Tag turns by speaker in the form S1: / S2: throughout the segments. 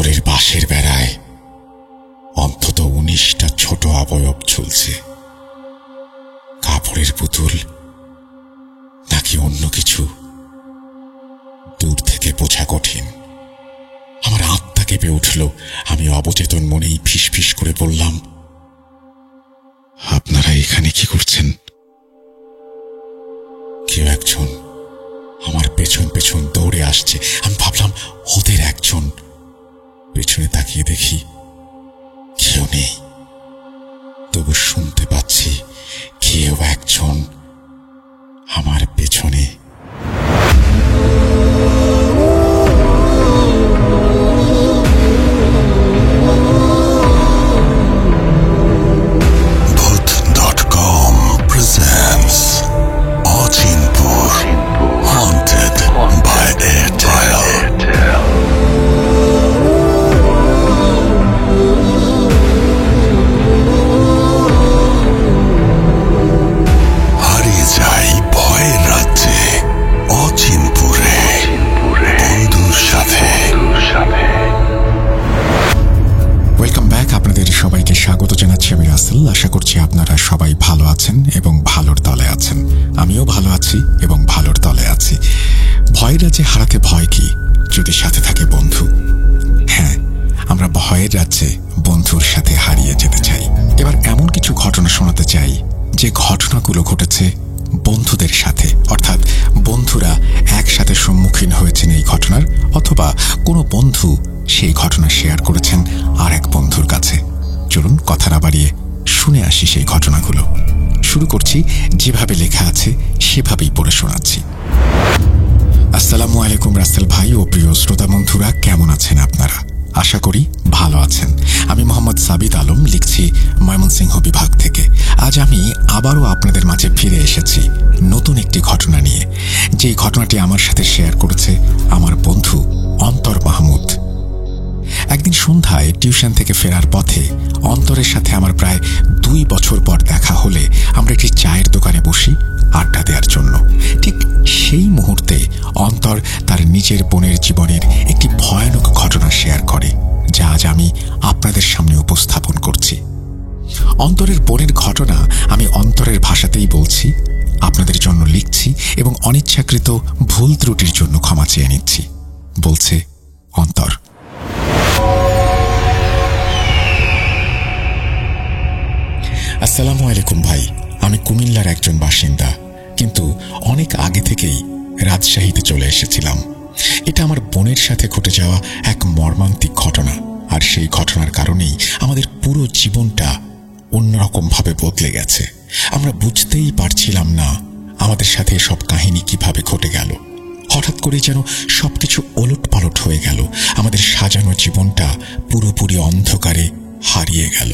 S1: ঘরের বাঁশের বেড়ায় অন্তত 19টা ছোট অবয়ব ঝুলছে। কাপড়ের পুতুল নাকি অন্য কিছু দূর থেকে বোঝা কঠিন। আমার আত্মা কেঁপে উঠল। আমি অবচেতন মনেই ফিসফিস করে বললাম, আপনারা এখানে কি করছেন? কেউ একজন আমার পেছন পেছন দৌড়ে আসছে। আমি ভাবলাম ওদের একজন। পেছনে তাকিয়ে দেখি কেউ নেই, তবু শুনতে পাচ্ছি কেউ একজন আমার পেছনে। স্বাগত জানাচ্ছি আমি রাসেল। আশা করছি আপনারা সবাই ভালো আছেন এবং ভালোর দলে আছেন। আমিও ভালো আছি এবং ভালোর দলে আছি। ভয়ের রাজ্যে হারাতে ভয় কি যদি সাথে থাকে বন্ধু? হ্যাঁ, আমরা ভয়ের রাজ্যে বন্ধুর সাথে হারিয়ে যেতে চাই। এবার এমন কিছু ঘটনা শোনাতে চাই যে ঘটনাগুলো ঘটেছে বন্ধুদের সাথে, অর্থাৎ বন্ধুরা একসাথে সম্মুখীন হয়েছেন এই ঘটনার, অথবা কোনো বন্ধু সেই ঘটনা শেয়ার করেছেন আর এক বন্ধুর কাছে। চলুন কথা না বাড়িয়ে শুনে আসি সেই ঘটনাগুলো। শুরু করছি যেভাবে লেখা আছে সেভাবেই পড়ে শোনাচ্ছি। আসসালামু আলাইকুম রাসেল ভাই ও প্রিয় শ্রোতা বন্ধুরা, কেমন আছেন আপনারা? আশা করি ভালো আছেন। আমি মোহাম্মদ সাবিত আলম, লিখছি ময়মনসিংহ বিভাগ থেকে। আজ আমি আবারও আপনাদের মাঝে ফিরে এসেছি নতুন একটি ঘটনা নিয়ে, যে ঘটনাটি আমার সাথে শেয়ার করেছে আমার বন্ধু অন্তর মাহমুদ। একদিন সন্ধ্যায় টিউশন থেকে ফেরার পথে অন্তরের সাথে আমার প্রায় 2 বছর পর দেখা হলে আমরা একটি চায়ের দোকানে বসি আড্ডা দেওয়ার জন্য। ঠিক সেই মুহূর্তে অন্তর তার নিজের বোনের জীবনের একটি ভয়ানক ঘটনা শেয়ার করে, যা আজ আমি আপনাদের সামনে উপস্থাপন করছি। অন্তরের বোনের ঘটনা আমি অন্তরের ভাষাতেই বলছি, আপনাদের জন্য লিখছি এবং অনিচ্ছাকৃত ভুল ত্রুটির জন্য ক্ষমা চেয়ে নিচ্ছি। বলছে অন্তর। আসসালামু আলাইকুম ভাই, আমি কুমিল্লার একজন বাসিন্দা, কিন্তু অনেক আগে থেকেই রাজশাহীতে চলে এসেছিলাম। এটা আমার বোনের সাথে ঘটে যাওয়া এক মর্মান্তিক ঘটনা, আর সেই ঘটনার কারণেই আমাদের পুরো জীবনটা অন্যরকম ভাবে বদলে গেছে। আমরা বুঝতেই পারছিলাম না আমাদের সাথে সব কাহিনী কিভাবে ঘটে গেল। হঠাৎ করে যেন সবকিছু ওলটপালট হয়ে গেল। আমাদের সাজানো জীবনটা পুরোপুরি অন্ধকারে হারিয়ে গেল।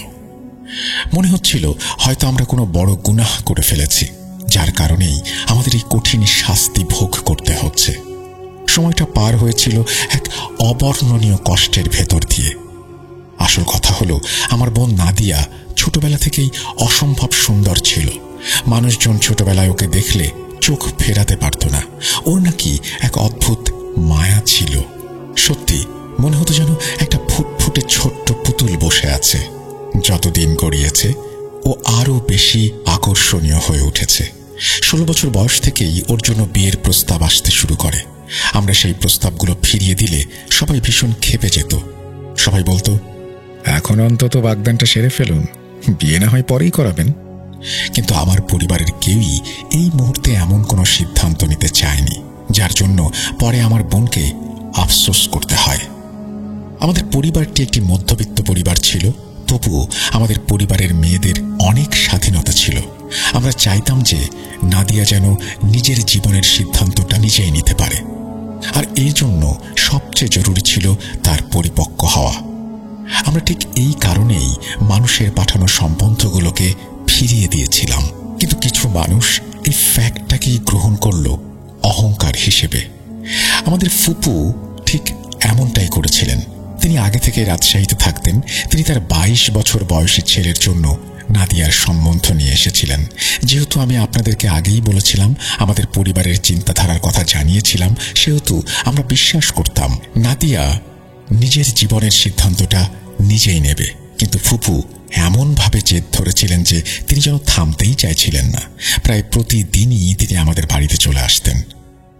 S1: মনে হচ্ছিল হয়তো আমরা কোনো বড় গুনাহ করে ফেলেছি, যার কারণেই আমাদের এই কঠিন শাস্তি ভোগ করতে হচ্ছে। সময়টা পার হয়েছিল এক অবর্ণনীয় কষ্টের ভেতর দিয়ে। আসল কথা হলো, আমার বোন নাদিয়া ছোটবেলা থেকেই অসম্ভব সুন্দর ছিল। মানুষজন ছোটবেলায় ওকে দেখলে চোখ ফেরাতে পারত না। ওর নাকি এক অদ্ভুত মায়া ছিল। সত্যি মনে হতো যেন একটা ফুটফুটে ছোট্ট পুতুল বসে আছে। যতদিন গড়িয়েছে ও আরো বেশি আকর্ষণীয় হয়ে উঠেছে। 16 বছর বয়স থেকেই ওর জন্য বিয়ের প্রস্তাব আসতে শুরু করে। আমরা সেই প্রস্তাবগুলো ফিরিয়ে দিলে সবাই ভীষণ ক্ষেপে যেত। সবাই বলতো, এখন অন্তত বাগদানটা সেরে ফেলুন, বিয়ে না হয় পরেই করাবেন। কিন্তু আমার পরিবারের কেউই এই মুহূর্তে এমন কোনো সিদ্ধান্ত নিতে চায়নি, যার জন্য পরে আমার বোনকে আফসোস করতে হয়। আমাদের পরিবারটি একটি মধ্যবিত্ত পরিবার ছিল, তবুও আমাদের পরিবারের মেয়েদের অনেক স্বাধীনতা ছিল। আমরা চাইতাম যে নাদিয়া যেন নিজের জীবনের সিদ্ধান্তটা নিজেই নিতে পারে, আর এই জন্য সবচেয়ে জরুরি ছিল তার পরিপক্ক হওয়া। আমরা ঠিক এই কারণেই মানুষের পাঠানো সম্বন্ধগুলোকে ফিরিয়ে দিয়েছিলাম। কিন্তু কিছু মানুষ এই ফ্যাক্টটাকেই গ্রহণ করল অহংকার হিসেবে। আমাদের ফুপু ঠিক এমনটাই করেছিলেন। তিনি আগে থেকে রাজশাহীতে থাকতেন। তিনি তার 22 বছর বয়সী ছেলের জন্য নাদিয়ার সম্বন্ধ নিয়ে এসেছিলেন। যেহেতু আমি আপনাদেরকে আগেই বলেছিলাম, আমাদের পরিবারের চিন্তাধারার কথা জানিয়েছিলাম, সেহেতু আমরা বিশ্বাস করতাম নাদিয়া নিজের জীবনের সিদ্ধান্তটা নিজেই নেবে। কিন্তু ফুপু এমনভাবে জেদ ধরেছিলেন যে তিনি যেন থামতেই চাইছিলেন না। প্রায় প্রতিদিনই তিনি আমাদের বাড়িতে চলে আসতেন।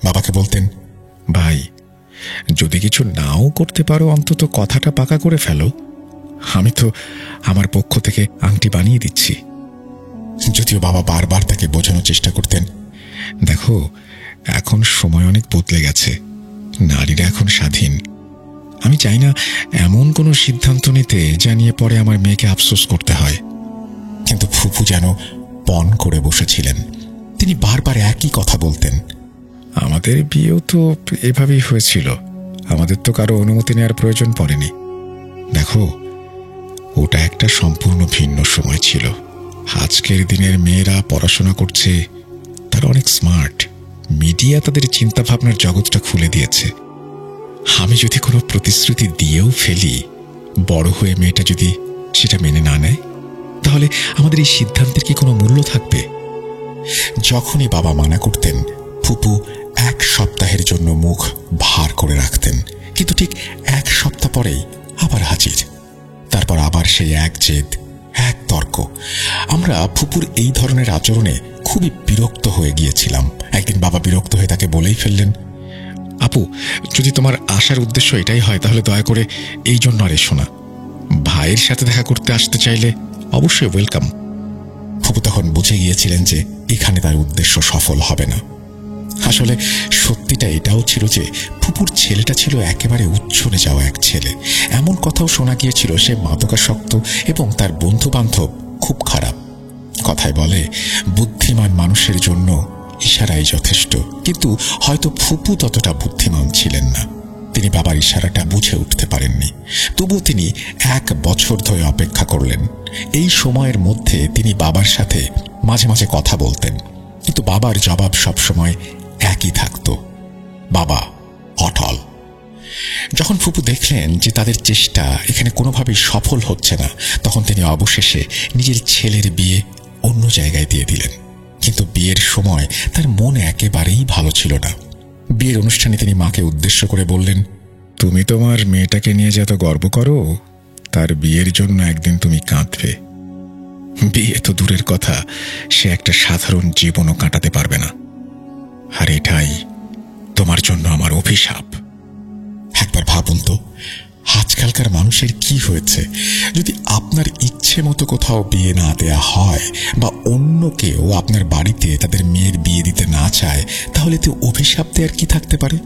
S1: বাবাকে বলতেন, ভাই, যদি কিছু নাও করতে পারো অন্তত কথাটা পাকা করে ফেলো, আমি তো আমার পক্ষ থেকে আংটি বানিয়ে দিচ্ছি। যদিও বাবা বারবার তাকে বোঝানোর চেষ্টা করতেন, দেখো, এখন সময় অনেক বদলে গেছে, নারীরা এখন স্বাধীন। আমি চাই না এমন কোনো সিদ্ধান্ত নিতে যা নিয়ে পরে আমার মেয়েকে আফসোস করতে হয়। কিন্তু ফুপু যেন পণ করে বসেছিলেন। তিনি বারবার একই কথা বলতেন, আমাদের বিয়েও তো এভাবেই হয়েছিল, আমাদের তো কারো অনুমতি নেওয়ার প্রয়োজন পড়েনি। দেখো, ওটা একটা সম্পূর্ণ ভিন্ন সময় ছিল। আজকের দিনের মেয়েরা পড়াশোনা করছে, তারা অনেক স্মার্ট। মিডিয়া তাদের চিন্তাভাবনার জগৎটা খুলে দিয়েছে। আমি যদি কোনো প্রতিশ্রুতি দিয়েও ফেলি, বড় হয়ে মেয়েটা যদি সেটা মেনে না নেয়, তাহলে আমাদের এই সিদ্ধান্তের কি কোনো মূল্য থাকবে? যখনই বাবা মানা করতেন, ফুপু 1 সপ্তাহের জন্য মুখ ভার করে রাখতেন। কিন্তু ঠিক 1 সপ্তাহ পরেই আবার হাজির। তারপর আবার সেই এক জেদ, এক তর্ক। আমরা ফুপুর এই ধরনের আচরণে খুবই বিরক্ত হয়ে গিয়েছিলাম। একদিন বাবা বিরক্ত হয়ে তাকে বলেই ফেললেন, আপু, যদি তোমার আসার উদ্দেশ্য এটাই হয় তাহলে দয়া করে এই জন্য আর এসো না। ভাইয়ের সাথে দেখা করতে আসতে চাইলে অবশ্যই ওয়েলকাম। ফুপু তখন বুঝে গিয়েছিলেন যে এখানে তার উদ্দেশ্য সফল হবে না। আসলে সত্যিটা এটাও ছিল যে ফুপুর ছেলেটা ছিল একেবারে উচ্ছনে যাওয়া এক ছেলে। এমন কথাও শোনা গিয়েছিল সে মাদকাসক্ত এবং তার বন্ধু বান্ধব খুব খারাপ। কথায় বলে, বুদ্ধিমান মানুষের জন্য ইশারাই যথেষ্ট। কিন্তু হয়তো ফুপু ততটা বুদ্ধিমান ছিলেন না। তিনি বাবার ইশারাটা বুঝে উঠতে পারেননি। তবু তিনি 1 বছর ধরে অপেক্ষা করলেন। এই সময়ের মধ্যে তিনি বাবার সাথে মাঝে মাঝে কথা বলতেন, কিন্তু বাবার জবাব সবসময় একই থাকত, বাবা অটল। যখন ফুপু দেখলেন যে তাদের চেষ্টা এখানে কোনোভাবেই সফল হচ্ছে না, তখন তিনি অবশেষে নিজের ছেলের বিয়ে অন্য জায়গায় দিয়ে দিলেন। কিন্তু বিয়ের সময় তার মন একেবারেই ভালো ছিল না। বিয়ের অনুষ্ঠানে তিনি মাকে উদ্দেশ্য করে বললেন, তুমি তোমার মেয়েটাকে নিয়ে যত গর্ব করো, তার বিয়ের জন্য একদিন তুমি কাঁদবে। বিয়ে তো দূরের কথা, সে একটা সাধারণ জীবনও কাটাতে পারবে না। আর এটাই তোমার জন্য আমার অভিশাপ। একবার ভাবুন তো, আজকালকার মানুষের কি হয়েছে? যদি আপনার ইচ্ছে মতো কোথাও বিয়ে না দেয়া হয় বা অন্য কেউ আপনার বাড়িতে তাদের মেয়ের বিয়ে দিতে না চায়, তাহলে তো অভিশাপ দেওয়ার কি থাকতে পারে?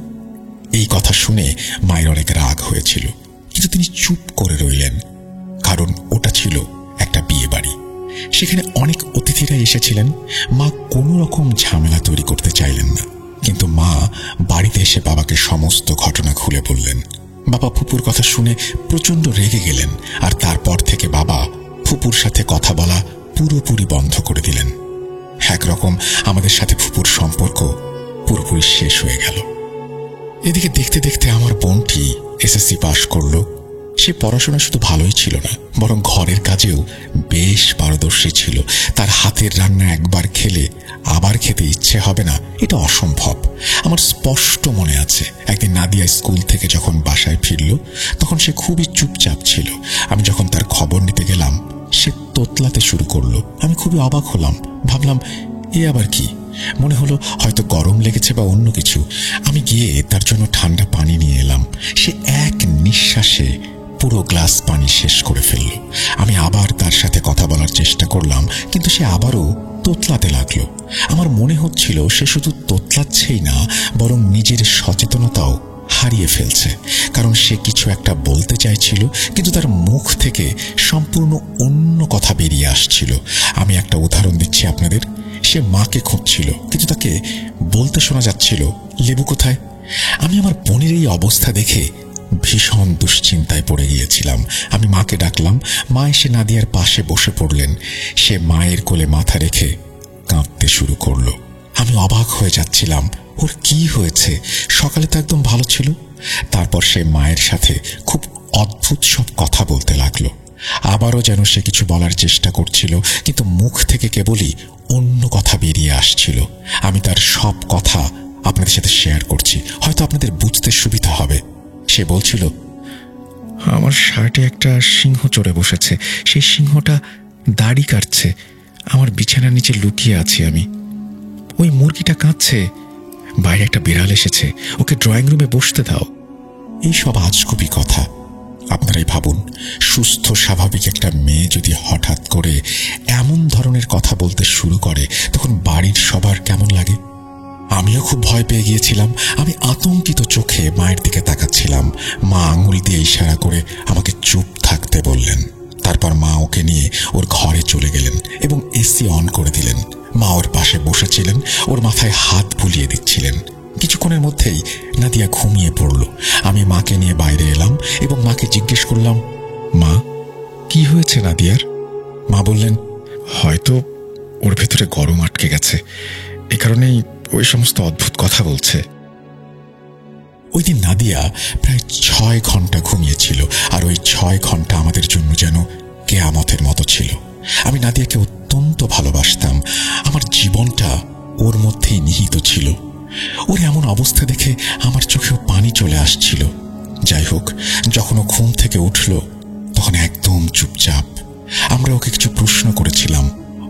S1: এই কথা শুনে মায়ের অনেক রাগ হয়েছিল, কিন্তু তিনি চুপ করে রইলেন। কারণ ওটা ছিল একটা বিয়ে বাড়ি, সেখানে অনেক অতিথিরা এসেছিলেন। মা কোনো রকম ঝামেলা তৈরি করতে চাইলেন না। কিন্তু মা বাড়িতে এসে বাবাকে সমস্ত ঘটনা খুলে বললেন। বাবা ফুপুর কথা শুনে প্রচন্ড রেগে গেলেন, আর তারপর থেকে বাবা ফুপুর সাথে কথা বলা পুরোপুরি বন্ধ করে দিলেন। একরকম আমাদের সাথে ফুপুর সম্পর্ক পুরোপুরি শেষ হয়ে গেল। এদিকে দেখতে দেখতে আমার বোনটি এসএসসি পাশ করলো। সে পড়াশোনা শুধু ভালোই ছিল না, বরং ঘরের কাজেও বেশ পারদর্শী ছিল। তার হাতের রান্না একবার খেলে আবার খেতে ইচ্ছে হবে না, এটা অসম্ভব। আমার স্পষ্ট মনে আছে, একদিন নাদিয়া স্কুল থেকে যখন বাসায় ফিরল, তখন সে খুবই চুপচাপ ছিল। আমি যখন তার খবর নিতে গেলাম, সে তোতলাতে শুরু করলো। আমি খুবই অবাক হলাম, ভাবলাম এ আবার কি? মনে হলো হয়তো গরম লেগেছে বা অন্য কিছু। আমি গিয়ে তার জন্য ঠান্ডা পানি নিয়ে এলাম। সে এক নিঃশ্বাসে পুরো গ্লাস পানি শেষ করে ফেলল। আমি আবার তার সাথে কথা বলার চেষ্টা করলাম, কিন্তু সে আবারও তোতলাতে লাগলো। আমার মনে হচ্ছিল সে শুধু তোতলাচ্ছেই না, বরং নিজের সচেতনতাও হারিয়ে ফেলছে। কারণ সে কিছু একটা বলতে চাইছিল, কিন্তু তার মুখ থেকে সম্পূর্ণ অন্য কথা বেরিয়ে আসছিল। আমি একটা উদাহরণ দিচ্ছি আপনাদের। সে মাকে খুঁজছিল, কিন্তু তাকে বলতে শোনা যাচ্ছিল, লেবু কোথায়? আমি আমার বোনের এই অবস্থা দেখে ভীষণ দুশ্চিন্তায় পড়ে গিয়েছিলাম। আমি মাকে ডাকলাম। মা এসে নাদিয়ার পাশে বসে পড়লেন। সে মায়ের কোলে মাথা রেখে কাঁদতে শুরু করলো। আমি অবাক হয়ে যাচ্ছিলাম, ওর কি হয়েছে? সকালে তো একদম ভালো ছিল। তারপর সে মায়ের সাথে খুব অদ্ভুত সব কথা বলতে লাগলো। আবারও যেন সে কিছু বলার চেষ্টা করছিল, কিন্তু মুখ থেকে কেবলই অন্য কথা বেরিয়ে আসছিল। আমি তার সব কথা আপনাদের সাথে শেয়ার করছি, হয়তো আপনাদের বুঝতে সুবিধা হবে। সে বলছিল, আমার শার্টে একটা সিংহ চড়ে বসেছে। সেই সিংহটা দাড়ি কাটছে। আমার বিছানার নিচে লুকিয়ে আছি আমি। ওই মুরগিটা কাঁদছে। বাইরে একটা বিড়াল এসেছে, ওকে ড্রয়িং রুমে বসতে দাও। এইসব আজগুবি কথা। আপনারাই ভাবুন, সুস্থ স্বাভাবিক একটা মেয়ে যদি হঠাৎ করে এমন ধরনের কথা বলতে শুরু করে, তখন বাড়ির সবার কেমন লাগে? আমিও খুব ভয় পেয়ে গিয়েছিলাম। আমি আতঙ্কিত চোখে মায়ের দিকে তাকাচ্ছিলাম। মা আঙুল দিয়ে ইশারা করে আমাকে চুপ থাকতে বললেন। তারপর মা ওকে নিয়ে ওর ঘরে চলে গেলেন এবং এসি অন করে দিলেন। মা ওর পাশে বসেছিলেন, ওর মাথায় হাত বুলিয়ে দিচ্ছিলেন। কিছুক্ষণের মধ্যেই নাদিয়া ঘুমিয়ে পড়ল। আমি মাকে নিয়ে বাইরে এলাম এবং মাকে জিজ্ঞেস করলাম, মা, কি হয়েছে নাদিয়ার? মা বললেন, হয়তো ওর ভেতরে গরম আটকে গেছে, এ কারণেই ওই সমস্ত অদ্ভুত কথা বলছে। ওই দিন নাদিয়া প্রায় 6 ঘন্টা ঘুমিয়েছিল, আর ওই 6 ঘন্টা আমাদের জন্য যেন কেয়ামতের মতো ছিল। আমি নাদিয়াকে অত্যন্ত ভালোবাসতাম। আমার জীবনটা ওর মধ্যেই নিহিত ছিল। ওর এমন অবস্থা দেখে আমার চোখেও পানি চলে আসছিল। যাই হোক, যখন ও ঘুম থেকে উঠল তখন একদম চুপচাপ। আমরা ওকে কিছু প্রশ্ন করেছিলাম,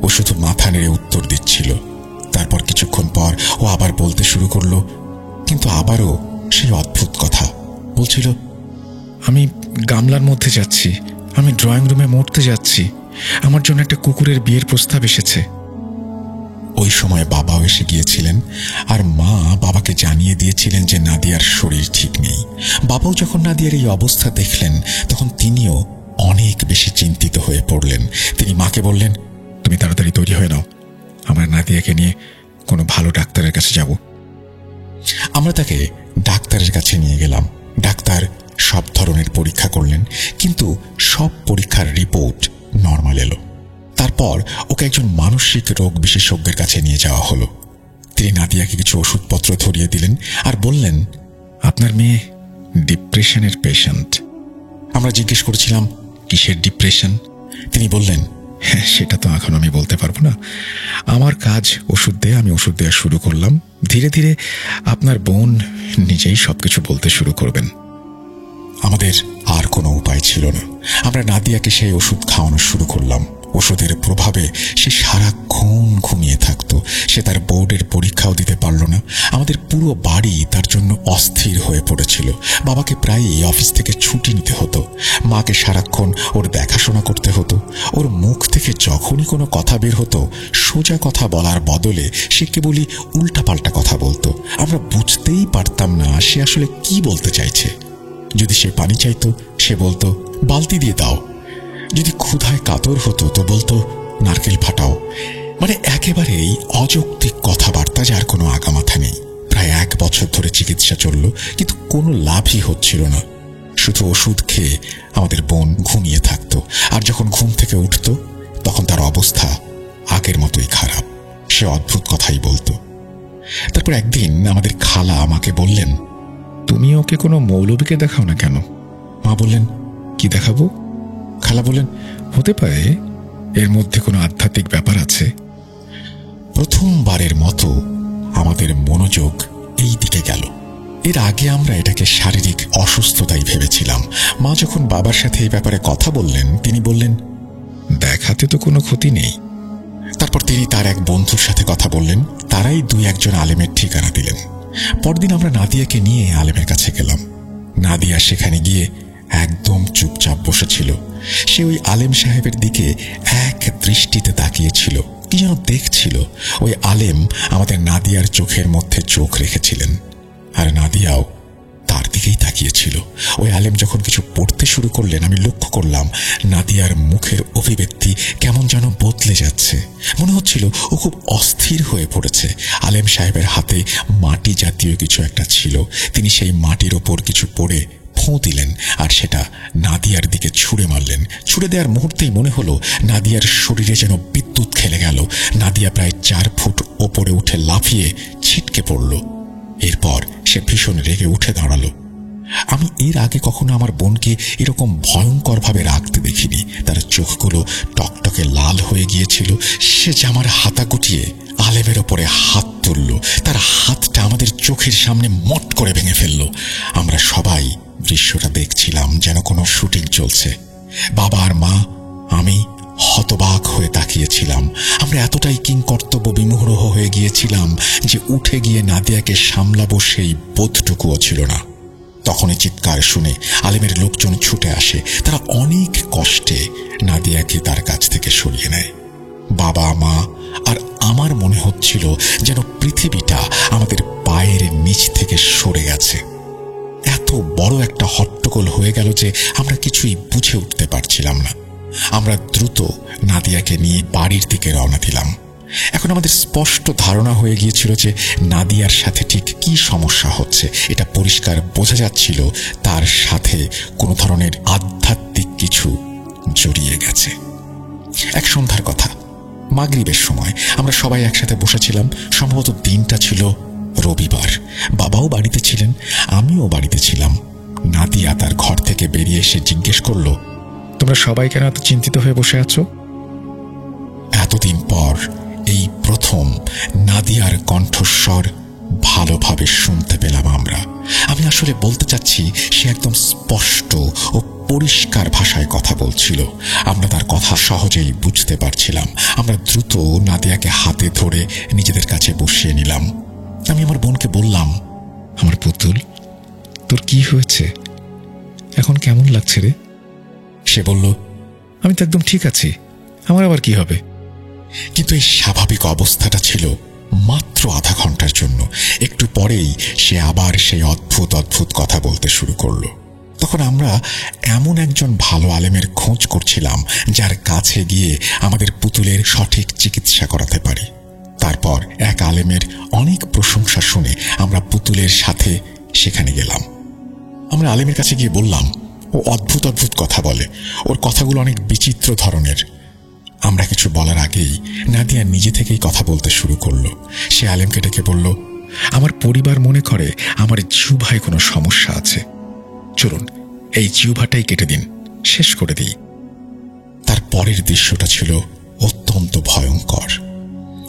S1: ও শুধু মাথা নেড়ে উত্তর দিচ্ছিল। তারপর কিছুক্ষণ পর ও আবার বলতে শুরু করলো, কিন্তু আবারও সেই অদ্ভুত কথা বলছিল। আমি গামলার মধ্যে যাচ্ছি, আমি ড্রয়িং রুমে মরতে যাচ্ছি, আমার জন্য একটা কুকুরের বিয়ের প্রস্তাব এসেছে। ওই সময় বাবাও এসে গিয়েছিলেন, আর মা বাবাকে জানিয়ে দিয়েছিলেন যে নাদিয়ার শরীর ঠিক নেই। বাবাও যখন নাদিয়ার এই অবস্থা দেখলেন, তখন তিনিও অনেক বেশি চিন্তিত হয়ে পড়লেন। তিনি মাকে বললেন, তুমি তাড়াতাড়ি তৈরি হয়ে নাও, আমরা নাদিয়াকে নিয়ে কোনো ভালো ডাক্তারের কাছে যাব। আমরা তাকে ডাক্তারের কাছে নিয়ে গেলাম। ডাক্তার সব ধরনের পরীক্ষা করলেন, কিন্তু সব পরীক্ষার রিপোর্ট নর্মাল এলো। তারপর ওকে একজন মানসিক রোগ বিশেষজ্ঞের কাছে নিয়ে যাওয়া হলো। তিনি নাদিয়াকে কিছু ওষুধপত্র ধরিয়ে দিলেন আর বললেন, আপনার মেয়ে ডিপ্রেশনের পেশেন্ট। আমরা জিজ্ঞেস করেছিলাম, কিসের ডিপ্রেশন? তিনি বললেন, হ্যাঁ, সেটা তো এখন আমি বলতে পারবো না। আমার কাজ ওষুধ দেয়া, আমি ওষুধ দেওয়া শুরু করলাম। ধীরে ধীরে আপনার বোন নিজেই সবকিছু বলতে শুরু করবেন। আমাদের আর কোনো উপায় ছিল না। আমরা নাদিয়াকে সেই ওষুধ খাওয়ানো শুরু করলাম। ওষুধের প্রভাবে সে সারাক্ষণ ঘুমিয়ে থাকত। সে তার বোর্ডের পরীক্ষাও দিতে পারল না। আমাদের পুরো বাড়ি তার জন্য অস্থির হয়ে পড়েছিল। বাবাকে প্রায়ই অফিস থেকে ছুটি নিতে হতো। মাকে সারাক্ষণ ওর দেখাশোনা করতে হতো। ওর মুখ থেকে যখনই কোনো কথা বের হতো, সোজা কথা বলার বদলে সে কেবলই উল্টাপাল্টা কথা বলতো। আমরা বুঝতেই পারতাম না সে আসলে কি বলতে চাইছে। যদি সে পানি চাইতো, সে বলতো, বালতি দিয়ে দাও। যদি ক্ষুধায় কাতর হতো তো বলতো, নারকেল ফাটাও। মানে একেবারেই অযৌক্তিক কথাবার্তা, যার কোনো আগামাথা নেই। প্রায় 1 বছর ধরে চিকিৎসা চলল, কিন্তু কোনো লাভই হচ্ছিল না। শুধু ওষুধ খেয়ে আমাদের বোন ঘুমিয়ে থাকত, আর যখন ঘুম থেকে উঠত তখন তার অবস্থা আগের মতোই খারাপ। সে অদ্ভুত কথাই বলতো। তারপর একদিন আমাদের খালা আমাকে বললেন, তুমি ওকে কোনো মৌলবীকে দেখাও না কেন? মা বললেন, কি দেখাবো? খালা বললেন, হতে পারে এর মধ্যে কোনো আধ্যাত্মিক ব্যাপার আছে। প্রথমবারের মতো আমাদের মনোযোগ এই দিকে গেল। এর আগে আমরা এটাকে শারীরিক অসুস্থতাই ভেবেছিলাম। মা যখন বাবার সাথে এই ব্যাপারে কথা বললেন, তিনি বললেন, দেখাতে তো কোনো ক্ষতি নেই। তারপর তিনি তার এক বন্ধুর সাথে কথা বললেন। তারাই 2-1 আলেমের ঠিকানা দিলেন। পরদিন আমরা নাদিয়াকে নিয়ে আলেমের কাছে গেলাম। নাদিয়া সেখানে গিয়ে একদম চুপচাপ বসেছিল। সে ওই আলেম সাহেবের দিকে এক দৃষ্টিতে তাকিয়েছিল, কি যেন দেখছিল। ওই আলেম আমাদের নাদিয়ার চোখের মধ্যে চোখ রেখেছিলেন, আর নাদিয়াও তার দিকেই তাকিয়েছিল। ওই আলেম যখন কিছু পড়তে শুরু করলেন, আমি লক্ষ্য করলাম নাদিয়ার মুখের অভিব্যক্তি কেমন যেন বদলে যাচ্ছে। মনে হচ্ছিল ও খুব অস্থির হয়ে পড়েছে। আলেম সাহেবের হাতে মাটি জাতীয় কিছু একটা ছিল। তিনি সেই মাটির ওপর কিছু পড়ে ফোঁ দিলেন, আর সেটা নাদিয়ার দিকে ছুঁড়ে মারলেন। ছুঁড়ে দেওয়ার মুহূর্তেই মনে হলো নাদিয়ার শরীরে যেন বিদ্যুৎ খেলে গেল। নাদিয়া প্রায় 4 ফুট ওপরে উঠে লাফিয়ে ছিটকে পড়ল। এরপর সে ভীষণ রেগে উঠে দাঁড়ালো। আমি এর আগে কখনো আমার বোনকে এরকম ভয়ঙ্করভাবে রাগতে দেখিনি। তার চোখগুলো টকটকে লাল হয়ে গিয়েছিল। সে জামার হাতা গুটিয়ে আলেমের ওপরে হাত তুলল। তার হাতটা আমাদের চোখের সামনে মট করে ভেঙে ফেলল। আমরা সবাই দৃশ্যটা দেখছিলাম যেন কোনো শুটিং চলছে। বাবা আর মা, আমি হতবাক হয়ে তাকিয়েছিলাম। আমরা এতটাই কিংকর্তব্য বিমূঢ় হয়ে গিয়েছিলাম যে উঠে গিয়ে নাদিয়াকে সামলাবো সেই বোধটুকুও ছিল না। তখনই চিৎকার শুনে আলেমের লোকজন ছুটে আসে। তারা অনেক কষ্টে নাদিয়াকে তার কাছ থেকে সরিয়ে নেয়। বাবা, মা আর আমার মনে হচ্ছিল যেন পৃথিবীটা আমাদের পায়ের নিচ থেকে সরে গেছে। এত বড় একটা হট্টগোল হয়ে গেল যে আমরা কিছুই বুঝে উঠতে পারছিলাম না। আমরা দ্রুত নাদিয়াকে নিয়ে বাড়ির দিকে রওনা দিলাম। এখন আমাদের স্পষ্ট ধারণা হয়ে গিয়েছিল যে নাদিয়ার সাথে ঠিক কি সমস্যা হচ্ছে। এটা পরিষ্কার বোঝা যাচ্ছিল তার সাথে কোনো ধরনের আধ্যাত্মিক কিছু জড়িয়ে গেছে। এক সন্ধ্যার কথা, মাগরিবের সময় আমরা সবাই একসাথে বসেছিলাম। সম্ভবত দিনটা ছিল রবিবার। বাবাও বাড়িতে ছিলেন, আমিও বাড়িতে ছিলাম। নাদিয়া তার ঘর থেকে বেরিয়ে এসে জিজ্ঞেস করল,
S2: তোমরা সবাই কেন এত চিন্তিত হয়ে বসে আছো?
S1: এতদিন পর এই প্রথম নাদিয়ার কণ্ঠস্বর ভালোভাবে শুনতে পেলাম আমরা। আমি আসলে বলতে চাচ্ছি, সে একদম স্পষ্ট ও পরিষ্কার ভাষায় কথা বলছিল। আমরা তার কথা সহজেই বুঝতে পারছিলাম। আমরা দ্রুত নাদিয়াকে হাতে ধরে নিজেদের কাছে বসিয়ে নিলাম। আমি আমার বোনকে বললাম,
S2: আমার পুতুল, তোর কি হয়েছে? এখন কেমন লাগছে রে?
S1: সে বলল,
S2: আমি তো একদম ঠিক আছি, আমার আবার কি হবে?
S1: কিন্তু এই স্বাভাবিক অবস্থাটা ছিল মাত্র আধা ঘন্টার জন্য। একটু পরেই সে আবার সেই অদ্ভুত অদ্ভুত কথা বলতে শুরু করলো। তখন আমরা এমন একজন ভালো আলেমের খোঁজ করছিলাম যার কাছে গিয়ে আমাদের পুতুলের সঠিক চিকিৎসা করাতে পারি। তারপর এক আলেমের অনেক প্রশংসা শুনে আমরা পুতুলের সাথে সেখানে গেলাম। আমরা আলেমের কাছে গিয়ে বললাম, ও অদ্ভুত অদ্ভুত কথা বলে, ওর কথাগুলো অনেক বিচিত্র ধরনের। আমরা কিছু বলার আগেই নাদিয়া নিজে থেকেই কথা বলতে শুরু করলো। সে আলেমকে ডেকে বলল,
S2: আমার পরিবার মনে করে আমার জিহ্বায় কোনো সমস্যা আছে। চলুন এই জিহ্বাটাই কেটে দিন, শেষ করে দিই।
S1: তার পরের দৃশ্যটা ছিল অত্যন্ত ভয়ঙ্কর।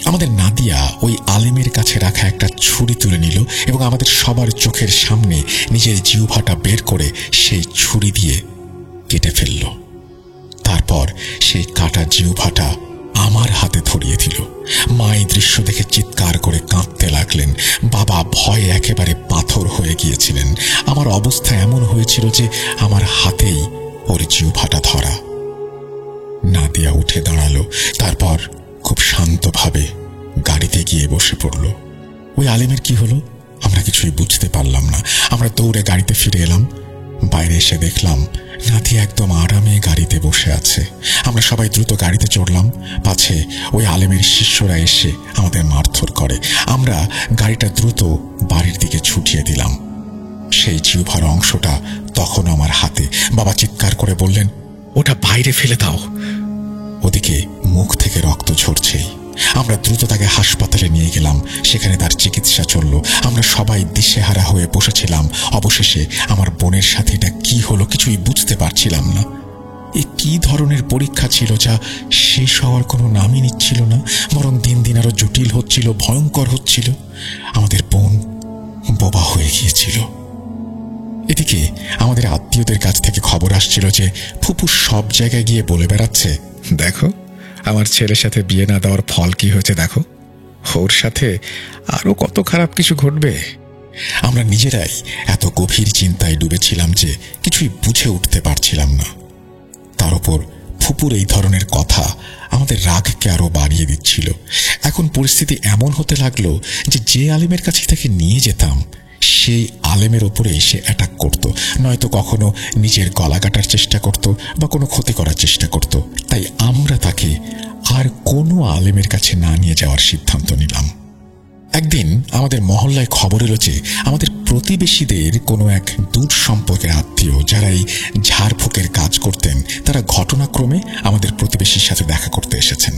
S1: আমাদের নাদিয়া ওই আলেমের কাছে রাখা একটা ছুরি তুলে নিল এবং আমাদের সবার চোখের সামনে নিজের জিহ্বাটা বের করে সেই ছুরি দিয়ে কেটে ফেলল। তারপর সেই কাটা জিহ্বাটা আমার হাতে ধরিয়ে দিল। মা এই দৃশ্য দেখে চিৎকার করে কাঁদতে লাগলেন। বাবা ভয়ে একেবারে পাথর হয়ে গিয়েছিলেন। আমার অবস্থা এমন হয়েছিল যে আমার হাতেই ওর জিহ্বাটা ধরা। নাদিয়া উঠে দাঁড়ালো, তারপর খুব শান্তভাবে গাড়িতে গিয়ে বসে পড়ল। ওই আলেমের কি হলো আমরা কিছুই বুঝতে পারলাম না। আমরা দৌড়ে গাড়িতে ফিরে এলাম। বাইরে এসে দেখলাম নাদিয়া একদম আরামে গাড়িতে বসে আছে। আমরা সবাই দ্রুত গাড়িতে চড়লাম, পাছে ওই আলেমের শিষ্যরা এসে আমাদের মারধর করে। আমরা গাড়িটা দ্রুত বাড়ির দিকে ছুটিয়ে দিলাম। সেই জিহ্বার অংশটা তখন আমার হাতে। বাবা চিৎকার করে বললেন,
S2: ওটা বাইরে ফেলে দাও।
S1: ওদিকে মুখ থেকে রক্ত ঝরছেই। আমরা দ্রুত তাকে হাসপাতালে নিয়ে গেলাম। সেখানে তার চিকিৎসা চলল। আমরা সবাই দিশেহারা হয়ে বসেছিলাম। অবশেষে আমার বোনের সাথে এটা কি হলো কিছুই বুঝতে পারছিলাম না। এ কি ধরনের পরীক্ষা ছিল যা শেষ হওয়ার কোনো নামই নিচ্ছিল না, বরং দিন দিন আরো জটিল হচ্ছিল, ভয়ঙ্কর হচ্ছিল। আমাদের বোন বোবা হয়ে গিয়েছিল। এদিকে আমাদের আত্মীয়দের কাছ থেকে খবর আসছিল যে ফুপু সব জায়গায় গিয়ে বলে বেড়াচ্ছে,
S2: দেখো আমার ছেলের সাথে বিয়ে না দেওয়ার ফল কি হয়েছে, দেখো ওর সাথে আরো কত খারাপ কিছু ঘটবে।
S1: আমরা নিজেরাই এত গভীর চিন্তায় ডুবেছিলাম যে কিছুই বুঝে উঠতে পারছিলাম না। তার উপর ফুপুর এই ধরনের কথা আমাদের রাগকে আরো বাড়িয়ে দিচ্ছিল। এখন পরিস্থিতি এমন হতে লাগলো যে যে আলেমের কাছে তাকে নিয়ে যেতাম সেই আলেমের ওপরে সে অ্যাটাক করত, নয়তো কখনো নিজের গলা কাটার চেষ্টা করত বা কোনো ক্ষতি করার চেষ্টা করত। তাই আমরা তাকে আর কোনো আলেমের কাছে না নিয়ে যাওয়ার সিদ্ধান্ত নিলাম। একদিন আমাদের মহল্লায় খবর এলো যে আমাদের প্রতিবেশীদের কোনো এক দূর সম্পর্কের আত্মীয় যারা এই ঝাড়ফুঁকের কাজ করতেন তারা ঘটনাক্রমে আমাদের প্রতিবেশীর সাথে দেখা করতে এসেছেন।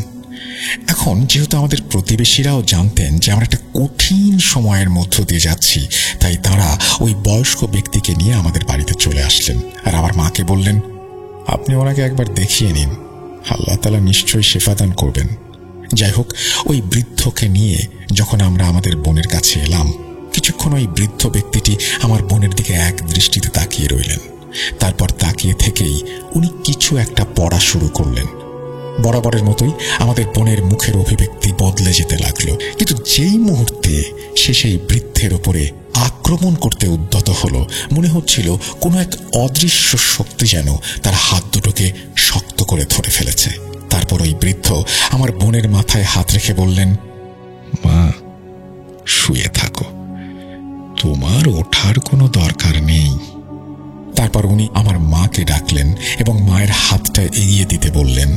S1: এখন যেহেতু আমাদের প্রতিবেশীরাও জানতেন যে আমরা একটা কঠিন সময়ের মধ্য দিয়ে যাচ্ছি, তাই তারা ওই বয়স্ক ব্যক্তিকে নিয়ে আমাদের বাড়িতে চলে আসলেন আর আমার মাকে বললেন, আপনি ওনাকে একবার দেখিয়ে নিন, আল্লাহ তাআলা নিশ্চয়ই শেফাদান করবেন। যাই হোক, ওই বৃদ্ধকে নিয়ে যখন আমরা আমাদের বোনের কাছে এলাম কিছুক্ষণ ওই বৃদ্ধ ব্যক্তিটি আমার বোনের দিকে এক দৃষ্টিতে তাকিয়ে রইলেন। তারপর তাকিয়ে থেকেই উনি কিছু একটা পড়া শুরু করলেন। বরাবরের মতোই আমাদের বোনের মুখের অভিব্যক্তি বদলে যেতে লাগলো, কিন্তু যেই মুহূর্তে সে সেই বৃদ্ধের ওপরে আক্রমণ করতে উদ্যত হলো, মনে হচ্ছিল কোনো এক অদৃশ্য শক্তি যেন তার হাত দুটোকে শক্ত করে ধরে ফেলেছে। তারপর ওই বৃদ্ধ আমার বোনের মাথায় হাত রেখে বললেন,
S2: মা, শুয়ে থাকো, তোমার ওঠার কোনো দরকার নেই।
S1: তারপর উনি আমার মাকে ডাকলেন এবং মায়ের হাতটা এগিয়ে দিতে বললেন।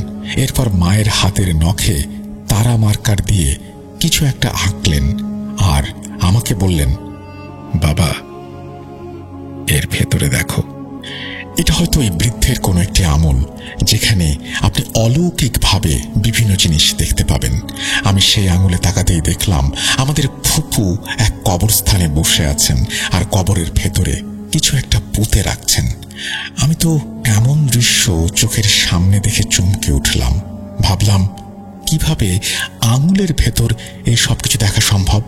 S1: এরপর মায়ের হাতের নখে তারা মার্কার দিয়ে কিছু একটা আঁকলেন আর আমাকে বললেন,
S2: বাবা, এর ভেতরে দেখো।
S1: এটা হয়তো এই বৃদ্ধের কোনো একটি আমল, যেখানে আপনি অলৌকিকভাবে বিভিন্ন জিনিস দেখতে পাবেন। আমি সেই আঙুলে তাকাতেই দেখলাম আমাদের ফুপু এক কবরস্থানে বসে আছেন আর কবরের ভেতরে কিছু একটা পুঁতে রাখছেন। আমি তো এমন দৃশ্য চোখের সামনে দেখে চমকে উঠলাম। ভাবলাম, কিভাবে আঙুলের ভেতর এই সবকিছু দেখা সম্ভব?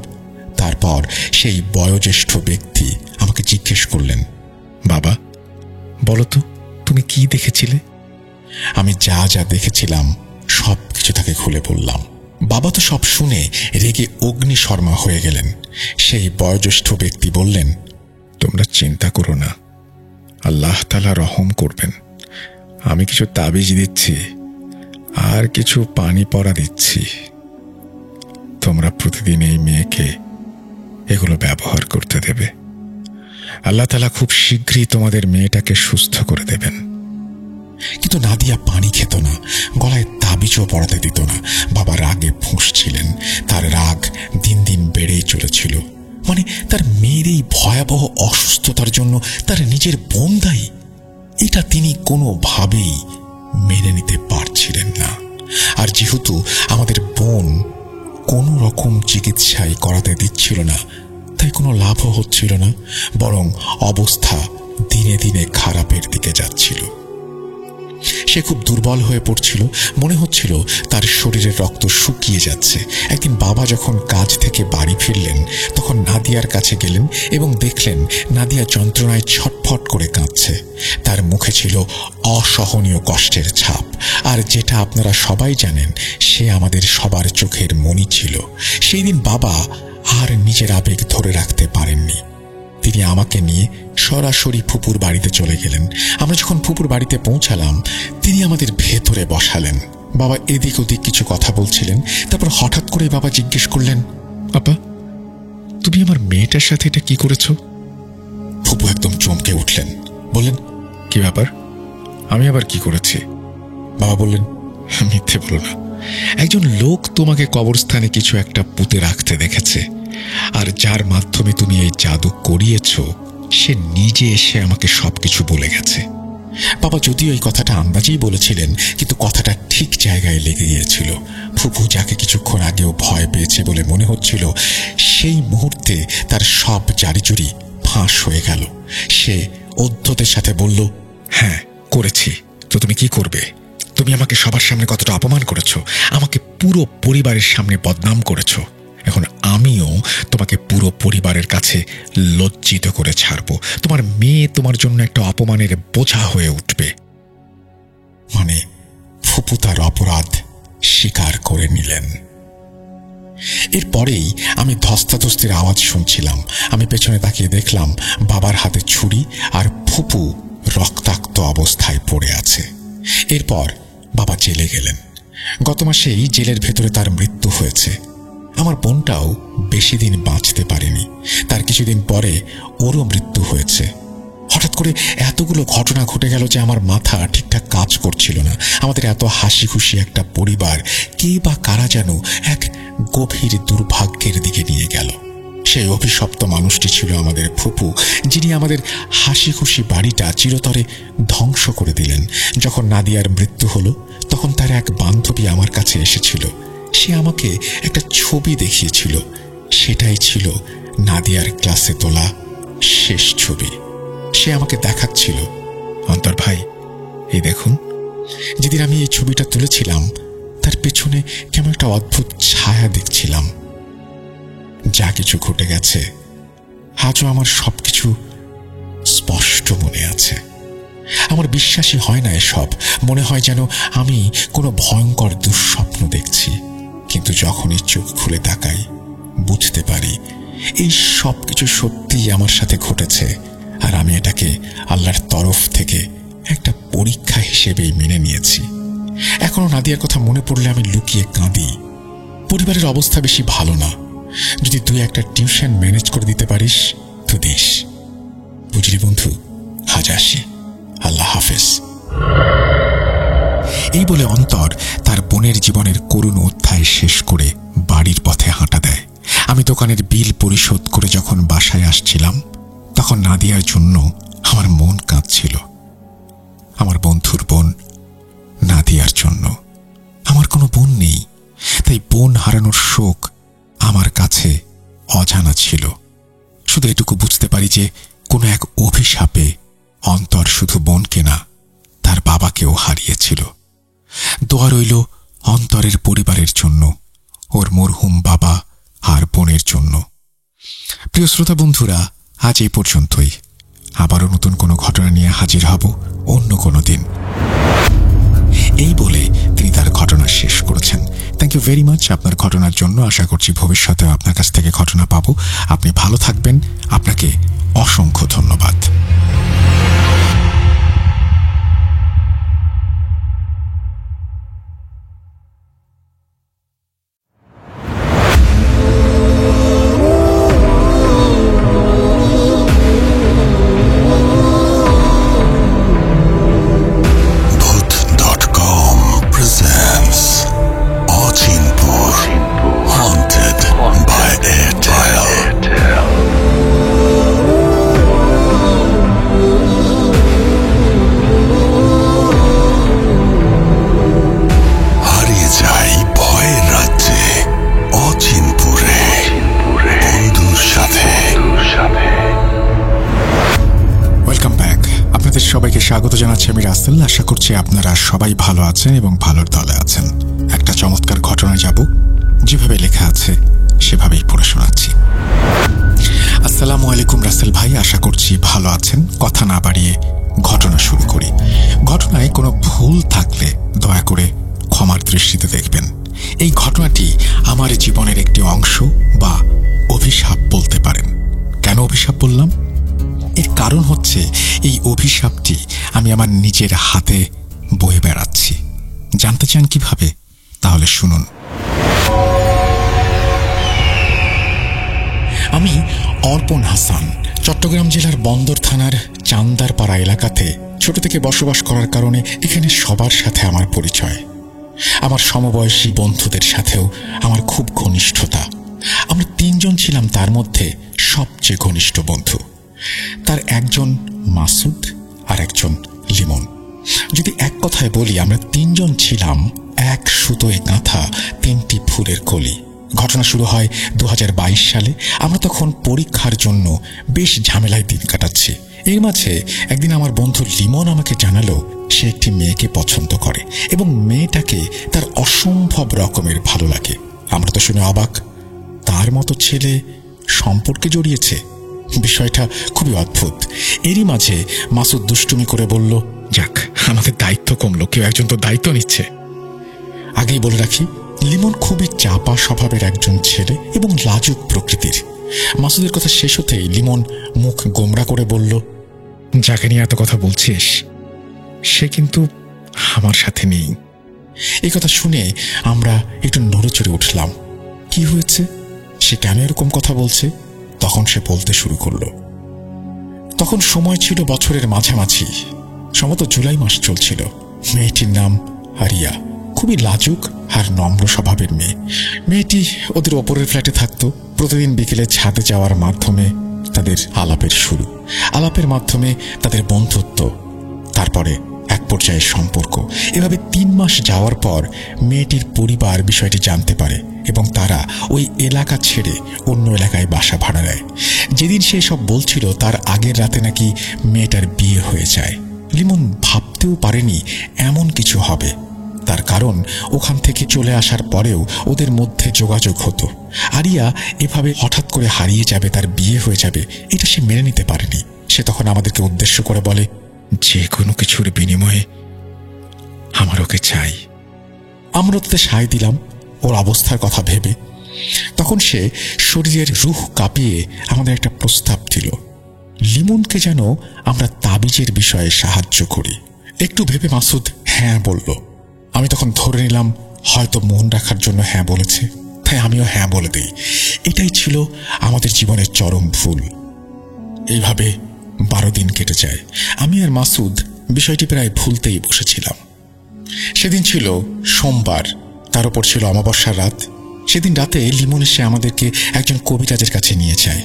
S1: তারপর সেই বয়োজ্যেষ্ঠ ব্যক্তি আমাকে জিজ্ঞেস করলেন,
S2: বাবা, বলো তো, তুমি কি দেখেছিলে?
S1: আমি যা যা দেখেছিলাম সব কিছু তাকে খুলে বললাম। বাবা তো সব শুনে রেগে অগ্নিশর্মা হয়ে গেলেন। সেই বয়োজ্যেষ্ঠ ব্যক্তি বললেন,
S2: তোমরা চিন্তা করো না, আল্লাহ তাআলা রহম করবেন। আমি কিছু তাবিজ দিচ্ছি আর কিছু পানি পড়া দিচ্ছি। তোমরা প্রতিদিন এই মেয়েকে এগুলো ব্যবহার করতে দেবে। আল্লাহ তাআলা খুব শীঘ্রই তোমাদের মেয়েটাকে সুস্থ করে দেবেন।
S1: কিন্তু নাদিয়া পানি খেত না, গলায় তাবিজও পড়াতে দিত না। বাবা রাগে ফুঁসছিলেন। তার রাগ দিন দিন বেড়েই চলেছিল। মানে তার মেয়ের এই ভয়াবহ অসুস্থতার জন্য তার নিজের বোন দায়ী, এটা তিনি কোনোভাবেই মেনে নিতে পারছিলেন না। আর যেহেতু আমাদের বোন কোনো রকম চিকিৎসাই করাতে দিচ্ছিল না, তাই কোনো লাভও হচ্ছিল না, বরং অবস্থা দিনে দিনে খারাপের দিকে যাচ্ছিল। সে খুব দুর্বল হয়ে পড়ছিল। মনে হচ্ছিল তার শরীরের রক্ত শুকিয়ে যাচ্ছে। একদিন বাবা যখন কাজ থেকে বাড়ি ফিরলেন, তখন নাদিয়ার কাছে গেলেন এবং দেখলেন নাদিয়া যন্ত্রণায় ছটফট করে কাঁদছে। তার মুখে ছিল অসহনীয় কষ্টের ছাপ। আর যেটা আপনারা সবাই জানেন, সে আমাদের সবার চোখের মণি ছিল। সেই দিন বাবা আর নিজের আবেগ ধরে রাখতে পারেননি। তিনি আমাকে নিয়ে সরাসরি ফুপুর বাড়িতে চলে গেলেন। আমরা যখন ফুপুর বাড়িতে পৌঁছালাম, তিনি আমাদের ভেতরে বসালেন। বাবা এদিক ওদিক কিছু কথা বলছিলেন। তারপর হঠাৎ করে বাবা জিজ্ঞেস করলেন,
S2: বাবা, তুমি আমার মেয়েটার সাথে এটা কি করেছো?
S1: ফুপু একদম চমকে উঠলেন, বললেন,
S2: কি ব্যাপার? আমি আবার কি করেছি?
S1: বাবা বললেন,
S2: মিথ্যে বলো না। একজন লোক তোমাকে কবরস্থানে কিছু একটা পুঁতে রাখতে দেখেছে, আর যার মাধ্যমে তুমি এই জাদু করিয়েছ, সে নিজে এসে আমাকে সবকিছু বলে গেছে।
S1: বাবা যদিও এই কথাটা আন্দাজেই বলেছিলেন, কিন্তু কথাটা ঠিক জায়গায় লেগে গিয়েছিল। ফুপু যাকে কিছুক্ষণ আগেও ভয় পেয়েছে বলে মনে হচ্ছিল, সেই মুহূর্তে তার সব জারিজুরি ফাঁস হয়ে গেল। সে অধ্যতের সাথে বলল,
S2: হ্যাঁ করেছি। তো তুমি কি করবে? তুমি আমাকে সবার সামনে কতটা অপমান করেছো, আমাকে পুরো পরিবারের সামনে বদনাম করেছো। এখন আমিও তোমাকে পুরো পরিবারের কাছে লজ্জিত করে ছাড়বো। তোমার মেয়ে তোমার জন্য একটা অপমানের বোঝা হয়ে উঠবে।
S1: মানে ফুপু তার অপরাধ স্বীকার করে নিলেন। এরপরেই আমি ধস্তাধস্তির আওয়াজ শুনছিলাম। আমি পেছনে তাকিয়ে দেখলাম বাবার হাতে ছুরি আর ফুপু রক্তাক্ত অবস্থায় পড়ে আছে। এরপর বাবা জেলে গেলেন। গত মাসেই জেলের ভেতরে তার মৃত্যু হয়েছে। আমার বোনটাও বেশি দিন বাঁচতে পারেনি। তার কিছুদিন পরে ওরও মৃত্যু হয়েছে। হঠাৎ করে এতগুলো ঘটনা ঘটে গেল যে আমার মাথা ঠিকঠাক কাজ করছিল না। আমাদের এত হাসি খুশি একটা পরিবার কে বা কারা যেন এক গভীর দুর্ভাগ্যের দিকে নিয়ে গেল। সেই অভিশপ্ত মানুষটি ছিল আমাদের ফুপু, যিনি আমাদের হাসি খুশি বাড়িটা চিরতরে ধ্বংস করে দিলেন। যখন নাদিয়ার মৃত্যু হলো, তখন তার এক বান্ধবী আমার কাছে এসেছিল। সে আমাকে একটা ছবি দেখিয়েছিল। সেটাই ছিল নাদিয়ার ক্লাসে তোলা শেষ ছবি। সে আমাকে দেখাচ্ছিল,
S2: অন্তর ভাই, এই দেখুন।
S1: যেদিন আমি এই ছবিটা তুলেছিলাম, তার পেছনে কেমন একটা অদ্ভুত ছায়া দেখছিলাম। যা কিছু ঘটে গেছে আজও আমার সবকিছু স্পষ্ট মনে আছে। আমার বিশ্বাসই হয় না এসব। মনে হয় যেন আমি কোনো ভয়ঙ্কর দুঃস্বপ্ন দেখছি। কিন্তু যখনই চোখ খুলে তাকাই, বুঝতে পারি এই সব কিছু সত্যিই আমার সাথে ঘটেছে, আর আমি এটাকে আল্লাহর তরফ থেকে একটা পরীক্ষা হিসেবেই মেনে নিয়েছি। এখনো নাদিয়ার কথা মনে পড়লে আমি লুকিয়ে কাঁদি। পরিবারের অবস্থা বেশি ভালো না। যদি তুই একটা টিউশন ম্যানেজ করে দিতে পারিস তো দিস। বুঝলি বন্ধু, আজ আসি। আল্লাহ হাফেজ। এই বলে অন্তর তার বোনের জীবনের করুণ অধ্যায় শেষ করে বাড়ির পথে হাঁটা দেয়। আমি দোকানের বিল পরিশোধ করে যখন বাসায় আসছিলাম, তখন নাদিয়ার জন্য আমার মন কাঁদছিল। আমার বন্ধুর বোন নাদিয়ার জন্য। আমার কোনো বোন নেই, তাই বোন হারানোর শোক আমার কাছে অজানা ছিল। শুধু এটুকু বুঝতে পারি যে কোনো এক অভিশাপে অন্তর শুধু বোনকে না, তার বাবাকেও হারিয়েছিল। দোয়া রইল অন্তরের পরিবারের জন্য, ওর মরহুম বাবা আর বোনের জন্য। প্রিয় শ্রোতা বন্ধুরা, আজ এই পর্যন্তই। আবারও নতুন কোনো ঘটনা নিয়ে হাজির হব অন্য কোনো দিন। এই বলে তিনি তার ঘটনা শেষ করেছেন। থ্যাংক ইউ ভেরি মাচ আপনার ঘটনার জন্য। আশা করছি ভবিষ্যতেও আপনার কাছ থেকে ঘটনা পাবো। আপনি ভালো থাকবেন। আপনাকে অসংখ্য ধন্যবাদ। সবাইকে স্বাগত জানাচ্ছি আমি রাসেল। আশা করছি আপনারা সবাই ভালো আছেন এবং ভালোর দলে আছেন। একটা চমৎকার ঘটনা যাব, যেভাবে লেখা আছে সেভাবেই পড়ে শোনাচ্ছি। আসসালামু আলাইকুম রাসেল ভাই, আশা করছি ভালো আছেন। কথা না বাড়িয়ে ঘটনা শুরু করি। ঘটনায় কোনো ভুল থাকলে দয়া করে ক্ষমার দৃষ্টিতে দেখবেন। এই ঘটনাটি আমার জীবনের একটি অংশ বা অভিশাপ বলতে পারেন। কেন অভিশাপ বললাম? এর কারণ হচ্ছে এই অভিশাপটি আমি আমার নিজের হাতে বয়ে বেড়াচ্ছি। জানতে চান কিভাবে? তাহলে শুনুন। আমি অর্পণ হাসান, চট্টগ্রাম জেলার বন্দর থানার চান্দারপাড়া এলাকাতে ছোট থেকে বসবাস করার কারণে এখানে সবার সাথে আমার পরিচয়। আমার সমবয়সী বন্ধুদের সাথেও আমার খুব ঘনিষ্ঠতা। আমরা তিনজন ছিলাম তার মধ্যে সবচেয়ে ঘনিষ্ঠ বন্ধু। তার একজন মাসুদ আর একজন লিমন। যদি এক কথায় বলি, আমরা তিনজন ছিলাম এক সুতোয় গাঁথা তিনটি ফুলের কলি। ঘটনা শুরু হয় 2022 সালে। আমরা তখন পরীক্ষার জন্য বেশ ঝামেলায় দিন কাটাচ্ছি। এর মাঝে একদিন আমার বন্ধু লিমন আমাকে জানালো সে একটি মেয়েকে পছন্দ করে এবং মেয়েটাকে তার অসম্ভব রকমের ভালো লাগে। আমরা তো শুনে অবাক, তার মতো ছেলে সম্পর্কে জড়িয়েছে। বিষয়টা খুবই অদ্ভুত। এরই মাঝে মাসুদ দুষ্টুমি করে বলল, যাক, আমাদের দায়িত্ব কমলো, কেউ একজন তো দায়িত্ব নিচ্ছে। আগেই বলে রাখি, লিমন খুবই চাপা স্বভাবের একজন ছেলে এবং লাজুক প্রকৃতির। মাসুদের কথা শেষ হতেই লিমন মুখ গোমড়া করে বলল, যাকে নিয়ে এত কথা বলছিস সে কিন্তু আমার সাথে নেই। এই কথা শুনে আমরা একটু নড়েচড়ে উঠলাম। কি হয়েছে? সে কেন এরকম কথা বলছে? তখন সে বলতে শুরু করলো। তখন সময় ছিল বছরের মাঝামাঝি, সম্ভবত জুলাই মাস চলছিল। মেয়েটির নাম আরিয়া, খুবই লাজুক আর নম্র স্বভাবের মেয়ে। মেয়েটি ওদের ওপরের ফ্ল্যাটে থাকতো। প্রতিদিন বিকেলে ছাদে যাওয়ার মাধ্যমে তাদের আলাপের শুরু, আলাপের মাধ্যমে তাদের বন্ধুত্ব, তারপরে এক পর্যায়ে সম্পর্ক। এভাবে 3 মাস যাওয়ার পর মেয়েটির পরিবার বিষয়টি জানতে পারে এবং তারা ওই এলাকা ছেড়ে অন্য এলাকায় বাসা ভাড়া নেয়। যেদিন সে সব বলছিল তার আগের রাতে নাকি মেয়েটার বিয়ে হয়ে যায়। লিমন ভাবতেও পারেনি এমন কিছু হবে। তার কারণ ওখান থেকে চলে আসার পরেও ওদের মধ্যে যোগাযোগ হতো। আরিয়া এভাবে হঠাৎ করে হারিয়ে যাবে, তার বিয়ে হয়ে যাবে, এটা সে মেনে নিতে পারেনি। সে তখন আমাদেরকে উদ্দেশ্য করে বলে,
S2: যে কোনো কিছুর বিনিময়ে আমার ওকে চাই।
S1: আমরা তাতে সায় দিলাম ওর অবস্থার কথা ভেবে। তখন সে শরীরের রুহ কাঁপিয়ে আমাদের একটা প্রস্তাব দিল, লিমনকে যেন আমরা তাবিজের বিষয়ে সাহায্য করি। একটু ভেবে মাসুদ হ্যাঁ বলল। আমি তখন ধরে নিলাম হয়তো মন রাখার জন্য হ্যাঁ বলেছে, তাই আমিও হ্যাঁ বলে দিই। এটাই ছিল আমাদের জীবনের চরম ভুল। এইভাবে 12 দিন কেটে যায়। আমি আর মাসুদ বিষয়টি প্রায় ভুলতেই বসেছিলাম। সেদিন ছিল সোমবার, তার উপর ছিল অমাবস্যার রাত। সেদিন রাতে লিমন এসে আমাদেরকে একজন কবিরাজের কাছে নিয়ে যায়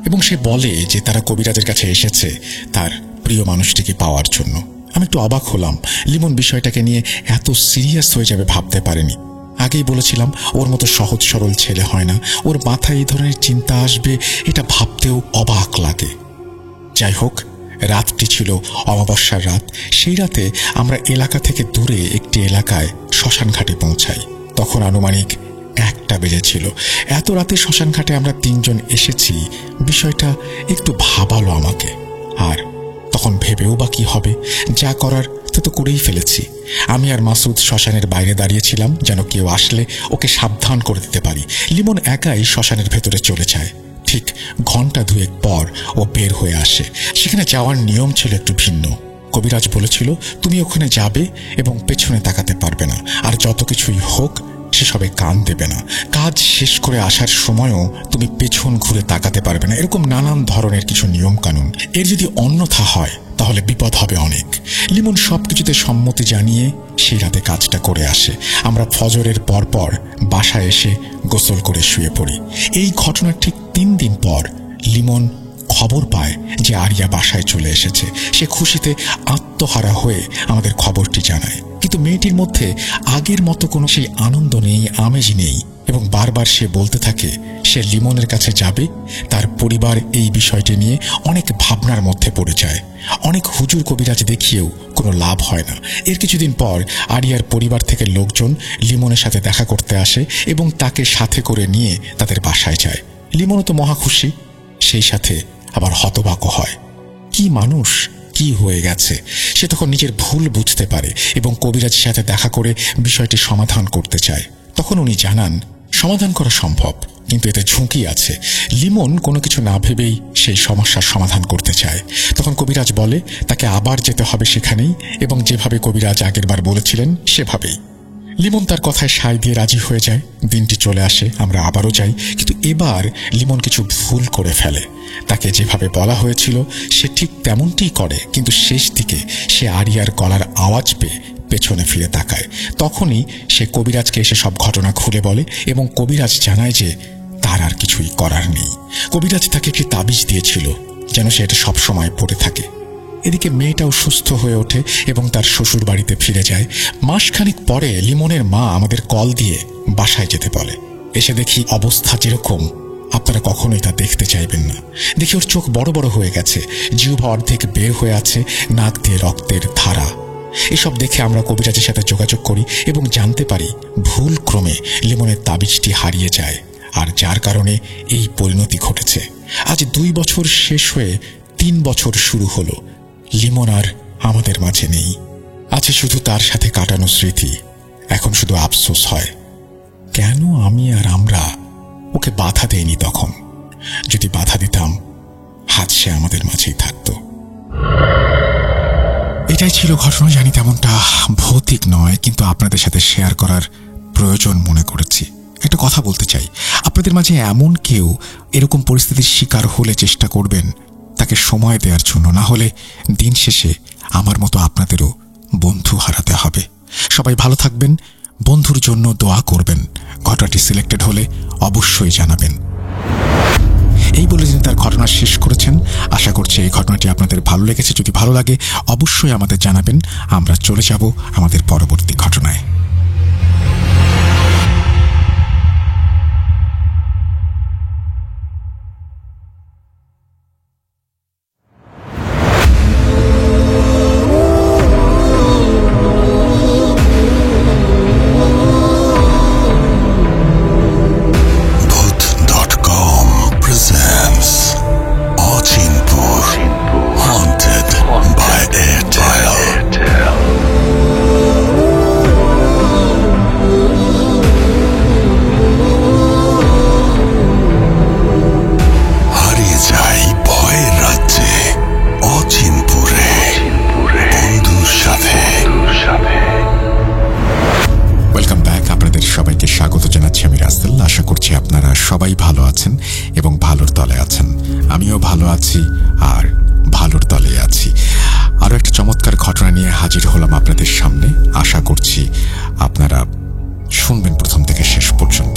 S1: এবং সে বলে যে তারা কবিরাজের কাছে এসেছে তার প্রিয় মানুষটিকে পাওয়ার জন্য। আমি একটু অবাক হলাম, লিমন বিষয়টাকে নিয়ে এত সিরিয়াস হয়ে যাবে ভাবতে পারেনি। আগেই বলেছিলাম ওর মতো সহজ সরল ছেলে হয় না, ওর মাথায় এই ধরনের চিন্তা আসবে এটা ভাবতেও অবাক লাগে। যাই হোক, রাতটি ছিল অমাবস্যার রাত। সেই রাতে আমরা এলাকা থেকে দূরে একটি এলাকায় শ্মশান ঘাটে পৌঁছাই। তখন আনুমানিক 1টা বেজেছিল। এত রাতে শ্মশান ঘাটে আমরা 3 জন এসেছি, বিষয়টা একটু ভাবালো আমাকে। আর তখন ভেবেও বা কি হবে, যা করার তা তো করেই ফেলেছি। আমি আর মাসুদ শ্মশানের বাইরে দাঁড়িয়েছিলাম যেন কেউ আসলে ওকে সাবধান করে দিতে পারি। লিমন একাই শ্মশানের ভেতরে চলে যায়। ঠিক ঘন্টা 2 পর ও বের হয়ে আসে। সেখানে যাওয়ার নিয়ম ছিল একটু ভিন্ন। কবিরাজ বলেছিল তুমি ওখানে যাবে এবং পেছনে তাকাতে পারবে না, আর যত কিছুই হোক সেসবে কান দেবে না। কাজ শেষ করে আসার সময়ও তুমি পেছন ঘুরে তাকাতে পারবে না। এরকম নানান ধরনের কিছু নিয়ম কানুন। এর যদি অন্যথা হয় তাহলে বিপদ হবে অনেক। লিমন সবকিছুতে সম্মতি জানিয়ে সেই রাতে কাজটা করে আসে। আমরা ফজরের পরপর বাসায় এসে গোসল করে শুয়ে পড়ি। এই ঘটনার ঠিক 3 দিন পর লিমন খবর পায় যে আরিয়া বাসায় চলে এসেছে। সে খুশিতে আত্মহারা হয়ে আমাদের খবরটি জানায়, কিন্তু মেয়েটির মধ্যে আগের মতো কোনো সেই আনন্দ নেই, আমেজ নেই এবং বারবার সে বলতে থাকে সে লিমনের কাছে যাবে। তার পরিবার এই বিষয়টি নিয়ে অনেক ভাবনার মধ্যে পড়ে যায়। অনেক হুজুর কবিরাজ দেখিয়েও কোনো লাভ হয় না। এর কিছুদিন পর আরিয়ার পরিবার থেকে লোকজন লিমনের সাথে দেখা করতে আসে এবং তাকে সাথে করে নিয়ে তাদের বাসায় যায়। লিমনও তো মহা খুশি, সেই সাথে আবার হতবাক হয়। কি মানুষ, কি হয়ে গেছে। সে তখন নিজের ভুল বুঝতে পারে এবং কবিরাজের সাথে দেখা করে বিষয়টি সমাধান করতে চায়। তখন উনি জানান সমাধান করা সম্ভব, কিন্তু এতে ঝুঁকি আছে। লিমন কোনো কিছু না ভেবেই সেই সমস্যার সমাধান করতে চায়। তখন কবিরাজ বলে তাকে আবার যেতে হবে সেখানেই এবং যেভাবে কবিরাজ আগেরবার বলেছিলেন সেভাবেই। লিমন তার কথায় সায় দিয়ে রাজি হয়ে যায়। দিনটি চলে আসে, আমরা আবারও যাই, কিন্তু এবার লিমন কিছু ভুল করে ফেলে। তাকে যেভাবে বলা হয়েছিল সে ঠিক তেমনটিই করে, কিন্তু শেষ দিকে সে আরিয়ার গলার আওয়াজ পেয়ে পেছনে ফিরে তাকায়। তখনই সে কবিরাজকে এসে সব ঘটনা খুলে বলে এবং কবিরাজ জানায় যে তার আর কিছুই করার নেই। কবিরাজ তাকে একটি তাবিজ দিয়েছিল যেন সে এটা সবসময় পড়ে থাকে। এদিকে মেয়েটাও সুস্থ হয়ে ওঠে এবং তার শ্বশুর বাড়িতে ফিরে যায়। মাসখানেক পরে লিমনের মা আমাদের কল দিয়ে বাসায় যেতে বলে। এসে দেখি অবস্থা যেরকম আপনারা কখনোই তা দেখতে চাইবেন না। দেখি ওর চোখ বড় বড় হয়ে গেছে, জিহ্বা অর্ধেক বের হয়ে আছে, নাক দিয়ে রক্তের ধারা। এসব দেখে আমরা কবিরাজের সাথে যোগাযোগ করি এবং জানতে পারি ভুল ক্রমে লিমনের তাবিজটি হারিয়ে যায়, আর যার কারণে এই পরিণতি ঘটেছে। আজ 2 বছর শেষ হয়ে 3 বছর শুরু হলো। লিমন আর আমাদের মাঝে নেই, আছে শুধু তার সাথে কাটানো স্মৃতি। এখন শুধু আফসোস হয় কেন আমি আর আমরা ওকে বাধা দেইনি তখন। যদি বাধা দিতাম আজ সে আমাদের মাঝেই থাকতো। এটাই ছিল ঘটনা। জানি তেমনটা ভৌতিক নয়, কিন্তু আপনাদের সাথে শেয়ার করার প্রয়োজন মনে করেছি। একটা কথা বলতে চাই, আপনাদের মাঝে এমন কেউ এরকম পরিস্থিতির শিকার হলে চেষ্টা করবেন তাকে সময় দেওয়ার জন্য, না হলে দিন শেষে আমার মতো আপনাদেরও বন্ধু হারাতে হবে। সবাই ভালো থাকবেন, বন্ধুর জন্য দোয়া করবেন। ঘটনাটি সিলেক্টেড হলে অবশ্যই জানাবেন। এই বলে তিনি তার ঘটনা শেষ করেছেন। আশা করছি এই ঘটনাটি আপনাদের ভালো লেগেছে। যদি ভালো লাগে অবশ্যই আমাদের জানাবেন। আমরা চলে যাব আমাদের পরবর্তী ঘটনায়। এবং ভালোর তলে আছেন। আমিও ভালো আছি আর ভালোর তলে আছি। আরও একটা চমৎকার ঘটনা নিয়ে হাজির হলাম আপনাদের সামনে। আশা করছি আপনারা শুনবেন প্রথম থেকে শেষ পর্যন্ত।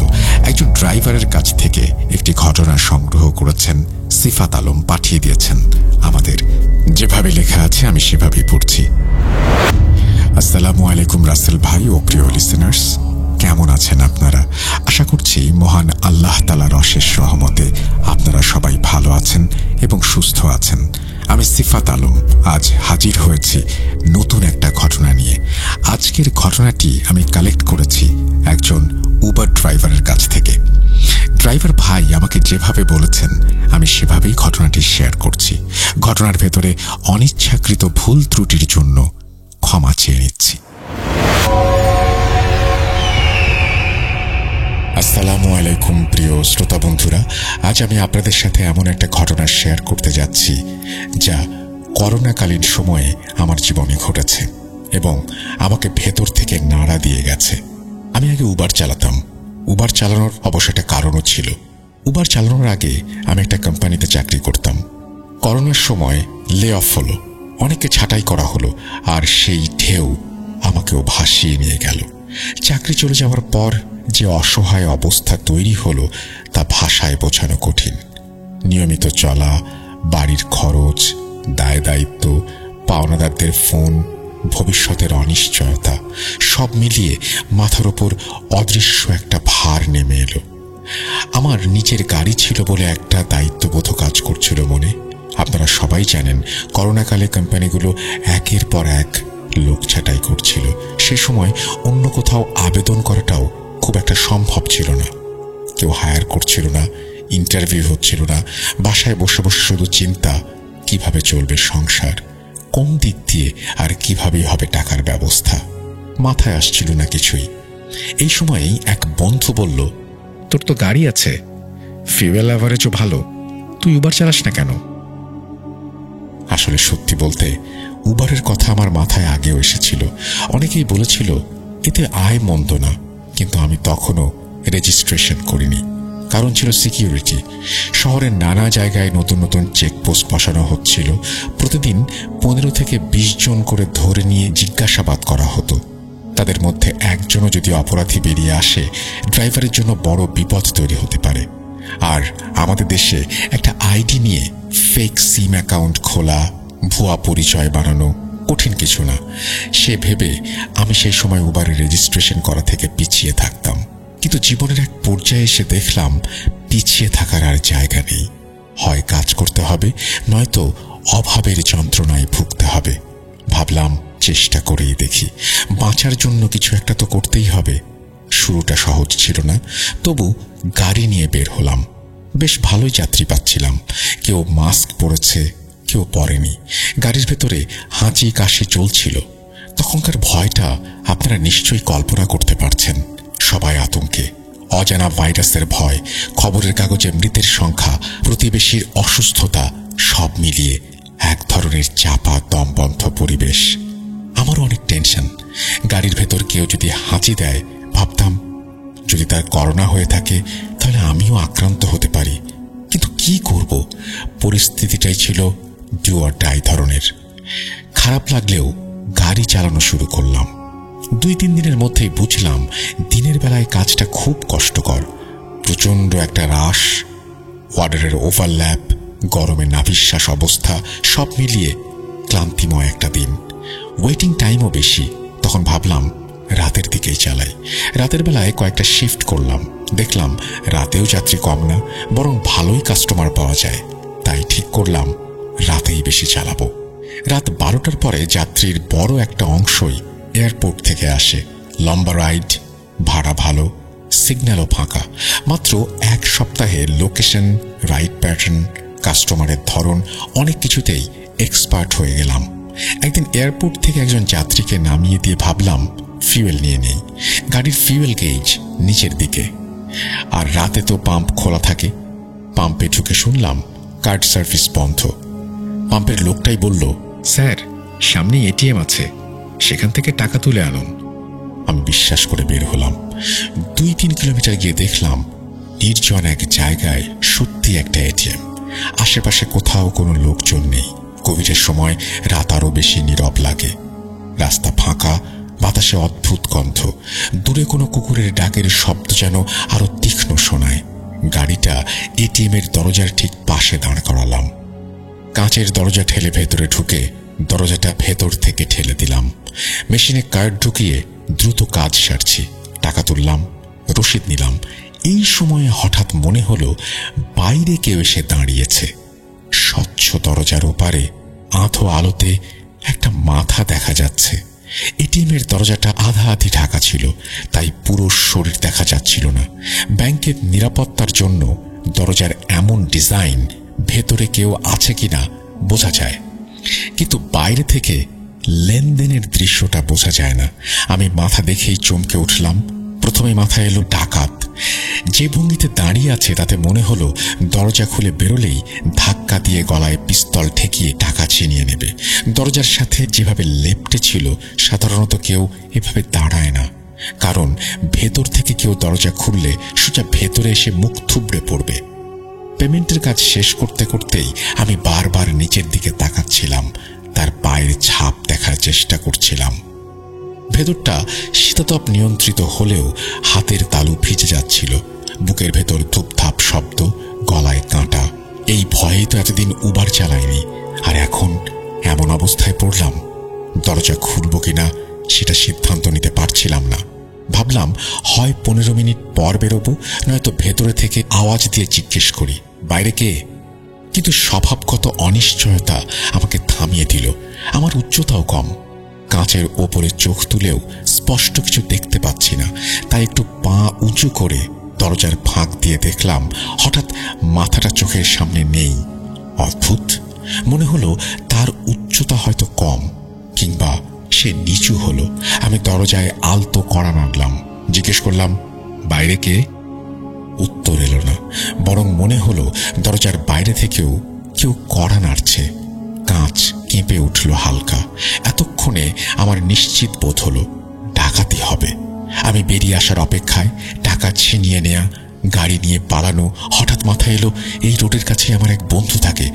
S1: একজন ড্রাইভারের কাছ থেকে একটি ঘটনা সংগ্রহ করেছেন সিফাত আলম, পাঠিয়ে দিয়েছেন আমাদের। যেভাবে লেখা আছে আমি সেভাবেই পড়ছি। আসসালামু আলাইকুম রাসেল ভাই ও প্রিয় লিসেনার্স, কেমন আছেন আপনারা? আশা করছি মহান আল্লাহ তাআলার অশেষ রহমতে আপনারা সবাই ভালো আছেন এবং সুস্থ আছেন। আমি সিফাত আলম আজ হাজির হয়েছি নতুন একটা ঘটনা নিয়ে। আজকের ঘটনাটি আমি কালেক্ট করেছি একজন উবার ড্রাইভারের কাছ থেকে। ড্রাইভার ভাই আমাকে যেভাবে বলেছেন আমি সেভাবেই ঘটনাটি শেয়ার করছি। ঘটনার ভেতরে অনিচ্ছাকৃত ভুল ত্রুটির জন্য ক্ষমা চেয়ে নিচ্ছি। আসসালামু আলাইকুম প্রিয় শ্রোতা বন্ধুরা, আজ আমি আপনাদের সাথে এমন একটা ঘটনা শেয়ার করতে যাচ্ছি যা করোনাকালীন সময়ে আমার জীবনে ঘটেছে এবং আমাকে ভেতর থেকে নাড়া দিয়ে গেছে। আমি আগে উবার চালাতাম। উবার চালানোর অবশ্য একটা কারণও ছিল। উবার চালানোর আগে আমি একটা কোম্পানিতে চাকরি করতাম। করোনার সময় লে অফ হলো, অনেককে ছাঁটাই করা হলো, আর সেই ঢেউ আমাকেও ভাসিয়ে নিয়ে গেল। চাকরি চলে যাওয়ার পর যে অসহায় অবস্থা তৈরি হলো তা ভাষায় বোঝানো কঠিন। নিয়মিত চলা, বাড়ির খরচ, দায় দায়িত্ব, পাওনাদারদের ফোন, ভবিষ্যতের অনিশ্চয়তা সব মিলিয়ে মাথার ওপর অদৃশ্য একটা ভার নেমে এলো। আমার নিজের গাড়ি ছিল বলে একটা দায়িত্ববোধ কাজ করছিল মনে। আপনারা সবাই জানেন করোনাকালে কোম্পানিগুলো একের পর এক লোক ছাঁটাই করছিল। সে সময় অন্য কোথাও আবেদন করাটাও খুব একটা সম্ভব ছিল না। কেউ হায়ার করছিল না, ইন্টারভিউ হচ্ছিল না। বাসায় বসে বসে শুধু চিন্তা, কিভাবে চলবে সংসার, কোন দিক দিয়ে আর কিভাবেই হবে টাকার ব্যবস্থা। মাথায় আসছিল না কিছুই। এই সময়েই এক বন্ধু বলল,
S2: তোর তো গাড়ি আছে, ফিউয়েল অ্যাভারেজও ভালো, তুই উবার চালাস না কেন?
S1: আসলে সত্যি বলতে উবারের কথা আমার মাথায় আগেও এসেছিল। অনেকেই বলেছিল এতে আয় মন্দ না, কিন্তু আমি তখনও রেজিস্ট্রেশন করিনি। কারণ ছিল সিকিউরিটি। শহরের নানা জায়গায় নতুন নতুন চেকপোস্ট বসানো হচ্ছিল। প্রতিদিন 15 থেকে 20 জন করে ধরে নিয়ে জিজ্ঞাসাবাদ করা হতো। তাদের মধ্যে একজনও যদি অপরাধী বেরিয়ে আসে, ড্রাইভারের জন্য বড় বিপদ তৈরি হতে পারে। আর আমাদের দেশে একটা আইডি নিয়ে ফেক সিম অ্যাকাউন্ট খোলা, ভুয়া পরিচয় বানানো কঠিন কিছু না। সে ভেবে আমি সেই সময় উবারে রেজিস্ট্রেশন করা থেকে পিছিয়ে থাকতাম। কিন্তু জীবনের এক পর্যায়ে এসে দেখলাম পিছিয়ে থাকার আর জায়গা নেই। হয় কাজ করতে হবে, নয়তো অভাবের যন্ত্রণায় ভুগতে হবে। ভাবলাম চেষ্টা করেই দেখি, বাঁচার জন্য কিছু একটা তো করতেই হবে। শুরুটা সহজ ছিল না, তবু গাড়ি নিয়ে বের হলাম। বেশ ভালোই যাত্রী পাচ্ছিলাম। কেউ মাস্ক পরেছে, কেউ পরেনি। গাড়ির ভেতরে হাঁচি কাশি চলছিল। তখনকার ভয়টা আপনারা নিশ্চয়ই কল্পনা করতে পারছেন। সবাই আতঙ্কে, অজানা ভাইরাসের ভয়, খবরের কাগজে মৃতের সংখ্যা, প্রতিবেশীর অসুস্থতা, সব মিলিয়ে এক ধরনের চাপা দমবন্ধ পরিবেশ। আমারও অনেক টেনশন। গাড়ির ভেতর কেউ যদি হাঁচি দেয়, ভাবতাম যদি তার করোনা হয়ে থাকে তাহলে আমিও আক্রান্ত হতে পারি। কিন্তু কি করব? পরিস্থিতিটাই ছিল ডু অর ডাই ধরনের। খারাপ লাগলেও গাড়ি চালানো শুরু করলাম। 2-3 দিনের মধ্যেই বুঝলাম দিনের বেলায় কাজটা খুব কষ্টকর। প্রচণ্ড একটা রাশ, ওয়ার্ডারের ওভারল্যাপ, গরমে নাভিশ্বাস অবস্থা, সব মিলিয়ে ক্লান্তিময় একটা দিন। ওয়েটিং টাইমও বেশি। তখন ভাবলাম রাতের দিকেই চালাই। রাতের বেলায় কয়েকটা শিফট করলাম। দেখলাম রাতেও যাত্রী কম না, বরং ভালোই কাস্টমার পাওয়া যায়। তাই ঠিক করলাম রাতেই বেশি চালাবো। রাত 12টার পরে যাত্রীর বড় একটা অংশই এয়ারপোর্ট থেকে আসে। লম্বা রাইড, ভাড়া ভালো, সিগন্যালও ফাঁকা। মাত্র 1 সপ্তাহে লোকেশন, রাইড প্যাটার্ন, কাস্টমারের ধরন অনেক কিছুতেই এক্সপার্ট হয়ে গেলাম। একদিন এয়ারপোর্ট থেকে একজন যাত্রীকে নামিয়ে দিয়ে ভাবলাম ফিউয়েল নিয়ে নেই। গাড়ির ফিউয়েল গেজ নিচের দিকে, আর রাতে তো পাম্প খোলা থাকে। পাম্পে ঢুকে শুনলাম কার্ড সার্ভিস বন্ধ। পাম্পের লোকটাই বলল,
S2: স্যার, সামনে এটিএম আছে, সেখান থেকে টাকা তুলে আনুন।
S1: আমি বিশ্বাস করে বের হলাম। 2-3 কিলোমিটার গিয়ে দেখলাম নির্জন এক জায়গায় সত্যি একটা এটিএম। আশেপাশে কোথাও কোনো লোকজন নেই। কোভিডের সময় রাত আরো বেশি নীরব লাগে। রাস্তা ফাঁকা, বাতাসে অদ্ভুত গন্ধ, দূরে কোনো কুকুরের ডাকের শব্দ যেন আরো তীক্ষ্ণ শোনায়। গাড়িটা এটিএমের দরজার ঠিক পাশে দাঁড় করালাম। কাঁচের দরজা ঠেলে ভেতরে ঢুকে দরজাটা ভেতর থেকে ঠেলে দিলাম। মেশিনে কার্ড ঢুকিয়ে দ্রুত কাজ সারছি। টাকা তুললাম, রসিদ নিলাম। এই সময়ে হঠাৎ মনে হলো বাইরে কেউ এসে দাঁড়িয়েছে। স্বচ্ছ দরজার ওপারে আধো আলোতে একটা মাথা দেখা যাচ্ছে। এটিএমের দরজাটা আধা আধি ঢাকা ছিল, তাই পুরো শরীর দেখা যাচ্ছিল না। ব্যাংকের নিরাপত্তার জন্য দরজার এমন ডিজাইন ভেতরে কেউ আছে কিনা বোঝা যায়, কিন্তু বাইরে থেকে লেনদেনের দৃশ্যটা বোঝা যায় না। আমি মাথা দেখেই চমকে উঠলাম। প্রথমে মাথায় এলো ডাকাত। যে ভঙ্গিতে দাঁড়িয়ে আছে তাতে মনে হলো দরজা খুলে বেরোলেই ধাক্কা দিয়ে গলায় পিস্তল ঠেকিয়ে টাকা ছিনিয়ে নেবে। দরজার সাথে যেভাবে লেপ্টে ছিল, সাধারণত কেউ এভাবে দাঁড়ায় না, কারণ ভেতর থেকে কেউ দরজা খুললে সোজা ভেতরে এসে মুখ থুবড়ে পড়বে। পেমেন্টের কাজ শেষ করতে করতেই আমি বারবার নিচের দিকে তাকাচ্ছিলাম, তার পায়ের ছাপ দেখার চেষ্টা করছিলাম। ভেতরটা শীতাতপ নিয়ন্ত্রিত হলেও হাতের তালু ভিজে যাচ্ছিল। বুকের ভেতর ধূপধাপ শব্দ, গলায় কাঁটা। এই ভয়ে তো এতদিন উবার চালাইনি, আর এখন এমন অবস্থায় পড়লাম। দরজা খুলব কিনা সেটা সিদ্ধান্ত নিতে পারছিলাম না। ভাবলাম হয় 15 মিনিট পর বেরোবো, নয়তো ভেতরে থেকে আওয়াজ দিয়ে জিজ্ঞেস করি বাইরে কে। কিন্তু স্বভাবগত অনিশ্চয়তা আমাকে থামিয়ে দিল। আমার উচ্চতাও কম, কাঁচের ওপরে চোখ তুলেও স্পষ্ট কিছু দেখতে পাচ্ছি না, তাই একটু পা উঁচু করে দরজার ফাঁক দিয়ে দেখলাম হঠাৎ মাথাটা চোখের সামনে নেই। অদ্ভুত মনে হলো তার উচ্চতা হয়তো কম, কিংবা সে নিচু হলো। আমি দরজায় আলতো কড়া নাড়লাম, জিজ্ঞেস করলাম বাইরে কে। উত্তর এলো না, বরং মনে হলো দরজার বাইরে থেকেও কেউ কড়া নাড়ছে। কাঁচ কেঁপে উঠল হালকা। এতক্ষণে আমার নিশ্চিত বোধ হলো ডাকাতি হবে। আমি বেরিয়ে আসার অপেক্ষায়, টাকা ছিনিয়ে নেয়া, গাড়ি নিয়ে পালানো। হঠাৎ মাথায় এলো এই রোডের কাছে আমার এক বন্ধু থাকে।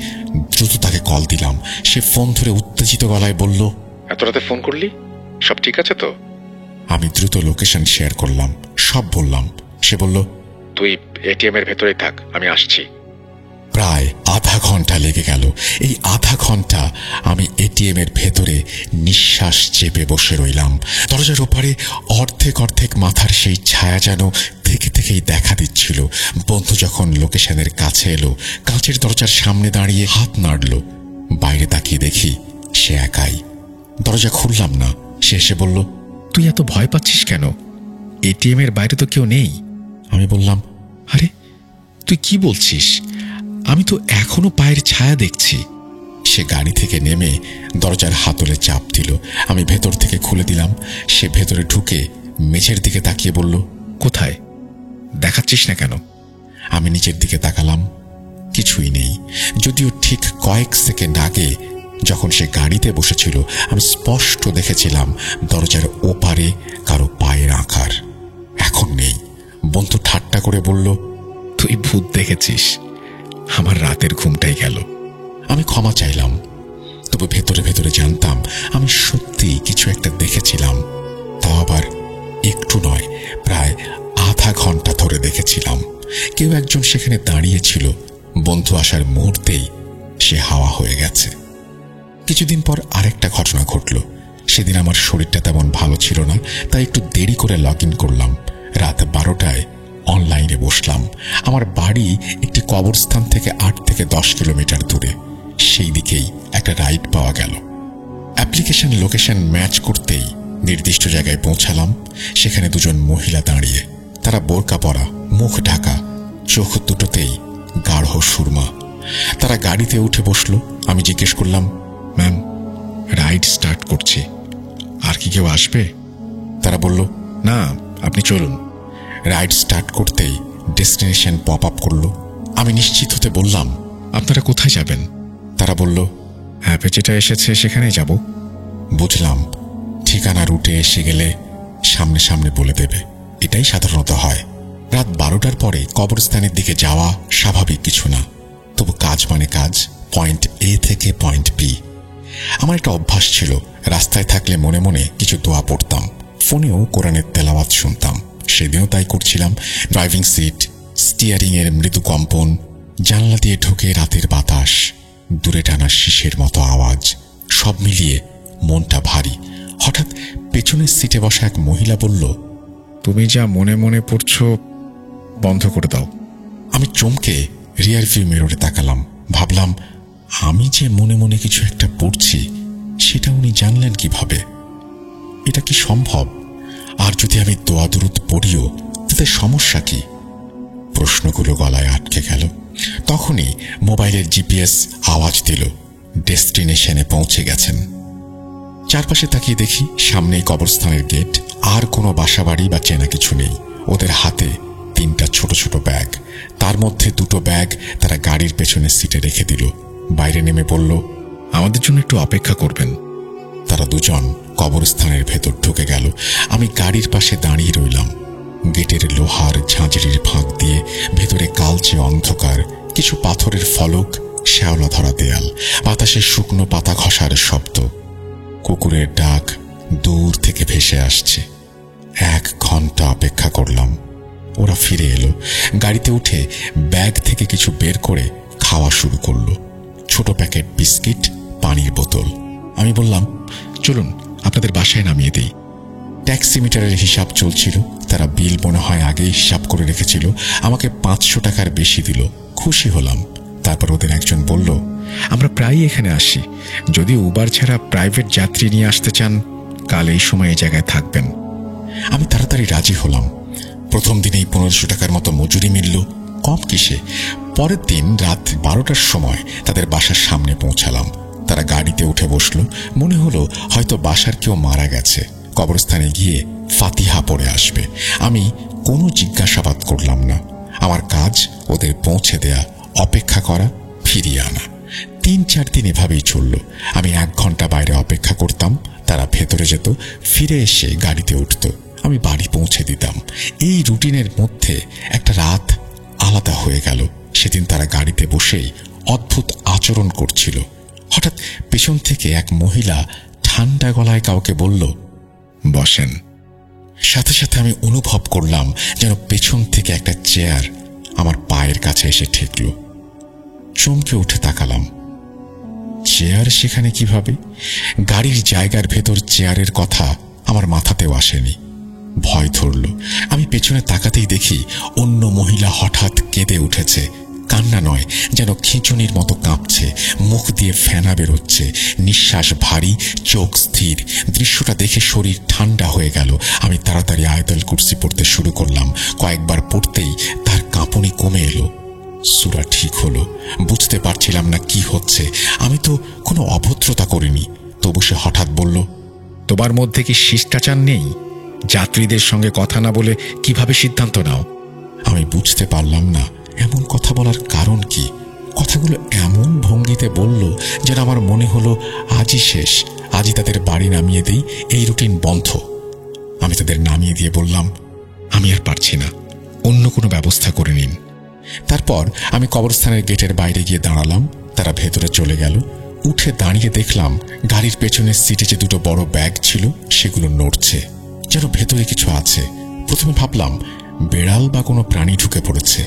S1: দ্রুত তাকে কল দিলাম। সে ফোন ধরে উত্তেজিত গলায় বলল,
S2: এত রাতে ফোন করলি? সব ঠিক আছে তো?
S1: আমি দ্রুত লোকেশন শেয়ার করলাম, সব বললাম। সে বলল,
S2: তুই এটিএম এর ভেতরেই থাক, আমি আসছি।
S1: প্রায় আধা ঘন্টা লেগে গেল। এই আধা ঘন্টা আমি এটিএম এর ভেতরে নিঃশ্বাস চেপে বসে রইলাম। দরজার ওপারে অর্ধেক অর্ধেক মাথার সেই ছায়া যেন থেকে থেকেই দেখা দিচ্ছিল। বন্ধু যখন লোকেশনের কাছে এলো, কাঁচের দরজার সামনে দাঁড়িয়ে হাত নাড়ল। বাইরে তাকিয়ে দেখি সে একাই। দরজা খুললাম না। সে এসে বলল,
S2: তুই এত ভয় পাচ্ছিস কেন? এটিএম এর বাইরে তো কেউ নেই।
S1: আমি বললাম,
S2: আরে তুই কি বলছিস? আমি তো এখনো পায়ের ছায়া দেখছি।
S1: সে গাড়ি থেকে নেমে দরজার হাতলে চাপ দিল। আমি ভেতর থেকে খুলে দিলাম। সে ভেতরে ঢুকে মেঝের দিকে তাকিয়ে বলল,
S2: কোথায়? দেখাচ্ছিস না কেন?
S1: আমি নিচের দিকে তাকালাম, কিছুই নেই। যদিও ঠিক কয়েক সেকেন্ড আগে যখন সে গাড়িতে বসেছিল, আমি স্পষ্ট দেখেছিলাম দরজার ওপারে কারো পায়ের আকার। এখন নেই। বন্ধু ঠাট্টা করে বলল,
S2: তুই ভূত দেখেছিস? আমার রাতের ঘুমটাই গেল।
S1: আমি ক্ষমা চাইলাম, তবে ভেতরে ভেতরে জানতাম আমি সত্যি কিছু একটা দেখেছিলাম। তাও আবার একটু নয়, প্রায় আধা ঘন্টা ধরে দেখেছিলাম। কেউ একজন সেখানে দাঁড়িয়েছিল। বন্ধু আসার মুহূর্তেই সে হাওয়া হয়ে গেছে। কিছুদিন পর আরেকটা ঘটনা ঘটল। সেদিন আমার শরীরটা তেমন ভালো ছিল না, তাই একটু দেরি করে লগ ইন করলাম। রাত 12টায় অনলাইনে বসলাম। আমার বাড়ি একটি কবরস্থান থেকে 8 থেকে 10 কিলোমিটার দূরে। সেই দিকেই একটা রাইড পাওয়া গেল। অ্যাপ্লিকেশন লোকেশন ম্যাচ করতেই নির্দিষ্ট জায়গায় পৌঁছালাম। সেখানে দুজন মহিলা দাঁড়িয়ে। তারা বোরকা পরা, মুখ ঢাকা, চোখ দুটোতেই গাঢ় সুরমা। তারা গাড়িতে উঠে বসল। আমি জিজ্ঞেস করলাম,
S2: ম্যাম, রাইড স্টার্ট করছি, আর কি কেউ আসবে?
S1: তারা বলল,
S2: না, আপনি চলুন।
S1: রাইড স্টার্ট করতেই ডেস্টিনেশন পপ আপ করলো। আমি নিশ্চিত হতে বললাম,
S2: আপনারা কোথায় যাবেন?
S1: তারা বলল,
S2: অ্যাপে যেটা এসেছে সেখানেই যাব।
S1: বুঝলাম, ঠিকানা রুটে এসে গেলে সামনে সামনে বলে দেবে, এটাই সাধারণত হয়। রাত 12টার পরে কবরস্থানের দিকে যাওয়া স্বাভাবিক কিছু না, তবু কাজ মানে কাজ, পয়েন্ট এ থেকে পয়েন্ট বি। আমার একটা অভ্যাস ছিল, রাস্তায় থাকলে মনে মনে কিছু দোয়া পড়তাম, ফোনেও কোরআনের তেলাওয়াত শুনতাম। সেদিনও তাই করছিলাম। ড্রাইভিং সিট, স্টিয়ারিং এর মৃদু কম্পন, জানলা দিয়ে ঢোকে রাতের বাতাস, দূরে টানা শীষের মতো আওয়াজ, সব মিলিয়ে মনটা ভারী। হঠাৎ পেছনের সিটে বসা এক মহিলা বলল,
S2: তুমি যা মনে মনে পড়ছো বন্ধ করে দাও।
S1: আমি চমকে রিয়ার ভিউ মিররে তাকালাম। ভাবলাম, আমি যে মনে মনে কিছু একটা পড়ছি সেটা উনি জানলেন কিভাবে? এটা কি সম্ভব? আর যদি আমি দোয়া দুরুদ পড়িও তাতে সমস্যা কি? প্রশ্নগুলো গলায় আটকে গেল। তখনই মোবাইলের জিপিএস আওয়াজ দিল, ডেস্টিনেশনে পৌঁছে গেছেন। চারপাশে তাকিয়ে দেখি সামনেই কবরস্থানের গেট, আর কোনো বাসাবাড়ি বা চেনা কিছু নেই। ওদের হাতে 3টা ছোট ছোট ব্যাগ, তার মধ্যে 2টো ব্যাগ তারা গাড়ির পেছনের সিটে রেখে দিল। বাইরে নেমে বলল,
S2: আমাদের জন্য একটু অপেক্ষা করবেন।
S1: তারা দুজন কবরস্থানের ভেতর ঢুকে গেল। আমি গাড়ির পাশে দাঁড়িয়ে রইলাম। গেটের লোহার ঝাঁঝরির ফাঁক দিয়ে ভেতরে কালচে অন্ধকার, কিছু পাথরের ফলক, শ্যাওলা ধরা দেয়াল, বাতাসে শুকনো পাতা ঘষার শব্দ, কুকুরের ডাক দূর থেকে ভেসে আসছে। 1 ঘন্টা অপেক্ষা করলাম। ওরা ফিরে এলো। গাড়িতে উঠে ব্যাগ থেকে কিছু বের করে খাওয়া শুরু করলো। ছোট প্যাকেট বিস্কিট, পানির বোতল। আমি বললাম,
S2: চলুন আপনাদের বাসায় নামিয়ে দিই।
S1: ট্যাক্সি মিটারের হিসাব চলছিল। তারা বিল মনে হয় আগেই হিসাব করে রেখেছিল। আমাকে 500 টাকার বেশি দিল। খুশি হলাম। তারপর ওদের একজন বলল,
S2: আমরা প্রায়ই এখানে আসি, যদি উবার ছাড়া প্রাইভেট যাত্রী নিয়ে আসতে চান কাল এই সময় এই জায়গায় থাকবেন।
S1: আমি তাড়াতাড়ি রাজি হলাম। প্রথম দিনেই 1500 টাকার মতো মজুরি মিলল। কম কিসে। পরের দিন রাত 12টার সময় তাদের বাসার সামনে পৌঁছালাম। তারা গাড়িতে উঠে বসলো। মনে হলো হয়তো বাসার কেউ মারা গেছে, কবরস্থানে গিয়ে ফাতিহা পড়ে আসবে। আমি কোনো জিজ্ঞাসাবাদ করলাম না। আমার কাজ ওদের পৌঁছে দেয়া, অপেক্ষা করা, ফিরিয়ে আনা। 3-4 দিন এভাবেই চলল। আমি 1 ঘন্টা বাইরে অপেক্ষা করতাম, তারা ভেতরে যেত, ফিরে এসে গাড়িতে উঠত, আমি বাড়ি পৌঁছে দিতাম। এই রুটিনের মধ্যে একটা রাত আলাদা হয়ে গেল। সেদিন তারা গাড়িতে বসেই অদ্ভুত আচরণ করছিল। হঠাৎ পেছন থেকে এক মহিলা ঠান্ডা গলায় কাউকে বলল,
S2: বসেন।
S1: সাথে সাথে আমি অনুভব করলাম যেন পেছন থেকে একটা চেয়ার আমার পায়ের কাছে এসে ঠেকল। চমকে উঠে তাকালাম। চেয়ার সেখানে কিভাবে? গাড়ির জায়গার ভেতর চেয়ারের কথা আমার মাথাতেও আসেনি। ভয় ধরল। আমি পেছনে তাকাতেই দেখি অন্য মহিলা হঠাৎ কেঁদে উঠেছে। কান্না নয়, যেন খিঁচুনির মতো কাঁপছে, মুখ দিয়ে ফেনা বেরোচ্ছে, নিঃশ্বাস ভারী, চোখ স্থির। দৃশ্যটা দেখে শরীর ঠান্ডা হয়ে গেল। আমি তাড়াতাড়ি আয়াতুল কুরসি পড়তে শুরু করলাম। কয়েকবার পড়তেই তার কাঁপুনি কমে এলো। সূরা ঠিক হলো। বুঝতে পারছিলাম না কি হচ্ছে। আমি তো কোনো অভদ্রতা করিনি। তবু সে হঠাৎ বলল,
S2: তোমার মধ্যে কি শিষ্টাচার নেই? যাত্রীদের সঙ্গে কথা না বলে কিভাবে সিদ্ধান্ত নাও?
S1: আমি বুঝতে পারলাম না এমন কথা বলার কারণ কি। কথাগুলো এমন ভঙ্গিতে বলল যেন আমার মনে হলো আজই শেষ, আজই তাদের বাড়ি নামিয়ে দেই, এই রুটিন বন্ধ। আমি তাদের নামিয়ে দিয়ে বললাম,
S2: আমি আর পারছি না, অন্য কোনো ব্যবস্থা করে নিন।
S1: তারপর আমি কবরস্থানের গেটের বাইরে গিয়ে দাঁড়ালাম। তারা ভেতরে চলে গেল। উঠে দাঁড়িয়ে দেখলাম গাড়ির পেছনের সিটে যে 2টো বড় ব্যাগ ছিল সেগুলো নড়ছে, যেন ভেতরে কিছু আছে। প্রথমে ভাবলাম বেড়াল বা কোনো প্রাণী ঢুকে পড়েছে।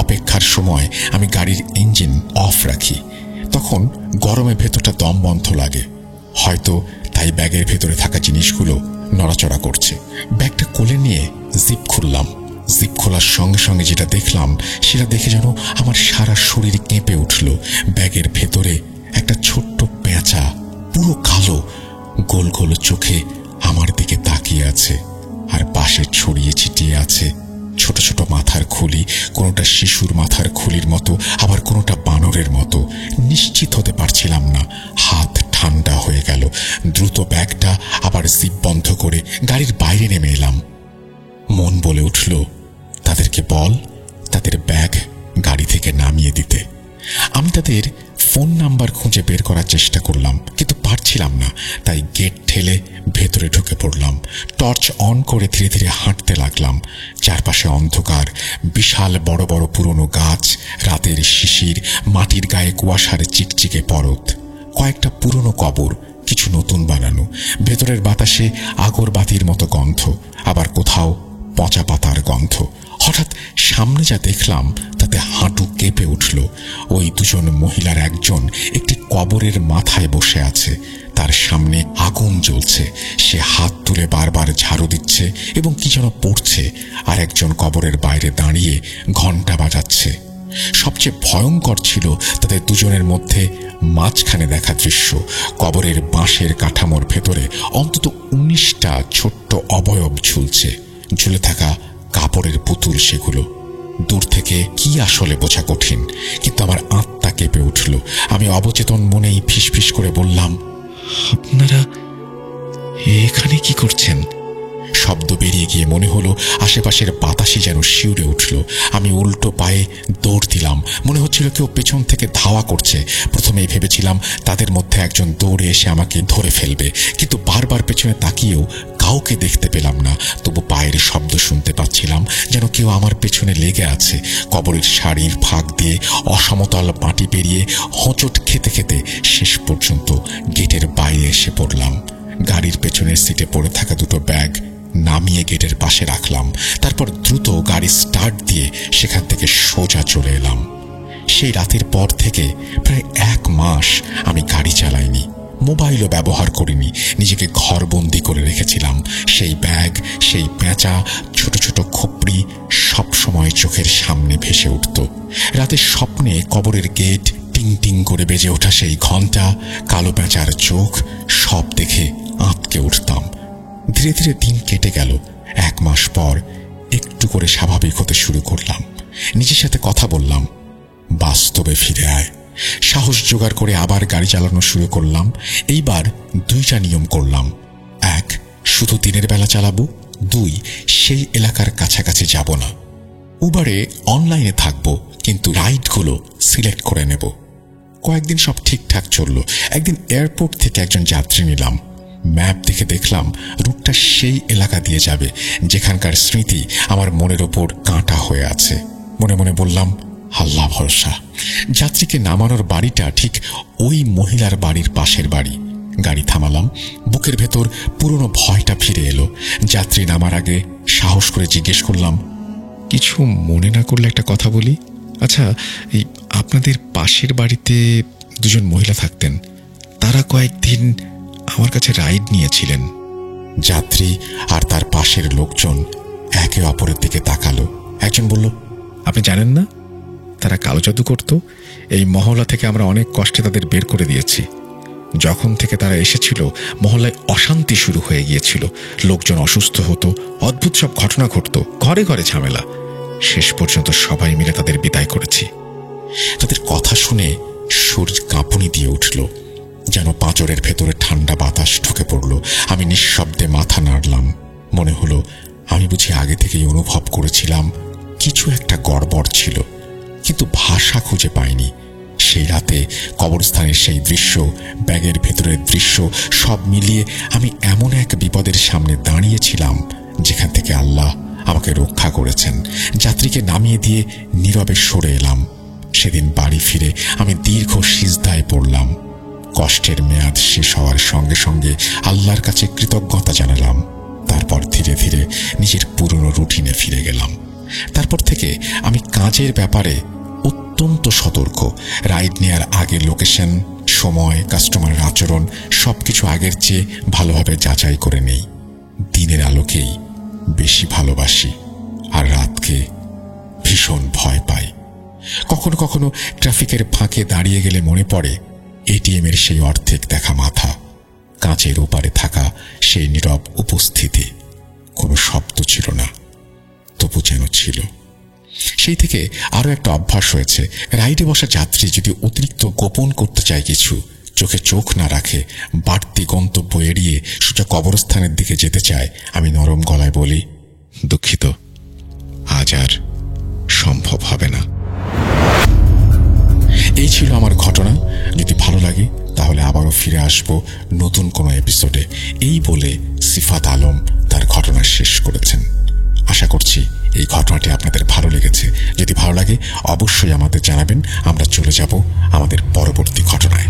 S1: অপেক্ষার সময় আমি গাড়ির ইঞ্জিন অফ রাখি। তখন গরমে ভেতরটা দম বন্ধ লাগে, হয়তো তাই ব্যাগের ভেতরে থাকা জিনিসগুলো নড়াচড়া করছে। ব্যাগটা কোলে নিয়ে জিপ খুললাম। জিপ খোলার সঙ্গে সঙ্গে যেটা দেখলাম সেটা দেখে যেন আমার সারা শরীর কেঁপে উঠল। ব্যাগের ভেতরে একটা ছোট্ট পেঁচা, পুরো কালো, গোল গোল চোখে আমার দিকে তাকিয়ে আছে। আর পাশে ছড়িয়ে ছিটিয়ে আছে ছোট ছোট মাথার খুলি, কোনোটা শিশুর মাথার খুলির মতো, আবার কোনোটা বানরের মতো। নিশ্চিত হতে পারছিলাম না। হাত ঠান্ডা হয়ে গেল। দ্রুত ব্যাগটা আবার জিপ বন্ধ করে গাড়ির বাইরে নেমে এলাম। মন বলে উঠল, তাদেরকে বল তাদের ব্যাগ গাড়ি থেকে নামিয়ে দিতে। আমি তাদের ফোন নাম্বার খুঁজে বের করার চেষ্টা করলাম, কিন্তু পারছিলাম না। তাই গেট ঠেলে ভেতরে ঢুকে পড়লাম। টর্চ অন করে ধীরে ধীরে হাঁটতে লাগলাম। চারপাশে অন্ধকার, বিশাল বড় বড় পুরনো গাছ, রাতের শিশির, মাটির গায়ে কুয়াশার চিকচিকে পরত, কয়েকটা পুরনো কবর, কিছু নতুন বানানো। ভেতরের বাতাসে আগরবাতির মতো গন্ধ, আবার কোথাও পচা পাতার গন্ধ। হঠাৎ সামনে যা দেখলাম তাতে হাঁটু কেঁপে উঠল। ওই দুজন মহিলার একজন একটি কবরের মাথায় বসে আছে, তার সামনে আগুন জ্বলছে। সে হাত তুলে বারবার ঝাড়ু দিচ্ছে এবং কি যেন পড়ছে, আর একজন কবরের বাইরে দাঁড়িয়ে ঘন্টা বাজাচ্ছে। সবচেয়ে ভয়ঙ্কর ছিল তাদের দুজনের মধ্যে মাঝখানে দেখা দৃশ্য। কবরের বাঁশের কাঠামোর ভেতরে অন্তত 19টা ছোট্ট অবয়ব ঝুলছে, ঝুলে থাকা কাপড়ের পুতুল সেগুলো। দূর থেকে কি আসলে বোঝা কঠিন, কিন্তু আমার আত্মা কেঁপে উঠল। আমি অবচেতন মনেই ফিসফিস করে বললাম,
S2: আপনারা এখানে কি করছেন?
S1: শব্দ বেরিয়ে গিয়ে মনে হলো আশেপাশের বাতাসই যেন শিউরে উঠল। আমি উল্টো পায়ে দৌড় দিলাম। মনে হচ্ছিল কেউ পেছন থেকে ধাওয়া করছে। প্রথমেই ভেবেছিলাম তাদের মধ্যে একজন দৌড়ে এসে আমাকে ধরে ফেলবে, কিন্তু বারবার পেছনে তাকিয়েও কাউকে দেখতে পেলাম না। তবু পায়ের শব্দ শুনতে পাচ্ছিলাম, যেন কেউ আমার পেছনে লেগে আছে। কবরের শাড়ির ফাঁক দিয়ে অসমতল মাটি পেরিয়ে হোঁচট খেতে খেতে শেষ পর্যন্ত গেটের বাইরে এসে পড়লাম। গাড়ির পেছনের সিটে পড়ে থাকা দুটো ব্যাগ নামিয়ে গেটের পাশে রাখলাম। তারপর দ্রুত গাড়ি স্টার্ট দিয়ে সেখান থেকে সোজা চলে এলাম। সেই রাতের পর থেকে প্রায় 1 মাস আমি গাড়ি চালাইনি, মোবাইলও ব্যবহার করিনি। নিজেকে ঘরবন্দি করে রেখেছিলাম। সেই ব্যাগ, সেই পেঁচা, ছোট ছোট খোপড়ি সব সময় চোখের সামনে ভেসে উঠত। রাতের স্বপ্নে কবরের গেট, টিং টিং করে বেজে ওঠা সেই ঘন্টা, কালো পেঁচার চোখ, সব দেখে আঁতকে উঠতাম। ধীরে ধীরে দিন কেটে গেল। 1 মাস পর একটু করে স্বাভাবিক হতে শুরু করলাম। নিজের সাথে কথা বললাম, বাস্তবে ফিরে আয়। সাহস জোগাড় করে আবার গাড়ি চালানো শুরু করলাম। এইবার 2টা নিয়ম করলাম। 1, শুধু দিনের বেলা চালাবো। 2, সেই এলাকার কাছাকাছি যাব না। উবারে অনলাইনে থাকবো, কিন্তু রাইডগুলো সিলেক্ট করে নেব। কয়েকদিন সব ঠিকঠাক চলল। একদিন এয়ারপোর্ট থেকে একজন যাত্রী নিলাম। ম্যাপ দেখে দেখলাম রুটটা সেই এলাকা দিয়ে যাবে যেখানকার স্মৃতি আমার মনের ওপর কাঁটা হয়ে আছে। মনে মনে বললাম, আল্লাহ ভরসা। যাত্রীকে নামানোর বাড়িটা ঠিক ওই মহিলার বাড়ির পাশের বাড়ি। গাড়ি থামালাম। বুকের ভেতর পুরনো ভয়টা ফিরে এলো। যাত্রী নামার আগে সাহস করে জিজ্ঞেস করলাম,
S2: কিছু মনে না করলে একটা কথা বলি? আচ্ছা, এই আপনাদের পাশের বাড়িতে দুজন মহিলা থাকতেন, তারা কয়েকদিন আমার কাছে রাইড নিয়েছিলেন।
S1: যাত্রী আর তার পাশের লোকজন একে অপরের দিকে তাকালো। একজন বলল,
S2: আপনি জানেন না, তারা কালো জাদু করত। এই মহল্লা থেকে আমরা অনেক কষ্টে তাদের বের করে দিয়েছি। যখন থেকে তারা এসেছিল, মহল্লায় অশান্তি শুরু হয়ে গিয়েছিল। লোকজন অসুস্থ হতো, অদ্ভুত সব ঘটনা ঘটত, ঘরে ঘরে ঝামেলা। শেষ পর্যন্ত সবাই মিলে তাদের বিদায় করেছি।
S1: তাদের কথা শুনে শরীর কাঁপুনি দিয়ে উঠল, যেন পাঁজরের ভেতরে ঠান্ডা বাতাস ঢুকে পড়ল। আমি নিঃশব্দে মাথা নাড়লাম। মনে হলো আমি বুঝি আগে থেকেই অনুভব করেছিলাম কিছু একটা গড়বড় ছিল, কিন্তু ভাষা খুঁজে পাইনি। সেই রাতে কবরস্থানের সেই দৃশ্য, ব্যাগের ভেতরের দৃশ্য, সব মিলিয়ে আমি এমন এক বিপদের সামনে দাঁড়িয়েছিলাম যেখান থেকে আল্লাহ আমাকে রক্ষা করেছেন। যাত্রীকে নামিয়ে দিয়ে নীরবে সরে এলাম। সেদিন বাড়ি ফিরে আমি দীর্ঘ সিজদায় পড়লাম। কষ্টের মেয়াদ শেষ হওয়ার সঙ্গে সঙ্গে আল্লাহর কাছে কৃতজ্ঞতা জানালাম। তারপর ধীরে ধীরে নিজের পুরনো রুটিনে ফিরে গেলাম। তারপর থেকে আমি কাজের ব্যাপারে অত্যন্ত সতর্ক। রাইড নেয়ার আগে লোকেশন, সময়, কাস্টমারের আচরণ সবকিছু আগের চেয়ে ভালোভাবে যাচাই করে নেই। দিনের আলোকেই বেশি ভালোবাসি, আর রাতকে ভীষণ ভয় পাই। কখনো কখনো ট্রাফিকের ফাঁকে দাঁড়িয়ে গেলে মনে পড়ে এটিএমের সেই অর্ধেক দেখা মাথা, কাঁচের ওপারে থাকা সেই নীরব উপস্থিতি। কোনো শব্দ ছিল না, তবু যেন ছিল। সেই থেকে আরো একটা অভ্যাস হয়েছে, রাইডে বসা যাত্রী যদি অতিরিক্ত গোপন করতে চায় কিছু, চোখে চোখ না রাখে, বাড়তি গন্তব্য এড়িয়ে সোজা কবরস্থানের দিকে যেতে চায়, আমি নরম গলায় বলি,
S2: দুঃখিত, আজ আর সম্ভব হবে না।
S1: এই ছিল আমার ঘটনা। যদি ভালো লাগে তাহলে আবারও ফিরে আসবো নতুন কোনো এপিসোডে। এই বলে সিফাত আলম তার ঘটনা শেষ করেছেন। আশা করছি এই ঘটনাটি আপনাদের ভালো লেগেছে। যদি ভালো লাগে অবশ্যই আমাদের জানাবেন। আমরা চলে যাব আমাদের পরবর্তী ঘটনায়।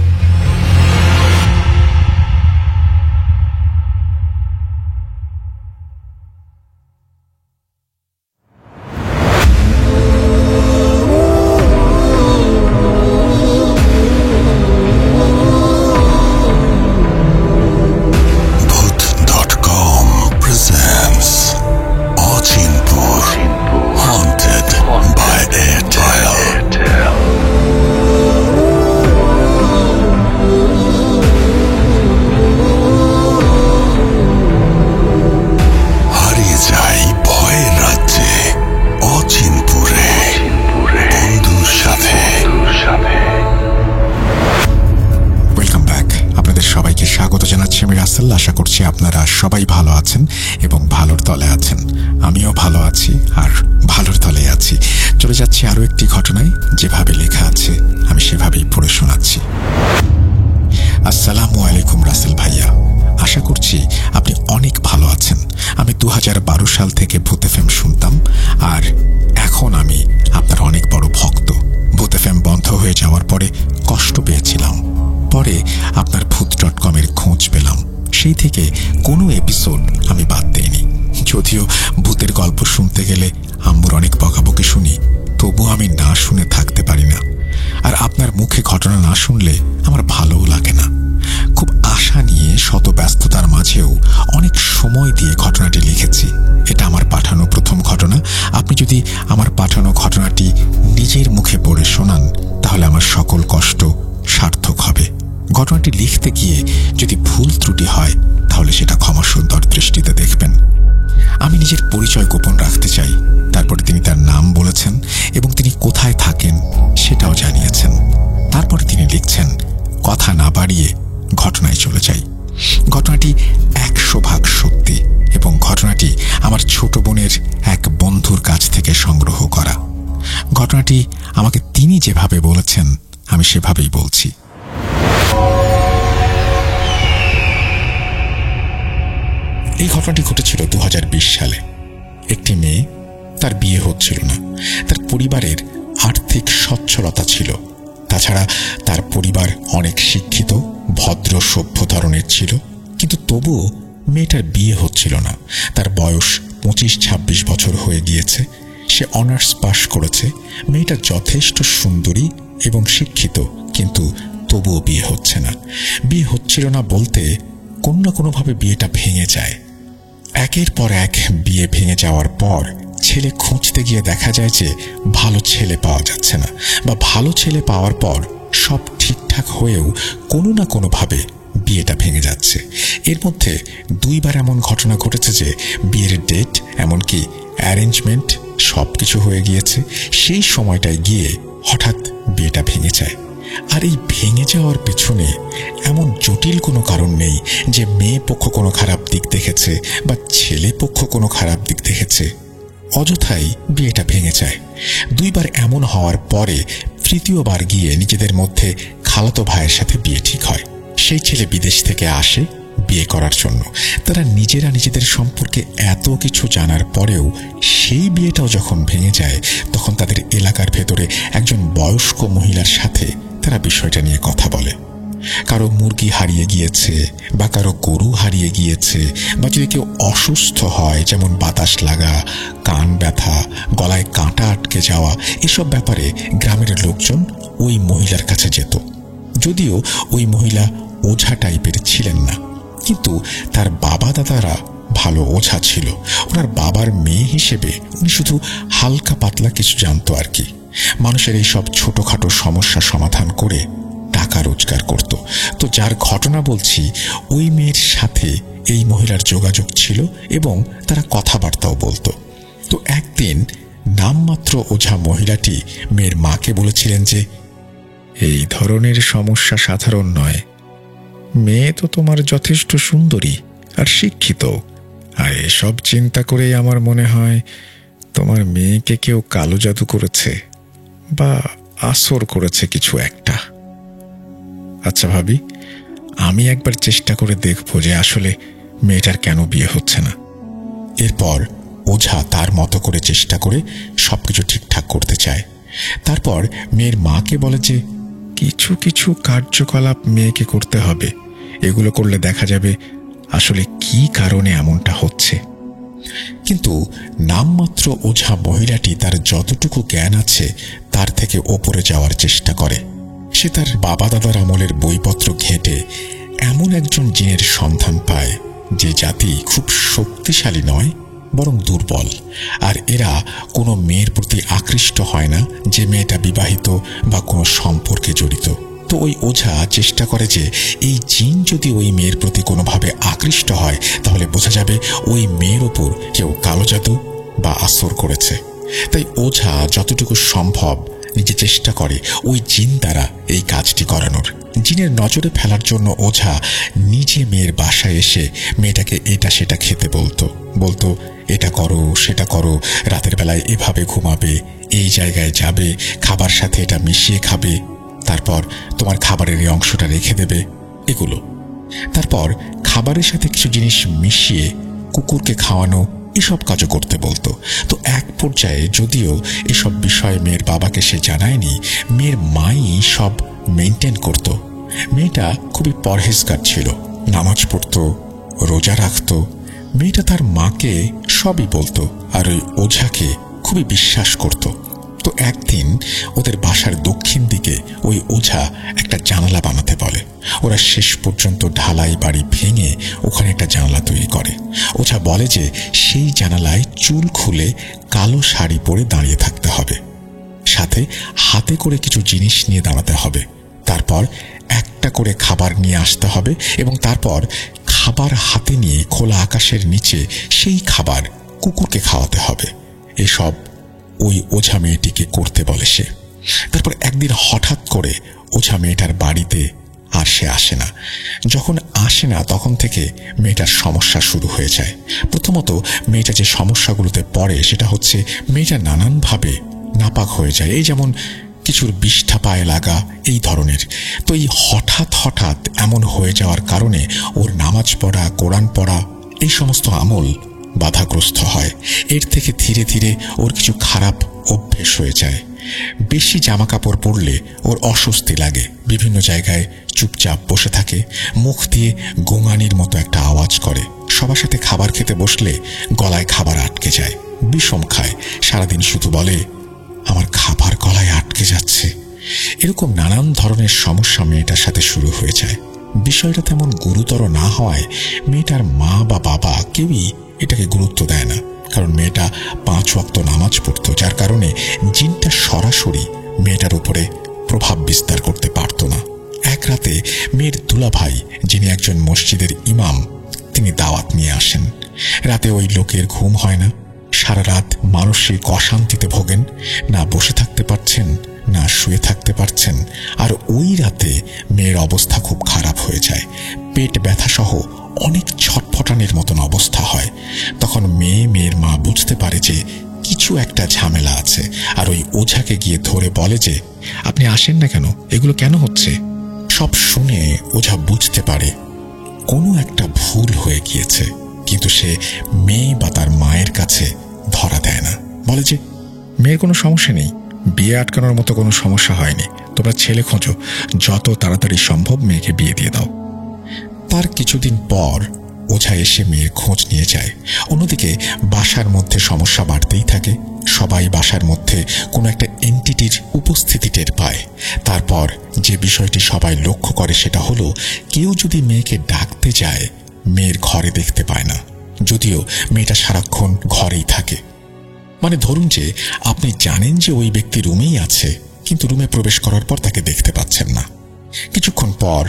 S1: আশা করছি আপনারা সবাই ভালো আছেন এবং ভালোর তলে আছেন। আমিও ভালো আছি আর ভালোর তলে আছি। চলে যাচ্ছি আরো একটি ঘটনায়। যেভাবে লেখা আছে আমি সেভাবেই পড়ে শোনাচ্ছি। আসসালামু আলাইকুম রাসেল ভাইয়া, আশা করছি আপনি অনেক ভালো আছেন। আমি 2012 সাল থেকে ভূত এফএম শুনতাম আর এখন আমি আপনার অনেক বড় ভক্ত। ভূত এফএম বন্ধ হয়ে যাওয়ার পরে কষ্ট পেয়েছিলাম। পরে আপনার ভূত.com এর খোঁজ পেলাম। সেই থেকে কোনো এপিসোড আমি বাদ দেইনি। যদিও ভূতের গল্প শুনতে গেলে আম্মুর অনেক বকাবকি শুনি, তবু আমি না শুনে থাকতে পারি না। আর আপনার মুখে ঘটনা না শুনলে আমার ভালোও লাগে না। খুব আশা নিয়ে শত ব্যস্ততার মাঝেও অনেক সময় দিয়ে ঘটনাটি লিখেছি। এটা আমার পাঠানো প্রথম ঘটনা। আপনি যদি আমার পাঠানো ঘটনাটি নিজের মুখে পড়ে শোনান তাহলে আমার সকল কষ্ট সার্থক হবে। ঘটনাটি লিখতে গিয়ে যদি ভুল ত্রুটি হয় তাহলে সেটা ক্ষমা সুন্দর দৃষ্টিতে দেখবেন। আমি নিজের পরিচয় গোপন রাখতে চাই। তারপরে তিনি তার নাম বলেছেন এবং তিনি কোথায় থাকেন সেটাও জানিয়েছেন। তারপরে তিনি লিখছেন, কথা না বাড়িয়ে ঘটনায় চলে যাই। ঘটনাটি 100% সত্যি এবং ঘটনাটি আমার ছোট বোনের এক বন্ধুর কাছ থেকে সংগ্রহ করা। ঘটনাটি আমাকে তিনি যেভাবে বলেছেন আমি সেভাবেই বলছি। এই ঘটনাটি ঘটেছিল 2020 সালে। একটি মেয়ে, তার বিয়ে হচ্ছিল না। তার পরিবারের আর্থিক সচ্ছলতা ছিল। তাছাড়া তার পরিবার অনেক শিক্ষিত, ভদ্র, সভ্য ধরনের ছিল। কিন্তু তবুও মেয়েটার বিয়ে হচ্ছিল না। তার বয়স 25-26 বছর হয়ে গিয়েছে। সে অনার্স পাশ করেছে। মেয়েটা যথেষ্ট সুন্দরী এবং শিক্ষিত, কিন্তু তবুও বিয়ে হচ্ছে না। বিয়ে হচ্ছিল না বলতে কোনো না কোনোভাবে বিয়েটা ভেঙে যায়। একের পর এক বিয়ে ভেঙে যাওয়ার পর ছেলে খুঁজতে গিয়ে দেখা যায় যে ভালো ছেলে পাওয়া যাচ্ছে না, বা ভালো ছেলে পাওয়ার পর সব ঠিকঠাক হয়েও কোনো না কোনোভাবে বিয়েটা ভেঙে যাচ্ছে। এর মধ্যে 2 বার এমন ঘটনা ঘটেছে যে বিয়ের ডেট, এমনকি অ্যারেঞ্জমেন্ট সবকিছু হয়ে গিয়েছে। সেই সময়টায় গিয়ে হঠাৎ বিয়েটা ভেঙে যায়। আর এই ভেঙে যাওয়ার পেছনে এমন জটিল কোনো কারণ নেই যে মেয়ে পক্ষ কোনো খারাপ দিক দেখেছে বা ছেলে পক্ষ কোনো খারাপ দিক দেখেছে। অযথাই বিয়েটা ভেঙে যায়। 2 বার এমন হওয়ার পরে 3য় বার গিয়ে নিজেদের মধ্যে খালাতো ভাইয়ের সাথে বিয়ে ঠিক হয়। সেই ছেলে বিদেশ থেকে আসে বিয়ে করার জন্য। তারা নিজেরা নিজেদের সম্পর্কে এত কিছু জানার পরেও সেই বিয়েটাও যখন ভেঙে যায়, তখন তাদের এলাকার ভেতরে একজন বয়স্ক মহিলার সাথে তারা বিষয়টা নিয়ে কথা বলে। কারো মুরগি হারিয়ে গিয়েছে বা কারো গরু হারিয়ে গিয়েছে, বা যদি কেউ অসুস্থ হয়, যেমন বাতাস লাগা, কান ব্যথা, গলায় কাঁটা আটকে যাওয়া, এসব ব্যাপারে গ্রামের লোকজন ওই মহিলার কাছে যেত। যদিও ওই মহিলা ওঝা টাইপের ছিলেন না, কিন্তু তার বাবা দাদারা ভালো ওঝা ছিল। ওনার বাবার মেয়ে হিসেবে উনি শুধু হালকা পাতলা কিছু জানতো আর কি। মানুষের এই সব ছোটখাটো সমস্যা সমাধান করে টাকা রোজগার করত। তো যার ঘটনা বলছি, ওই মেয়ের সাথে এই মহিলার যোগাযোগ ছিল এবং তারা কথাবার্তাও বলতো। তো একদিন নামমাত্র ওঝা মহিলাটি মেয়ের মাকে বলেছিলেন যে,
S2: এই ধরনের সমস্যা সাধারণ নয়। মেয়ে তো তোমার যথেষ্ট সুন্দরী আর শিক্ষিত, আর এসব চিন্তা করেই আমার মনে হয় তোমার মেয়েকে কেউ কালো জাদু করেছে বা আসর করেছে কিছু একটা। আচ্ছা ভাবি, আমি একবার চেষ্টা করে দেখবো যে আসলে মেয়েটার কেন বিয়ে হচ্ছে না।
S1: এরপর ওঝা তার মতো করে চেষ্টা করে সবকিছু ঠিকঠাক করতে চায়। তারপর মেয়ের মাকে বলে যে
S2: কিছু কিছু কার্যকলাপ মেয়েকে করতে হবে, এগুলো করলে দেখা যাবে আসলে কি কারণে এমনটা হচ্ছে।
S1: কিন্তু নামমাত্র ওঝা মহিলাটি তার যতটুকু জ্ঞান আছে তার থেকে ওপরে যাওয়ার চেষ্টা করে। সে তার বাবা দাদার আমলের বইপত্র ঘেঁটে এমন একজন জিনের সন্ধান পায় যে জাতি খুব শক্তিশালী নয়, বরং দুর্বল। আর এরা কোনো মেয়ের প্রতি আকৃষ্ট হয় না যে মেয়েটা বিবাহিত বা কোনো সম্পর্কে জড়িত। তো ওই ওঝা চেষ্টা করে যে এই জিন যদি ওই মেয়ের প্রতি কোনোভাবে আকৃষ্ট হয় তাহলে বোঝা যাবে ওই মেয়ের ওপর কেউ কালো জাদু বা আসর করেছে। তাই ওঝা যতটুকু সম্ভব নিজে চেষ্টা করে ওই জিন দ্বারা এই কাজটি করানোর। জিনের নজরে ফেলার জন্য ওঝা নিজে মেয়ের বাসায় এসে মেয়েটাকে এটা সেটা খেতে বলতো এটা করো সেটা করো, রাতের বেলায় এভাবে ঘুমাবে, এই জায়গায় যাবে, খাবার সাথে এটা মিশিয়ে খাবে, তারপর তোমার খাবারের এই অংশটা রেখে দেবে, এগুলো। তারপর খাবারের সাথে কিছু জিনিস মিশিয়ে কুকুরকে খাওয়ানো, এসব কাজও করতে বলতো। তো এক পর্যায়ে যদিও এসব বিষয়ে মেয়ের বাবাকে সে জানায়নি, মেয়ের মাই সব মেনটেন করত। মেয়েটা খুবই পরহেজগার ছিল, নামাজ পড়তো, রোজা রাখতো। মেয়েটা তার মাকে সবই বলতো আর ওই ওঝাকে খুবই বিশ্বাস করত। তো একদিন ওদের বাসার দক্ষিণ দিকে ওই ওঝা একটা জানালা বানাতে বলে। ওরা শেষ পর্যন্ত ঢালাই বাড়ি ভেঙে ওখানে একটা জানালা তৈরি করে। ওঝা বলে যে সেই জানালায় চুল খুলে কালো শাড়ি পরে দাঁড়িয়ে থাকতে হবে, সাথে হাতে করে কিছু জিনিস নিয়ে দাঁড়াতে হবে, তারপর একটা করে খাবার নিয়ে আসতে হবে এবং তারপর খাবার হাতে নিয়ে খোলা আকাশের নিচে সেই খাবার কুকুরকে খাওয়াতে হবে। এসব ওই ওঝা মেয়েটিকে করতে বলে সে। তারপর একদিন হঠাৎ করে ওঝা মেয়েটার বাড়িতে আর সে আসে না। যখন আসে না তখন থেকে মেয়েটার সমস্যা শুরু হয়ে যায়। প্রথমত মেয়েটা যে সমস্যাগুলোতে পড়ে সেটা হচ্ছে মেয়েটা নানানভাবে নাপাক হয়ে যায়, এই যেমন কিছুর বিষ্ঠা পায়ে লাগা, এই ধরনের। তো এই হঠাৎ এমন হয়ে যাওয়ার কারণে ওর নামাজ পড়া, কোরআন পড়া, এই সমস্ত আমল বাধাগ্রস্ত হয়। এর থেকে ধীরে ধীরে ওর কিছু খারাপ অভ্যেস হয়ে যায়। বেশি জামা কাপড় পরলে ওর অস্বস্তি লাগে, বিভিন্ন জায়গায় চুপচাপ বসে থাকে, মুখ দিয়ে গোঙানির মতো একটা আওয়াজ করে, সবার সাথে খাবার খেতে বসলে গলায় খাবার আটকে যায়, বিষম খায়, সারাদিন শুধু বলে আমার খাবার গলায় আটকে যাচ্ছে। এরকম নানান ধরনের সমস্যা মেয়েটার সাথে শুরু হয়ে যায়। বিষয়টা তেমন গুরুতর না হওয়ায় মেয়েটার মা বা বাবা কেউই এটাকে গুরুত্ব দেয় না, কারণ মেয়েটা 5 ওয়াক্ত নামাজ পড়ত, যার কারণে জিনটা সরাসরি মেয়েটার উপরে প্রভাব বিস্তার করতে পারত না। এক রাতে মেয়ের দুলাভাই, যিনি একজন মসজিদের ইমাম, তিনি দাওয়াত নিয়ে আসেন। রাতে ওই লোকের ঘুম হয় না, সারা রাত মানসিক অশান্তিতে ভোগেন, না বসে থাকতে পারছেন না শুয়ে থাকতে পারছেন। আর ওই রাতে মেয়ের অবস্থা খুব খারাপ হয়ে যায়, পেট ব্যথা সহ অনেক ছটফটানির মতন অবস্থা হয়। তখন মেয়ের মা বুঝতে পারে যে কিছু একটা ঝামেলা আছে, আর ওই ওঝাকে গিয়ে ধরে বলে যে আপনি আসেন না কেন, এগুলো কেন হচ্ছে? সব শুনে ওঝা বুঝতে পারে কোনো একটা ভুল হয়ে গিয়েছে, কিন্তু সে মেয়ে বা তার মায়ের কাছে ধরা দেয় না। বলে যে
S2: মেয়ের কোনো সমস্যা নেই, বিয়ে আটকানোর মতো কোনো সমস্যা হয়নি, তোমরা ছেলে খোঁজো, যত তাড়াতাড়ি সম্ভব মেয়েকে বিয়ে দিয়ে দাও।
S1: তার কিছুদিন পর ওঝা এসে মেয়ের খোঁজ নিয়ে যায়। অন্যদিকে বাসার মধ্যে সমস্যা বাড়তেই থাকে। সবাই বাসার মধ্যে কোনো একটা এন্টিটির উপস্থিতি টের পায়। তারপর যে বিষয়টি সবাই লক্ষ্য করে সেটা হলো, কেউ যদি মেয়েকে ডাকতে যায় মেয়ের ঘরে দেখতে পায় না, যদিও মেয়েটা সারাক্ষণ ঘরেই থাকে। মানে ধরুন যে আপনি জানেন যে ওই ব্যক্তি রুমেই আছে, কিন্তু রুমে প্রবেশ করার পর তাকে দেখতে পাচ্ছেন না। কিছুক্ষণ পর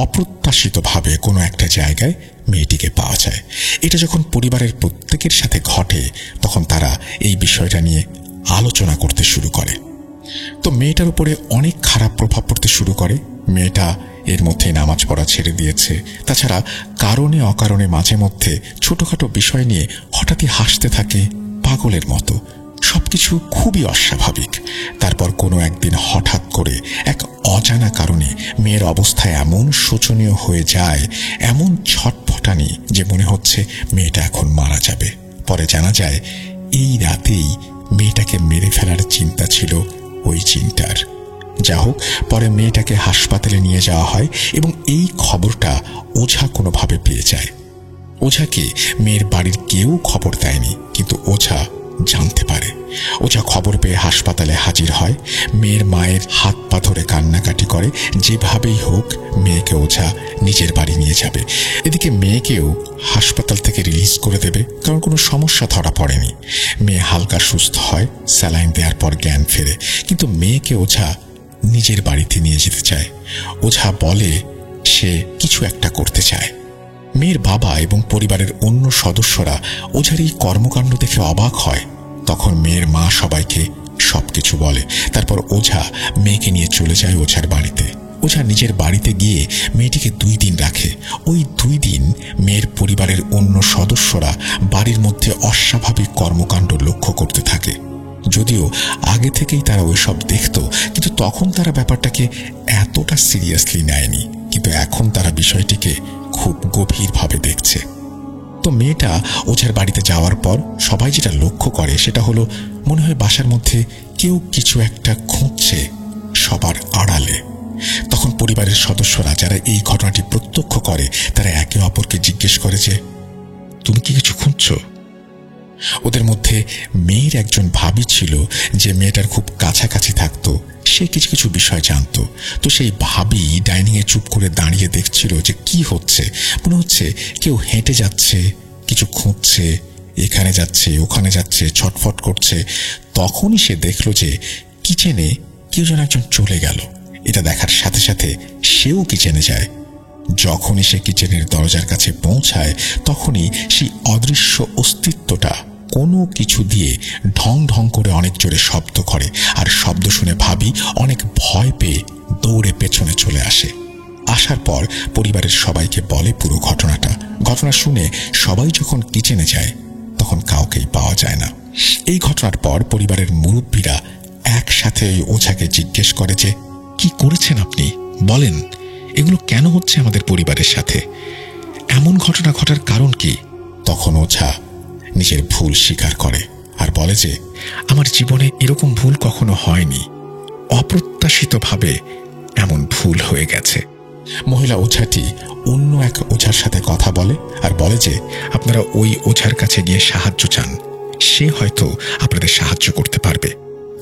S1: অপ্রত্যাশিতভাবে কোনো একটা জায়গায় মেয়েটিকে পাওয়া যায়। এটা যখন পরিবারের প্রত্যেকের সাথে ঘটে তখন তারা এই বিষয়টা নিয়ে আলোচনা করতে শুরু করে। তো মেয়েটার উপরে অনেক খারাপ প্রভাব পড়তে শুরু করে। মেয়েটা এর মধ্যে নামাজ পড়া ছেড়ে দিয়েছে। তাছাড়া কারণে অকারণে মাঝে মধ্যে ছোটখাটো বিষয় নিয়ে হঠাৎই হাসতে থাকে পাগলের মতো। সবকিছু খুবই অস্বাভাবিক। তারপর কোনো একদিন হঠাৎ করে এক অজানা কারণে মেয়ের অবস্থা এমন শোচনীয় হয়ে যায়, এমন ছটফটানি যে মনে হচ্ছে মেয়েটা এখন মারা যাবে। পরে জানা যায় এই রাতেই মেয়েটাকে মেরে ফেলার চিন্তা ছিল ওই চিন্তার। যা হোক, পরে মেয়েটাকে হাসপাতালে নিয়ে যাওয়া হয় এবং এই খবরটা ওঝা কোনোভাবে পেয়ে যায়। ওঝাকে মেয়ের বাড়ির কেউ খবর দেয়নি, কিন্তু ওঝা জানতে পারে। ওঝা খবর পেয়ে হাসপাতালে হাজির হয়। মেয়ের মায়ের হাত পা ধরে কান্নাকাটি করে, যেভাবেই হোক মেয়েকে ওঝা নিজের বাড়ি নিয়ে যাবে। এদিকে মেয়েকেও হাসপাতাল থেকে রিলিজ করে দেবে, কারণ কোনো সমস্যা ধরা পড়েনি। মেয়ে হালকা সুস্থ হয়, স্যালাইন দেওয়ার পর জ্ঞান ফেরে। কিন্তু মেয়েকে ওঝা নিজের বাড়িতে নিয়ে যেতে চায়। ওঝা বলে সে কিছু একটা করতে চায়। মেয়ের বাবা এবং পরিবারের অন্য সদস্যরা ওঝার এই কর্মকাণ্ড দেখে অবাক হয়। তখন মেয়ের মা সবাইকে সবকিছু বলে। তারপর ওঝা মেয়েকে নিয়ে চলে যায় ওঝার বাড়িতে। ওঝা নিজের বাড়িতে গিয়ে মেয়েটিকে 2 দিন রাখে। ওই 2 দিন মেয়ের পরিবারের অন্য সদস্যরা বাড়ির মধ্যে অস্বাভাবিক কর্মকাণ্ড লক্ষ্য করতে থাকে। যদিও আগে থেকেই তারা ওইসব দেখত, কিন্তু তখন তারা ব্যাপারটাকে এতটা সিরিয়াসলি নেয়নি। কিন্তু এখন তারা বিষয়টিকে খুব গভীরভাবে দেখছে। তো মেয়েটা ওঝার বাড়িতে যাওয়ার পর সবাই যেটা লক্ষ্য করে সেটা হলো, মনে হয় বাসার মধ্যে কেউ কিছু একটা খুঁজছে সবার আড়ালে। তখন পরিবারের সদস্যরা যারা এই ঘটনাটি প্রত্যক্ষ করে তারা একে অপরকে জিজ্ঞেস করে যে, তুমি কি কিছু খুঁজছো? ওদের মধ্যে মেয়ের একজন ভাবি ছিল যে মেয়েটার খুব কাছাকাছি থাকতো, সে কিছু কিছু বিষয় জানতো। তো সেই ভাবি ডাইনিংয়ে চুপ করে দাঁড়িয়ে দেখছিল যে কি হচ্ছে। মনে হচ্ছে কেউ হেঁটে যাচ্ছে, কিছু খুঁজছে, এখানে যাচ্ছে ওখানে যাচ্ছে, ছটফট করছে। তখনই সে দেখলো যে কিচেনে কেউ যেন একজন চলে গেল। এটা দেখার সাথে সাথে সেও কিচেনে যায়। যখনই সে কিচেনের দরজার কাছে পৌঁছায় তখনই সেই অদৃশ্য অস্তিত্বটা কোনো কিছু দিয়ে ঢং ঢং করে অনেক জোরে শব্দ করে। আর শব্দ শুনে ভাবি অনেক ভয় পেয়ে দৌড়ে পেছনে চলে আসে। আসার পর পরিবারের সবাইকে বলে পুরো ঘটনাটা। ঘটনা শুনে সবাই যখন কিচেনে যায় তখন কাউকেই পাওয়া যায় না। এই ঘটনার পর পরিবারের মুরব্বীরা একসাথে ওই ওঝাকে জিজ্ঞেস করে যে, কি করেছেন আপনি? বলেন, এগুলো কেন হচ্ছে আমাদের পরিবারের সাথে? এমন ঘটনা ঘটার কারণ কি? তখন ওঝা নিজের ভুল স্বীকার করে আর বলে যে, আমার জীবনে এরকম ভুল কখনো হয়নি, অপ্রত্যাশিতভাবে এমন ভুল হয়ে গেছে। মহিলা ওঝাটি অন্য এক ওঝার সাথে কথা বলে আর বলে যে, আপনারা ওই ওঝার কাছে গিয়ে সাহায্য চান, সে হয়তো আপনাদের সাহায্য করতে পারবে।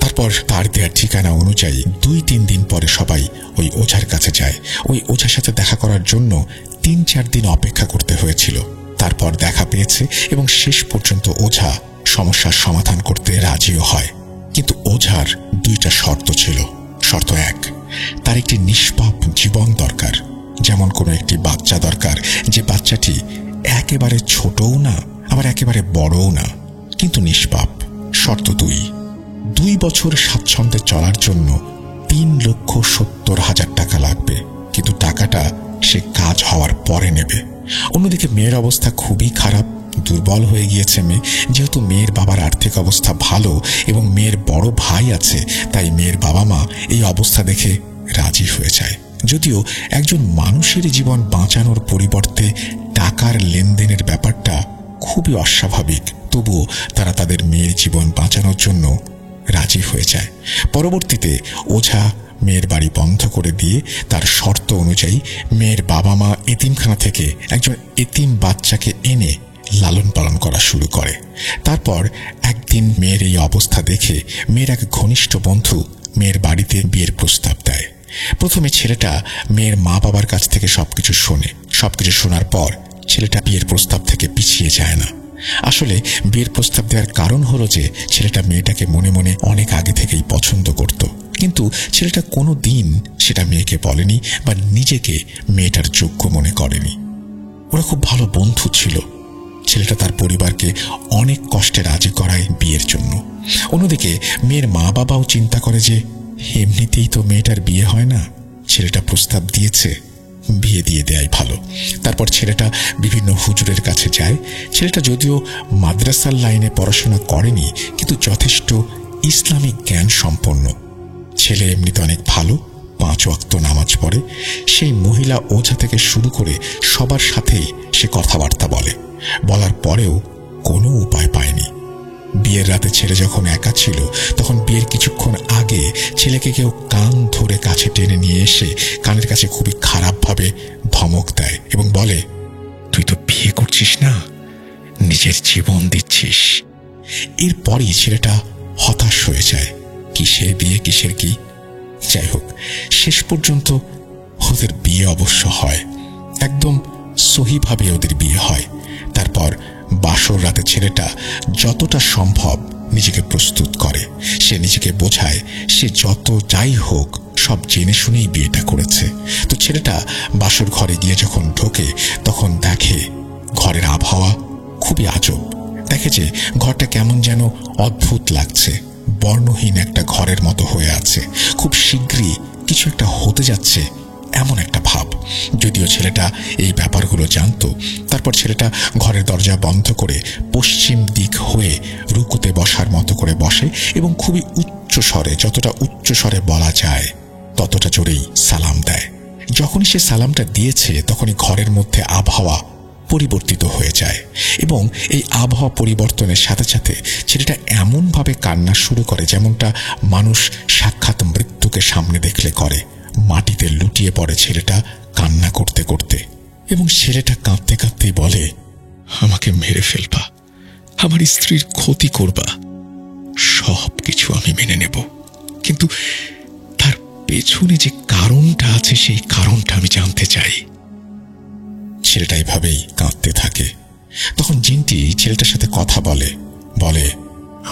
S1: তারপর তার দেওয়ার ঠিকানা অনুযায়ী 2-3 দিন পরে সবাই ওই ওঝার কাছে যায়। ওই ওঝার সাথে দেখা করার জন্য 3-4 দিন অপেক্ষা করতে হয়েছিল। তারপর দেখা পেয়েছে এবং শেষ পর্যন্ত ওঝা সমস্যার সমাধান করতে রাজিও হয়। কিন্তু ওঝার 2টা শর্ত ছিল। শর্ত 1, তার একটি নিষ্পাপ জীবন দরকার, যেমন কোনো একটি বাচ্চা দরকার যে বাচ্চাটি একেবারে ছোটও না আবার একেবারে বড়ও না, কিন্তু নিষ্পাপ। শর্ত 2 বছর স্বাচ্ছন্দ্যে চলার জন্য 3,70,000 টাকা লাগবে, কিন্তু টাকাটা সে কাজ হওয়ার পরে নেবে। অন্যদিকে মেয়ের অবস্থা খুবই খারাপ, দুর্বল হয়ে গিয়েছে মেয়ে। যেহেতু মেয়ের বাবার আর্থিক অবস্থা ভালো এবং মেয়ের বড় ভাই আছে, তাই মেয়ের বাবা মা এই অবস্থা দেখে রাজি হয়ে যায়। যদিও একজন মানুষের জীবন বাঁচানোর পরিবর্তে টাকার লেনদেনের ব্যাপারটা খুবই অস্বাভাবিক, তবুও তারা তাদের মেয়ের জীবন বাঁচানোর জন্য রাজি হয়ে যায়। পরবর্তীতে ওঝা মেয়ের বাড়ি বন্ধ করে দিয়ে তার শর্ত অনুযায়ী মেয়ের বাবা মা এতিমখানা থেকে একজন এতিম বাচ্চাকে এনে লালন পালন করা শুরু করে। তারপর একদিন মেয়ের এই অবস্থা দেখে মেয়ের এক ঘনিষ্ঠ বন্ধু মেয়ের বাড়িতে বিয়ের প্রস্তাব দেয়। প্রথমে ছেলেটা মেয়ের মা বাবার কাছ থেকে সবকিছু শোনে। সবকিছু শোনার পর ছেলেটা বিয়ের প্রস্তাব থেকে পিছিয়ে যায় না। আসলে বিয়ের প্রস্তাব দেওয়ার কারণ হলো যে ছেলেটা মেয়েটাকে মনে মনে অনেক আগে থেকেই পছন্দ করত, কিন্তু ছেলেটা কোনো দিন সেটা মেয়েকে বলেনি বা নিজেকে মেয়েটার যোগ্য মনে করেনি। ওরা খুব ভালো বন্ধু ছিল। ছেলেটা তার পরিবারকে অনেক কষ্টে রাজি করায় বিয়ের জন্য। অন্যদিকে মেয়ের মা বাবাও চিন্তা করে যে এমনিতেই তো মেয়েটার বিয়ে হয় না, ছেলেটা প্রস্তাব দিয়েছে, বিয়ে দিয়ে দেয়াই ভালো। তারপর ছেলেটা বিভিন্ন হুজুরের কাছে যায়। ছেলেটা যদিও মাদ্রাসার লাইনে পড়াশোনা করেনি, কিন্তু যথেষ্ট ইসলামিক জ্ঞান সম্পন্ন। ছেলে এমনিতে অনেক ভালো, 5 ওয়াক্ত নামাজ পড়ে। সেই মহিলা ওঝা থেকে শুরু করে সবার সাথেই সে কথাবার্তা বলে। বলার পরেও কোনো উপায় পায়নি। বিয়ের রাতে ছেলে যখন একা ছিল, তখন বিয়ের কিছুক্ষণ আগে ছেলেকে কেউ কান ধরে কাছে টেনে নিয়ে এসে কানের কাছে খুবই খারাপভাবে ধমক দেয় এবং বলে,
S2: তুই তো বিয়ে করছিস না, নিজের জীবন দিচ্ছিস।
S1: এরপরই ছেলেটা হতাশ হয়ে যায়। কিসের বিয়ে, কিসের কি। যাই হোক, শেষ পর্যন্ত ওদের বিয়ে অবশ্য হয়। একদম সহিভাবে ওদের বিয়ে হয়। তারপর বাসর রাতে ছেলেটা যতটা সম্ভব নিজেকে প্রস্তুত করে। সে নিজেকে বোঝায় সে যত যাই হোক সব জেনে শুনেই বিয়েটা করেছে। তো ছেলেটা বাসর ঘরে গিয়ে যখন ঢোকে, তখন দেখে ঘরের আবহাওয়া খুবই আজব। দেখে যে ঘরটা কেমন যেন অদ্ভুত লাগছে, বর্ণহীন একটা ঘরের মতো হয়ে আছে। খুব শীঘ্রই কিছু একটা হতে যাচ্ছে এমন একটা ভাব। যদিও ছেলেটা এই ব্যাপারগুলো জানতো। তারপর ছেলেটা ঘরের দরজা বন্ধ করে পশ্চিম দিক হয়ে রুকুতে বসার মতো করে বসে এবং খুবই উচ্চ স্বরে, যতটা উচ্চ স্বরে বলা যায় ততটা জোরেই সালাম দেয়। যখনই সে সালামটা দিয়েছে, তখনই ঘরের মধ্যে আবহাওয়া পরিবর্তিত হয়ে যায় এবং এই আবহাওয়া পরিবর্তনের সাথে সাথে ছেলেটা এমনভাবে কান্না শুরু করে যেমনটা মানুষ সাক্ষাৎ মৃত্যুকে সামনে দেখলে করে। মাটিতে লুটিয়ে পড়ে ছেলেটা কান্না করতে করতে এবং ছেলেটা কাঁদতে কাঁদতেই বলে,
S2: আমাকে মেরে ফেলবা, আমার স্ত্রীর ক্ষতি করবা, সব কিছু আমি মেনে নেব, কিন্তু তার পেছনে যে কারণটা আছে সেই কারণটা আমি জানতে চাই।
S1: ছেলেটা এভাবেই কাঁদতে থাকে। তখন জিনটি ছেলেটার সাথে কথা বলে,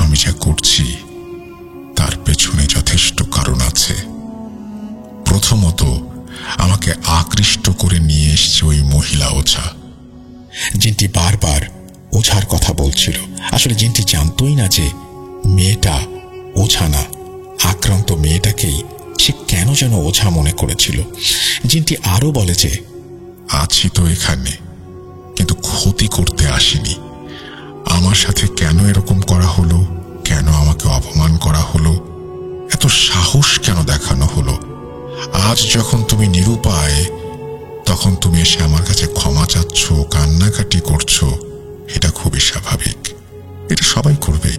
S2: আমি যা করছি তার পেছনে যথেষ্ট কারণ আছে। প্রথমত, আমাকে আকৃষ্ট করে নিয়ে এসছে ওই মহিলা ওঝা।
S1: জিনটি বারবার ওঝার কথা বলছিল। আসলে জিনটি জানতোই না যে মেয়েটা ওঝা না, আক্রান্ত মেয়েটাকেই সে কেন যেন ওঝা মনে করেছিল। জিনটি আরো বলে যে,
S2: আছি তো এখানে, কিন্তু ক্ষতি করতে আসিনি। আমার সাথে কেন এরকম করা হলো, কেন আমাকে অপমান করা হলো, এত সাহস কেন দেখানো হলো? আজ যখন তুমি নিরুপায়, তখন তুমি এসে আমার কাছে ক্ষমা চাচ্ছ, কান্নাকাটি করছো, এটা খুবই স্বাভাবিক, এটা সবাই করবে,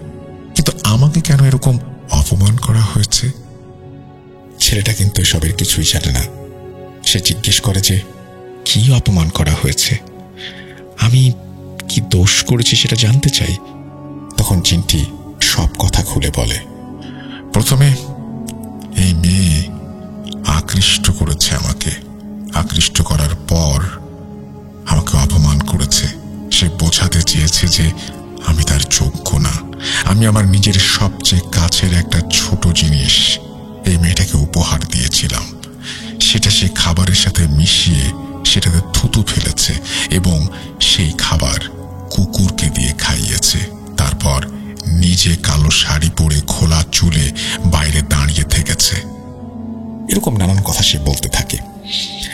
S2: কিন্তু আমাকে কেন এরকম অপমান করা হয়েছে?
S1: ছেলেটা কিন্তু এসবের কিছুই জানে না। সে জিজ্ঞেস করে যে,
S2: কি অপমান করা হয়েছে? আমি কি দোষ করেছি সেটা জানতে চাই।
S1: তখন জিনটি সব কথা খুলে বলে।
S2: প্রথমে এই মেয়ে আকৃষ্ট করেছে আমাকে। আকৃষ্ট করার পর আমাকে অপমান করেছে। সে বোঝাতে চেয়েছে যে আমি তার যোগ্য না। আমি আমার নিজের সবচেয়ে কাছের একটা ছোট জিনিস এই মেয়েটাকে উপহার দিয়েছিলাম। সেটা সে খাবারের সাথে মিশিয়ে সেটাতে থুতু ফেলেছে এবং সেই খাবার কুকুরকে দিয়ে খাইয়েছে। তারপর নিজে কালো শাড়ি পরে খোলা চুলে বাইরে দাঁড়িয়ে থেকেছে।
S1: এরকম নানান কথা সে বলতে থাকে।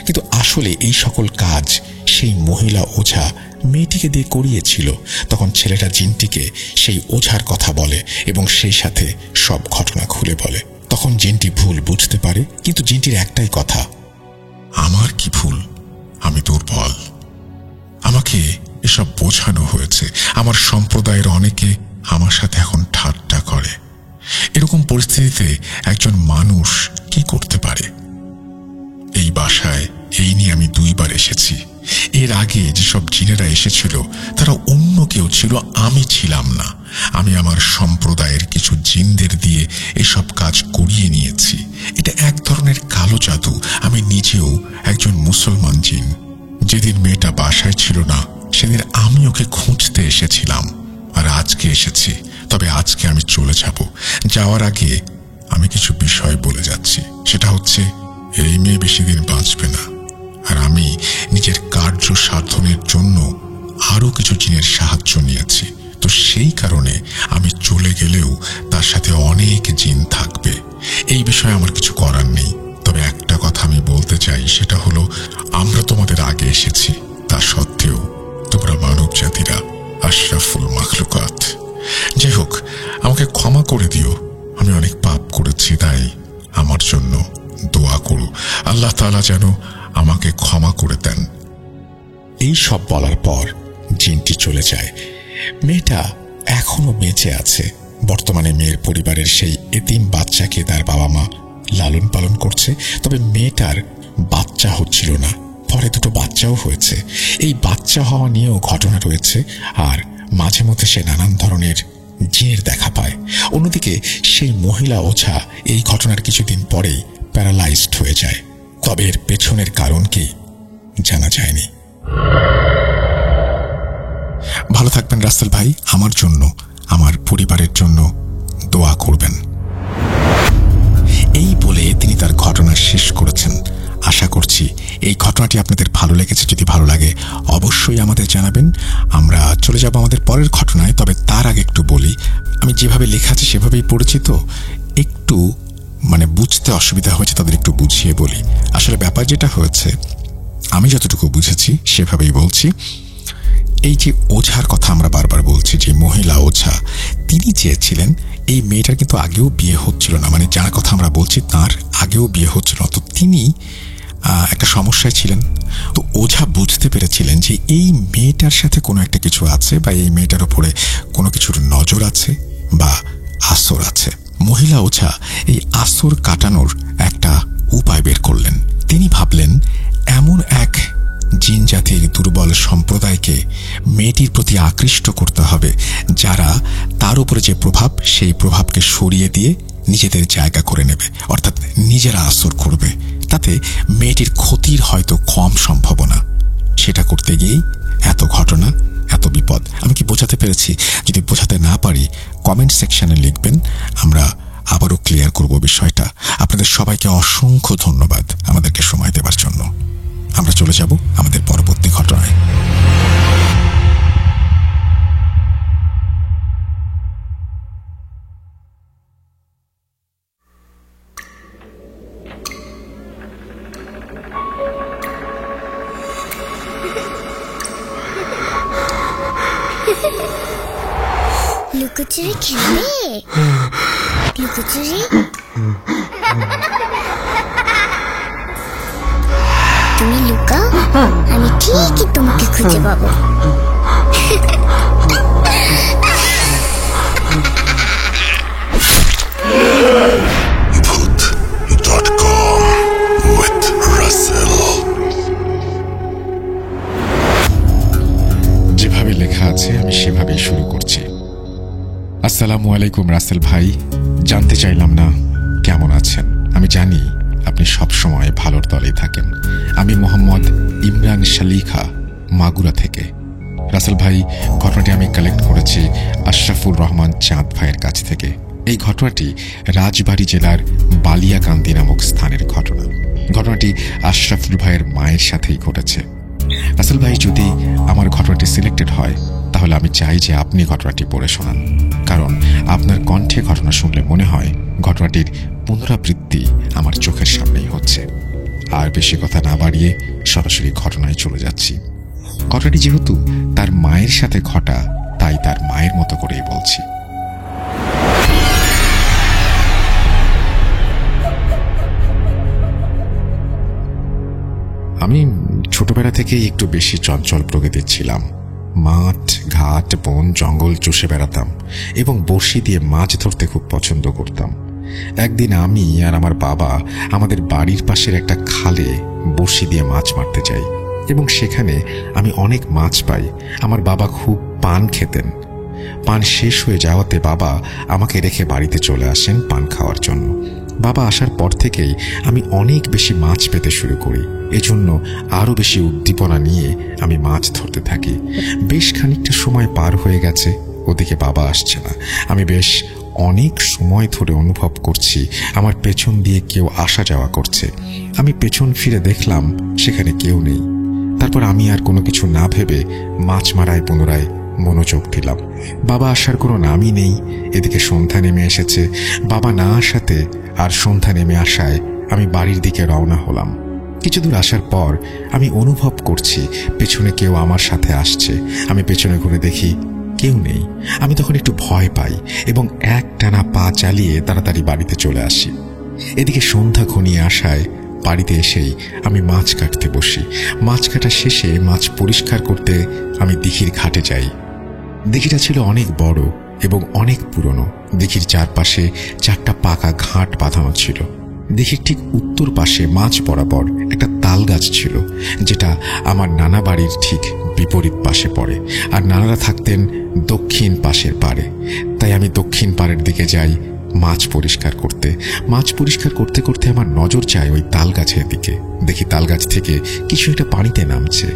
S1: কিন্তু আসলে এই সকল কাজ সেই মহিলা ওঝা মেয়েটিকে দিয়ে করিয়েছিল। তখন ছেলেটা জিনটিকে সেই ওঝার কথা বলে এবং সেই সাথে সব ঘটনা খুলে বলে। তখন জিনটি ভুল বুঝতে পারে, কিন্তু জিনটির একটাই কথা,
S2: আমার কি ভুল? আমি দুর্বল। আমাকে এসব বোঝানো হয়েছে। আমার সম্প্রদায়ের অনেকে আমার সাথে এখন ঠাট্টা করে। এরকম পরিস্থিতিতে একজন মানুষ কি করতে পারে? এই বাসায় এই নিয়ে আমি 2 বার এসেছি। এর আগে যেসব জিনেরা এসেছিল তারা অন্য কেউ ছিল, আমি ছিলাম না। আমি আমার সম্প্রদায়ের কিছু জিনদের দিয়ে এসব কাজ করিয়ে নিয়েছি। এটা এক ধরনের কালো জাদু। আমি নিজেও একজন মুসলমান জিন। যেদিন মেয়েটা বাসায় ছিল না সেদিন আমি ওকে খুঁজতে এসেছিলাম, আর আজকে এসেছি। তবে আজকে আমি চলে যাব। যাওয়ার আগে আমি কিছু বিষয় বলে যাচ্ছি। সেটা হচ্ছে, এই মেয়ে বেশি দিন বাঁচবে না, আর আমি নিজের কার্য সাধনের জন্য আরো কিছু জিনের সাহায্য নিয়েছি। তো সেই কারণে আমি চলে গেলেও তার সাথে অনেক জিন থাকবে। এই বিষয়ে আমার কিছু করার নেই। তবে একটা কথা আমি বলতে
S1: বলতে চাই সেটা হলো, আমরা তোমাদের আগে এসেছি, তা সত্ত্বেও তোমরা মানব জাতিরা আশরাফুল মাখলুকাত। যাই হোক, আমাকে ক্ষমা করে দিও, আমি অনেক পাপ করেছি, তাই আমার জন্য দোয়া করো, আল্লাহ তাআলা যেন আমাকে ক্ষমা করে দেন। এই সব বলার পর জিনটি চলে যায়। মেয়েটা এখনো বেঁচে আছে। বর্তমানে মেয়ের পরিবারের সেই এতিম বাচ্চাকে তার বাবা মা লালন পালন করছে। তবে মেয়েটার বাচ্চা হচ্ছিল না, পরে দুটো বাচ্চাও হয়েছে। এই বাচ্চা হওয়া নিয়েও ঘটনা রয়েছে, আর মাঝে মধ্যে সে নানান ধরনের জিনের দেখা পায়। অন্যদিকে সেই মহিলা ওঝা এই ঘটনার কিছুদিন পরেই প্যারালাইজড হয়ে যায়। তবে এর পেছনের কারণ কি জানা যায়নি। ভালো থাকবেন রাসেল ভাই, আমার জন্য, আমার পরিবারের জন্য দোয়া করবেন। এই বলে তিনি তার ঘটনা শেষ করেছেন। আশা করছি এই ঘটনাটি আপনাদের ভালো লেগেছে। যদি ভালো লাগে অবশ্যই আমাদের জানাবেন। আমরা চলে যাব আমাদের পরের ঘটনায়। তবে তার আগে একটু বলি, আমি যেভাবে লেখা আছে সেভাবেই পড়েছি, তো একটু বুঝতে অসুবিধা হয়েছে, তাদের একটু বুঝিয়ে বলি। আসলে ব্যাপার যেটা হয়েছে, আমি যতটুকু বুঝেছি সেভাবেই বলছি। এই যে ওঝার কথা আমরা বারবার বলছি, যে মহিলা ওঝা, তিনি চেয়েছিলেন এই মেয়েটার কিন্তু আগেও বিয়ে হচ্ছিল না, যার কথা আমরা বলছি তার আগেও বিয়ে হচ্ছিল না। তো তিনি একটা সমস্যায় ছিলেন। তো ওঝা বুঝতে পেরেছিলেন যে এই মেয়েটার সাথে কোনো একটা কিছু আছে, বা এই মেয়েটার উপরে কোনো কিছুর নজর আছে বা আসর আছে। মহিলা ওঝা এই আসর কাটানোর একটা উপায় বের করলেন। তিনি ভাবলেন, এমন এক জিন জাতির দুর্বল সম্প্রদায়কে মেয়েটির প্রতি আকৃষ্ট করতে হবে, যারা তার উপরে যে প্রভাব, সেই প্রভাবকে সরিয়ে দিয়ে নিজেদের জায়গা করে নেবে, অর্থাৎ নিজেরা আসর করবে। তাতে মেয়েটির ক্ষতির হয়তো কম সম্ভাবনা। সেটা করতে গিয়েই এত ঘটনা, এত বিপদ। আমি কি বোঝাতে পেরেছি? যদি বোঝাতে না পারি কমেন্ট সেকশনে লিখবেন, আমরা আবারও ক্লিয়ার করব বিষয়টা। আপনাদের সবাইকে অসংখ্য ধন্যবাদ আমাদেরকে সময় দেওয়ার জন্য। আমরা চলে যাব আমাদের পরবর্তী ঘটনায়।
S3: লুকোচুরি খেলবে? লুকোচুরি? তুমি লুকাও, আমি ঠিকই তোমাকে খুঁজে পাবো।
S1: যেভাবে লেখা আছে আমি সেভাবেই শুরু করছি। আসসালামু আলাইকুম রাসেল ভাই, জানতে চাইলাম না কেমন আছেন। আমি জানি আপনি সবসময় ভালোর দলেই থাকেন। আমি মোহাম্মদ ইমরান শালিখা, মাগুরা থেকে। রাসেল ভাই, ঘটনাটি আমি কালেক্ট করেছি আশরাফুর রহমান চাঁদ ভাইয়ের কাছ থেকে। এই ঘটনাটি রাজবাড়ী জেলার বালিয়াকান্দি নামক স্থানের ঘটনা। ঘটনাটি আশরাফুল ভাইয়ের মায়ের সাথেই ঘটেছে। রাসেল ভাই, যদি আমার ঘটনাটি সিলেক্টেড হয়, তাহলে আমি চাই যে আপনি ঘটনাটি পড়ে শোনান, কারণ আপনার কণ্ঠে ঘটনা শুনলে মনে হয় ঘটনাটির পুনরাবৃত্তি আমার চোখের সামনেই হচ্ছে। আর বেশি কথা না বাড়িয়ে সরাসরি ঘটনায় চলে যাচ্ছি। ঘটনাটি যেহেতু তার মায়ের সাথে ঘটা, তাই তার মায়ের মতো করেই বলছি। আমি ছোটবেলা থেকেই একটু বেশি চঞ্চল প্রকৃতির ছিলাম। মাঠ, ঘাট, বন, জঙ্গল চষে বেড়াতাম এবং বড়শি দিয়ে মাছ ধরতে খুব পছন্দ করতাম। একদিন আমি আর আমার বাবা আমাদের বাড়ির পাশের একটা খালে বড়শি দিয়ে মাছ মারতে যাই এবং সেখানে আমি অনেক মাছ পাই। আমার বাবা খুব পান খেতেন। পান শেষ হয়ে যাওয়াতে বাবা আমাকে রেখে বাড়িতে চলে আসেন পান খাওয়ার জন্য। বাবা আসার পর থেকেই আমি অনেক বেশি মাছ পেতে শুরু করি। এজন্য আরও বেশি উদ্দীপনা নিয়ে আমি মাছ ধরতে থাকি। বেশ খানিকটা সময় পার হয়ে গেছে, ওদিকে বাবা আসছে না। আমি বেশ অনেক সময় ধরে অনুভব করছি আমার পেছন দিয়ে কেউ আসা যাওয়া করছে। আমি পেছন ফিরে দেখলাম সেখানে কেউ নেই। তারপর আমি আর কোনো কিছু না ভেবে মাছ মারায় পুনরায় মনোযোগ দিলাম। বাবা আসার কোনো নামই নেই। এদিকে সন্ধ্যা নেমে এসেছে। বাবা না আসাতে আর সন্ধ্যা নেমে আসায় আমি বাড়ির দিকে রওনা হলাম। কিছু দূর আসার পর আমি অনুভব করছি পেছনে কেউ আমার সাথে আসছে। আমি পেছনে ঘুরে দেখি কেউ নেই। আমি তখন একটু ভয় পাই এবং একটানা পা চালিয়ে তাড়াতাড়ি বাড়িতে চলে আসি। এদিকে সন্ধ্যা ঘনিয়ে আসায় বাড়িতে এসেই আমি মাছ কাটতে বসি। মাছ কাটা শেষে মাছ পরিষ্কার করতে আমি দিঘির ঘাটে যাই। দিঘিটা ছিল অনেক বড় এবং অনেক পুরনো। দিঘির চারপাশে 4টা পাকা ঘাট বাঁধানো ছিল। দিঘির ঠিক উত্তর পাশে মাঝ বরাবর একটা তাল গাছ ছিল, যেটা আমার নানা বাড়ির ঠিক বিপরীত পাশে পড়ে, আর নানারা থাকতেন দক্ষিণ পাশের পাড়ে। তাই আমি দক্ষিণ পাড়ের দিকে যাই মাছ পরিষ্কার করতে। মাছ পরিষ্কার করতে করতে আমার নজর যায় ওই তাল গাছের দিকে। দেখি তাল গাছ থেকে কিছু একটা পানিতে নামছে।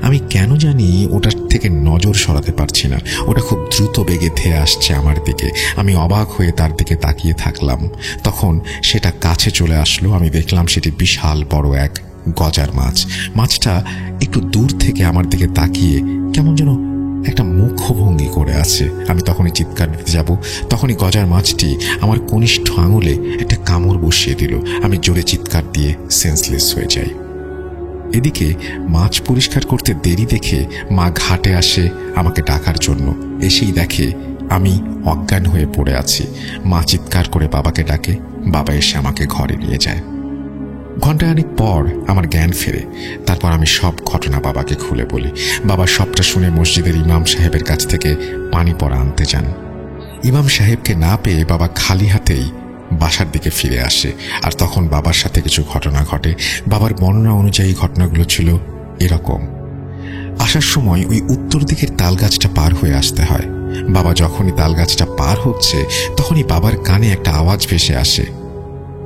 S1: আমি কেন জানি ওটার থেকে নজর সরাতে পারছি না। ওটা খুব দ্রুত বেগে ধেয়ে আসছে আমার দিকে। আমি অবাক হয়ে তার দিকে তাকিয়ে থাকলাম। তখন সেটা কাছে চলে আসলো। আমি দেখলাম সেটি বিশাল বড় এক গজার মাছ। মাছটা একটু দূর থেকে আমার দিকে তাকিয়ে কেমন যেন একটা মুখভঙ্গি করে আছে। আমি তখনই চিৎকার দিতে যাব, তখনই গজার মাছটি আমার কনিষ্ঠ আঙুলে একটা কামড় বসিয়ে দিল। আমি জোরে চিৎকার দিয়ে সেন্সলেস হয়ে যাই। এদিকে মাছ পরিষ্কার করতে দেরি দেখে মা ঘাটে আসে আমাকে ডাকার জন্য। এসেই দেখে আমি অজ্ঞান হয়ে পড়ে আছি। মা চিৎকার করে বাবাকে ডাকে। বাবা এসে আমাকে ঘরে নিয়ে যায়। ঘণ্টাখানেক পর আমার জ্ঞান ফেরে। তারপর আমি সব ঘটনা বাবাকে খুলে বলি। বাবা সবটা শুনে মসজিদের ইমাম সাহেবের কাছ থেকে পানি পড়া আনতে যান। ইমাম সাহেবকে না পেয়ে বাবা খালি হাতেই বাসার দিকে ফিরে আসে। আর তখন বাবার সাথে কিছু ঘটনা ঘটে। বাবার বর্ণনা অনুযায়ী ঘটনাগুলো ছিল এরকম। আসার সময় ওই উত্তর দিকের তাল গাছটা পার হয়ে আসতে হয়। বাবা যখনই তাল গাছটা পার হচ্ছে তখনই বাবার কানে একটা আওয়াজ ভেসে আসে,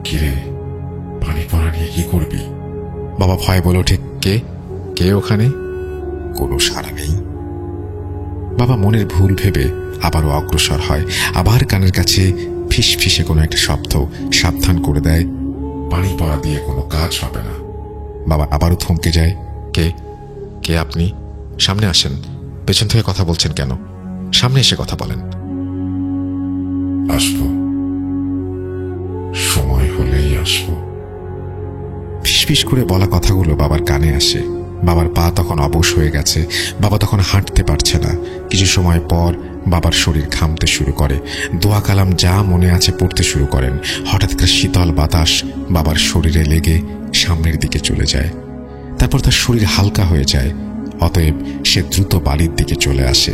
S1: কিরে, পানি পড়া নিয়ে কি করবি? বাবা ভয় বলে ওঠে, কে কে ওখানে? কোনো সাড়া নেই। বাবা মনের ভুল ভেবে আবারও অগ্রসর হয়। আবার কানের কাছে ফিস ফিসে কোনো একটা শব্দ সাবধান করে দেয়, পানি পড়া দিয়ে কোনো কাজ হবে না। বাবা আবারও থমকে যায়। কে কে আপনি? সামনে আসেন। পেছন থেকে কথা বলছেন কেন? সামনে এসে কথা বলেন। আসবো, সময় হলেই আসবো। ফিসফিস করে বলা কথাগুলো বাবার কানে আসে। বাবার পা তখন অবশ হয়ে গেছে। বাবা তখন হাঁটতে পারছে না। কিছু সময় পর বাবার শরীর ঘামতে শুরু করে। দোয়া কালাম যা মনে আছে পড়তে শুরু করেন। হঠাৎ করে শীতল বাতাস বাবার শরীরে লেগে সামনের দিকে চলে যায়। তারপর তার শরীর হালকা হয়ে যায়। অতএব সে দ্রুত বাড়ির দিকে চলে আসে।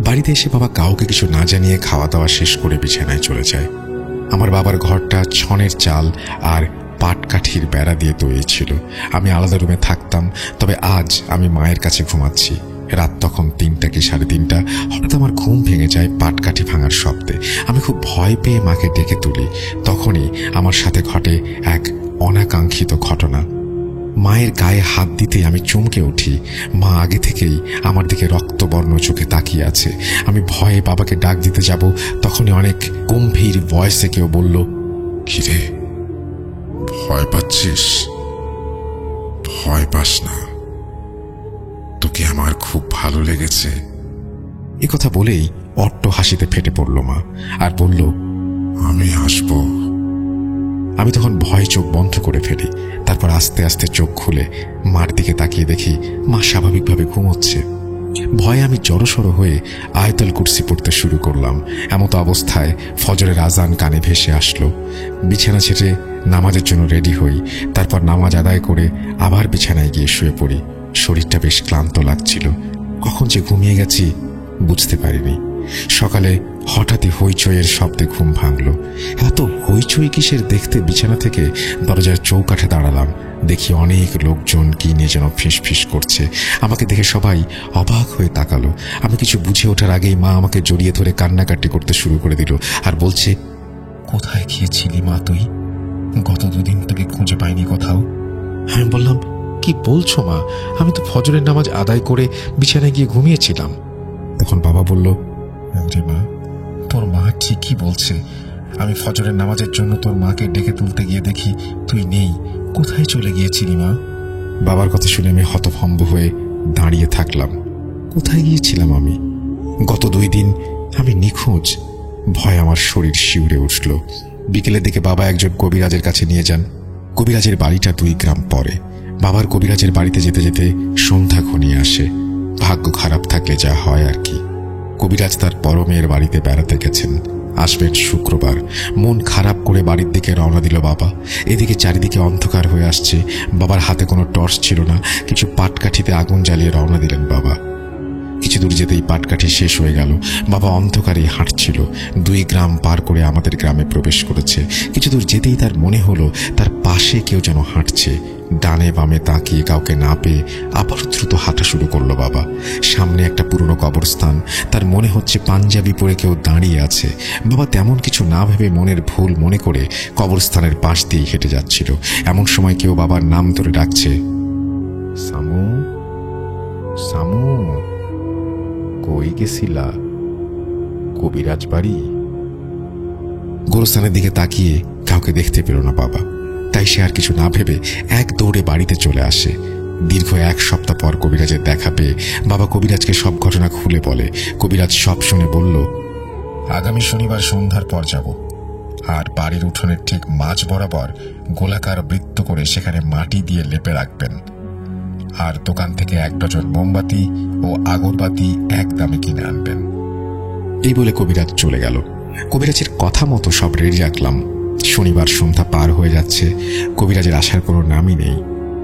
S1: বাড়িতে এসে বাবা কাউকে কিছু না জানিয়ে খাওয়া দাওয়া শেষ করে বিছানায় চলে যায়। আমার বাবার ঘরটা ছনের চাল আর পাটকাঠির বেড়া দিয়ে তৈরি ছিল। আমি আলাদা রুমে থাকতাম। তবে আজ আমি মায়ের কাছে ঘুমাচ্ছি। রাত তখন 3টা কি 3:30। হঠাৎ আমার ঘুম ভেঙে যায় পাটকাঠি ভাঙার শব্দে। আমি খুব ভয় পেয়ে মাকে ডেকে তুলি। তখনই আমার সাথে ঘটে এক অনাকাঙ্ক্ষিত ঘটনা। মায়ের গায়ে হাত দিতে আমি চমকে উঠি। মা আগে থেকেই আমার দিকে রক্তবর্ণ চোখে তাকিয়ে আছে। আমি ভয়ে বাবাকে ডাক দিতে যাব, তখনই অনেক গম্ভীর ভয়েসে কেউ বলল, কিরে, ভয় পাচ্ছিস? ভয় পাস না, তোকে আমার খুব ভালো লেগেছে। এ কথা বলেই অট্ট হাসিতে ফেটে পড়ল মা আর বলল, আমি আসবো। আমি তখন ভয়ে চোখ বন্ধ করে ফেলি। তারপর আস্তে আস্তে চোখ খুলে মার দিকে তাকিয়ে দেখি মা স্বাভাবিকভাবে ঘুমোচ্ছে। ভয়ে আমি জড়সড় হয়ে আয়াতুল কুরসি পড়তে শুরু করলাম। এমতো অবস্থায় ফজরের আজান কানে ভেসে আসলো। বিছানা ছেড়ে নামাজের জন্য রেডি হই। তারপর নামাজ আদায় করে আবার বিছানায় গিয়ে শুয়ে পড়ি। শরীরটা বেশ ক্লান্ত লাগছিল। কখন যে ঘুমিয়ে গেছি বুঝতে পারিনি। সকালে হঠাৎই হইচইয়ের শব্দে ঘুম ভাঙল। এত হইচই কিসের দেখতে বিছানা থেকে দরজার চৌকাঠে দাঁড়ালাম। দেখি অনেক লোকজন কি নিয়ে যেন ফিস করছে। আমাকে দেখে সবাই অবাক হয়ে তাকালো। আমি কিছু বুঝে ওঠার আগেই মা আমাকে জড়িয়ে ধরে কান্নাকাটি করতে শুরু করে দিল আর বলছে, কোথায় গিয়েছিলি মা তুই? গত 2 দিন তোকে খুঁজে পাইনি কোথাও। আমি বললাম, কি বলছো মা? আমি তো ফজরের নামাজ আদায় করে বিছানায় গিয়ে ঘুমিয়েছিলাম। তখন বাবা বলল, রে মা, তোর মা ঠিকই বলছে। আমি ফজরের নামাজের জন্য তোর মাকে ডেকে তুলতে গিয়ে দেখি তুই নেই। কোথায় চলে গিয়েছিলি মা? বাবার কথা শুনে আমি হতভম্ব হয়ে দাঁড়িয়ে থাকলাম। কোথায় গিয়েছিলাম আমি? গত 2 দিন আমি নিখোঁজ। ভয় আমার শরীর শিউরে উঠল। বিকেলের দিকে বাবা একজন কবিরাজের কাছে নিয়ে যান। কবিরাজের বাড়িটা 2 গ্রাম পরে। বাবার কবিরাজের বাড়িতে যেতে যেতে সন্ধ্যা ঘনিয়ে আসে। ভাগ্য খারাপ থাকলে যা হয় আর কি। কবিরাজ তার বড় মেয়ের বাড়িতে বেড়াতে গেছেন, আসবেন শুক্রবার। মন খারাপ করে বাড়ির দিকে রওনা দিল বাবা। এদিকে চারিদিকে অন্ধকার হয়ে আসছে। বাবার হাতে কোনো টর্চ ছিল না। কিছু পাটকাঠিতে আগুন জ্বালিয়ে রওনা দিলেন বাবা। কিছু দূর যেতেই পাটকাঠি শেষ হয়ে গেল। বাবা অন্ধকারে হাঁটছিল। 2 গ্রাম পার করে আমাদের গ্রামে প্রবেশ করেছে। কিছু দূর যেতেই তার মনে হলো তার পাশে কেউ যেন হাঁটছে। ডানে বামে তাকিয়ে কাউকে না পেয়ে আবার দ্রুত হাঁটা শুরু করলো বাবা। সামনে একটা পুরনো কবরস্থান। তার মনে হচ্ছে পাঞ্জাবি পরে কেউ দাঁড়িয়ে আছে। বাবা তেমন কিছু না ভেবে মনের ভুল মনে করে কবরস্থানের পাশ দিয়েই হেঁটে যাচ্ছিল। এমন সময় কেউ বাবার নাম ধরে ডাকছে, সামু, সামু, কই গেছিলা? কবিরাজ বাড়ি? গোরস্থানের দিকে তাকিয়ে কাউকে দেখতে পেল না বাবা। তাই সে আর কিছু না ভেবে এক দৌড়ে বাড়িতে চলে আসে। দীর্ঘ 1 সপ্তাহ পর কবিরাজের দেখা পেয়ে বাবা কবিরাজকে সব ঘটনা খুলে বলে। কবিরাজ সব শুনে বলল,
S2: আগামী শনিবার সন্ধ্যার পর যাব, আর বাড়ির উঠোনের ঠিক মাঝ বরাবর গোলাকার বৃত্ত করে সেখানে মাটি দিয়ে লেপে রাখবেন। আর দোকান থেকে 1 ডজন মোমবাতি ও আগরবাতি একদমে কিনে আনবেন।
S1: এই বলে কবিরাজ চলে গেল। কবিরাজের কথা মতো সব রেডি রাখলাম। শনিবার সন্ধ্যা পার হয়ে যাচ্ছে, কবিরাজের আসার কোনো নামই নেই।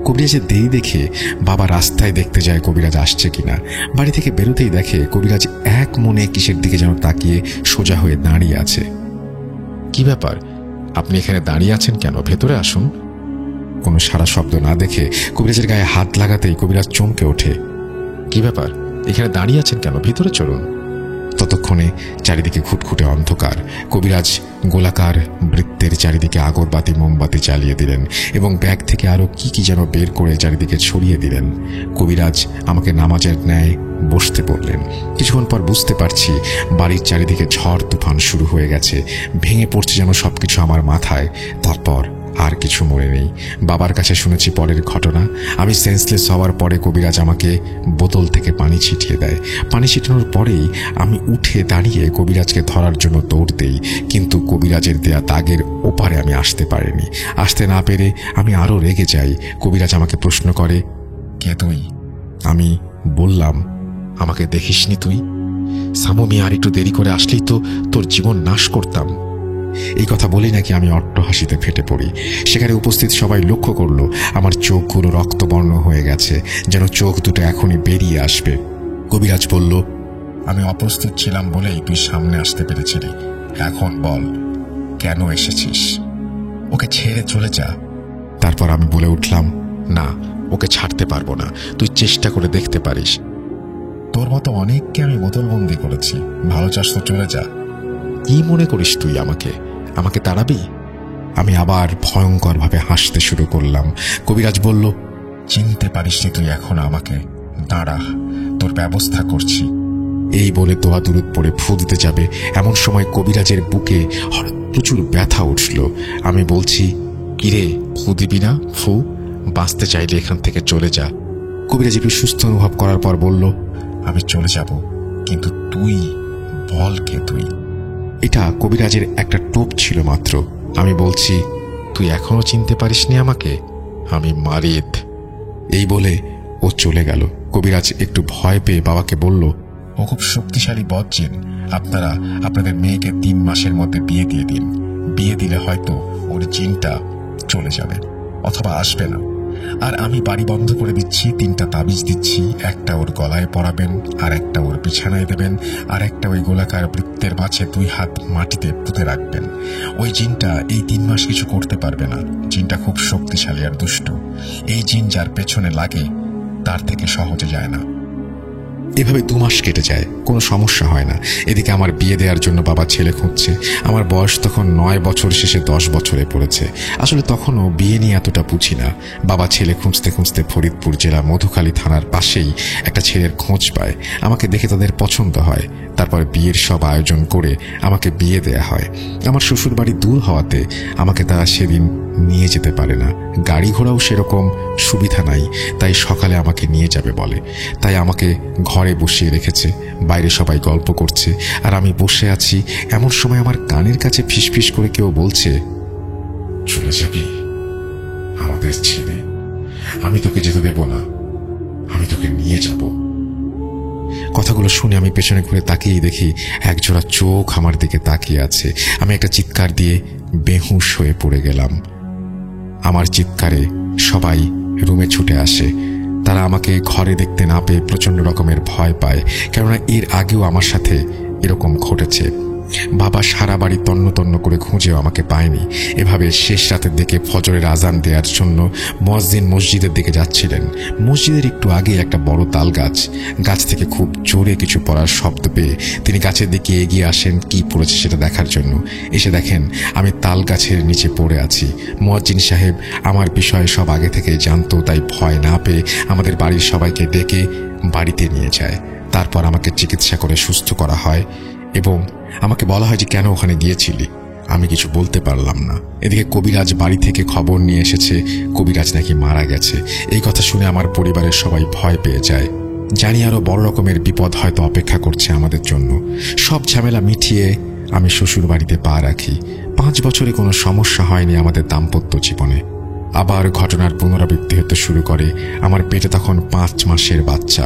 S1: কবিরাজের দেরি দেখে বাবা রাস্তায় দেখতে যায় কবিরাজ আসছে কিনা। বাড়ি থেকে বেরোতেই দেখে কবিরাজ এক মনে কিসের দিকে যেন তাকিয়ে সোজা হয়ে দাঁড়িয়ে আছে।
S2: কি ব্যাপার, আপনি এখানে দাঁড়িয়ে আছেন কেন? ভেতরে আসুন।
S1: কোনো সারা শব্দ না দেখে কবিরাজের গায়ে হাত লাগাতেই কবিরাজ চমকে ওঠে।
S2: কি ব্যাপার, এখানে দাঁড়িয়ে আছেন কেন? ভিতরে চলুন।
S1: ততক্ষণে চারিদিকে খুটখুটে অন্ধকার। কবিরাজ গোলাকার বৃত্তের চারিদিকে আগরবাতি মোমবাতি জ্বালিয়ে দিলেন এবং ব্যাগ থেকে আরো কি কি যেন বের করে চারিদিকে ছড়িয়ে দিলেন। কবিরাজ আমাকে নামাজের ন্যায় বসতে বললেন। কিছুক্ষণ পর বুঝতে পারছি বাড়ির চারিদিকে ঝড় তুফান শুরু হয়ে গেছে। ভেঙে পড়ছে যেন সবকিছু আমার মাথায়। তারপর আর কিছু মনে নেই। বাবার কাছে শুনেছি পরের ঘটনা। আমি সেন্সলেস হওয়ার পরে কবিরাজ আমাকে বোতল থেকে পানি ছিটিয়ে দেয়। পানি ছিটানোর পরেই আমি উঠে দাঁড়িয়ে কবিরাজকে ধরার জন্য দৌড় দেই, কিন্তু কবিরাজের দেয়া দাগের ওপারে আমি আসতে পারিনি। আসতে না পেরে আমি আরো রেগে যাই। কবিরাজ আমাকে প্রশ্ন করে,
S2: কে তুই?
S1: আমি বললাম,
S2: আমাকে দেখিসনি তুই? সামু মিয়া আর একটু দেরি করে আসলেই তো তোর জীবন নাশ করতাম।
S1: এই কথা বলেই নাকি আমি অট্টহাসিতে ফেটে পড়ি। সেখানে উপস্থিত সবাই লক্ষ্য করলো আমার চোখগুলো রক্তবর্ণ হয়ে গেছে, যেন চোখ দুটো এখনই বেরিয়ে আসবে। কবিরাজ বলল,
S2: আমি অপ্রস্তুত ছিলাম বলেই তুই সামনে আসতে পেরেছিলি। এখন বল, কেন এসেছিস? ওকে ছেড়ে চলে যা।
S1: তারপর আমি বলে উঠলাম,
S2: না, ওকে ছাড়তে পারবো না। তুই চেষ্টা করে দেখতে পারিস। তোর মতো অনেককে আমি বোতলবন্দি করেছি। ভালো চাস তো চলে যা। কি মনে করিস তুই আমাকে? আমাকে তাড়াবি?
S1: আমি আবার ভয়ঙ্করভাবে হাসতে শুরু করলাম। কবিরাজ বলল,
S2: চিনতে পারিসনি তুই এখন আমাকে? দাঁড়া, তোর ব্যবস্থা করছি।
S1: এই বলে দোয়া দুরুদ পড়ে ফু দিতে যাবে এমন সময় কবিরাজের বুকে হঠাৎ প্রচুর ব্যথা উঠল। আমি বলছি,
S2: কিরে, ফু দিবি না? ফু। বাঁচতে চাইলে এখান থেকে চলে যা।
S1: কবিরাজ একটু সুস্থ অনুভব করার পর বলল,
S2: আমি চলে যাব, কিন্তু তুই বল, কে তুই?
S1: এটা কবিরাজের একটা টোপ ছিল মাত্র। আমি বলছি,
S2: তুই এখনো চিনতে পারিসনি আমাকে? আমি মারিদ।
S1: এই বলে ও চলে গেল। কবিরাজ একটু ভয় পেয়ে বাবাকে বলল,
S2: ও খুব শক্তিশালী বজ্জিন। আপনারা আপনাদের মেয়েকে 3 মাসের মধ্যে বিয়ে দিয়ে দিন। বিয়ে দিলে হয়তো ওর জিনটা চলে যাবে, অথবা আসবে না। আর আমি বাড়ি বন্ধ করে দিচ্ছি। 3টা তাবিজ দিচ্ছি। একটা ওর গলায় পরাবেন, আর একটা ওর বিছানায় দেবেন, আর একটা ওই গোলাকার বৃত্তের মাঝে 2 হাত মাটিতে পুঁতে রাখবেন। ওই জিনটা এই 3 মাস কিছু করতে পারবে না। জিনটা খুব শক্তিশালী আর দুষ্ট। এই জিন যার পেছনে লাগে তার থেকে সহজে যায় না।
S1: এভাবে 2 মাস কেটে যায়, কোনো সমস্যা হয় না। এদিকে আমার বিয়ে দেওয়ার জন্য বাবা ছেলে খুঁজছে। আমার বয়স তখন 9 বছর শেষে 10 বছরে পড়েছে। আসলে তখনও বিয়ে নিয়ে এতটা বুঝি না। বাবা ছেলে খুঁজতে খুঁজতে ফরিদপুর জেলা মধুখালী থানার পাশেই একটা ছেলের খোঁজ পায়। আমাকে দেখে তাদের পছন্দ হয়। তারপর বিয়ের সব আয়োজন করে আমাকে বিয়ে দেয়া হয়। আমার শ্বশুর বাড়ি দূর হওয়াতে আমাকে তারা সেদিন নিয়ে যেতে পারে না। গাড়ি ঘোড়াও সেরকম সুবিধা নাই, তাই সকালে আমাকে নিয়ে যাবে বলে। তাই আমাকে ঘরে বসিয়ে রেখেছে। বাইরে সবাই গল্প করছে আর আমি বসে আছি। এমন সময় আমার কানের কাছে ফিসফিস করে কেউ বলছে,
S2: চলে যাবি?
S1: আমাদের ছেড়ে। আমি তোকে যেতে দেব না, আমি তোকে নিয়ে যাব। কথাগুলো শুনে আমি পেছনে ঘুরে তাকিয়ে দেখি একজোড়া চোখ আমার দিকে তাকিয়ে আছে। আমি একটা চিৎকার দিয়ে বেহুঁশ হয়ে পড়ে গেলাম। আমার চিৎকারে সবাই রুমে ছুটে আসে। তারা আমাকে ঘরে দেখতে না পেয়ে প্রচন্ড রকমের ভয় পায়, কেননা এর আগেও আমার সাথে এরকম ঘটেছে। বাবা সারা বাড়ি তন্ন তন্ন করে খুঁজেও আমাকে পায়নি। এভাবে শেষ রাতের দিকে ফজরের আজান দেওয়ার জন্য মুয়াজ্জিন মসজিদের দিকে যাচ্ছিলেন। মসজিদের একটু আগে একটা বড় তাল গাছ, গাছ থেকে খুব জোরে কিছু পড়ার শব্দ পেয়ে তিনি গাছের দিকে এগিয়ে আসেন কি পড়েছে সেটা দেখার জন্য। এসে দেখেন আমি তাল গাছের নিচে পড়ে আছি। মুয়াজ্জিন সাহেব আমার বিষয়ে সব আগে থেকেই জানতো, তাই ভয় না পেয়ে আমাদের বাড়ির সবাইকে ডেকে বাড়িতে নিয়ে যায়। তারপর আমাকে চিকিৎসা করে সুস্থ করা হয় এবং আমাকে বলা হয় যে কেন ওখানে গিয়েছিলি। আমি কিছু বলতে পারলাম না। এদিকে কবিরাজ বাড়ি থেকে খবর নিয়ে এসেছে কবিরাজ নাকি মারা গেছে। এই কথা শুনে আমার পরিবারের সবাই ভয় পেয়ে যায়। জানি আরো বড় রকমের বিপদ হয়তো অপেক্ষা করছে আমাদের জন্য। সব ঝামেলা মিটিয়ে আমি শ্বশুর বাড়িতে পা রাখি। 5 বছরে কোনো সমস্যা হয়নি আমাদের দাম্পত্য জীবনে। আবার ঘটনার পুনরাবৃত্তি হতে শুরু করে। আমার পেটে তখন 5 মাসের বাচ্চা।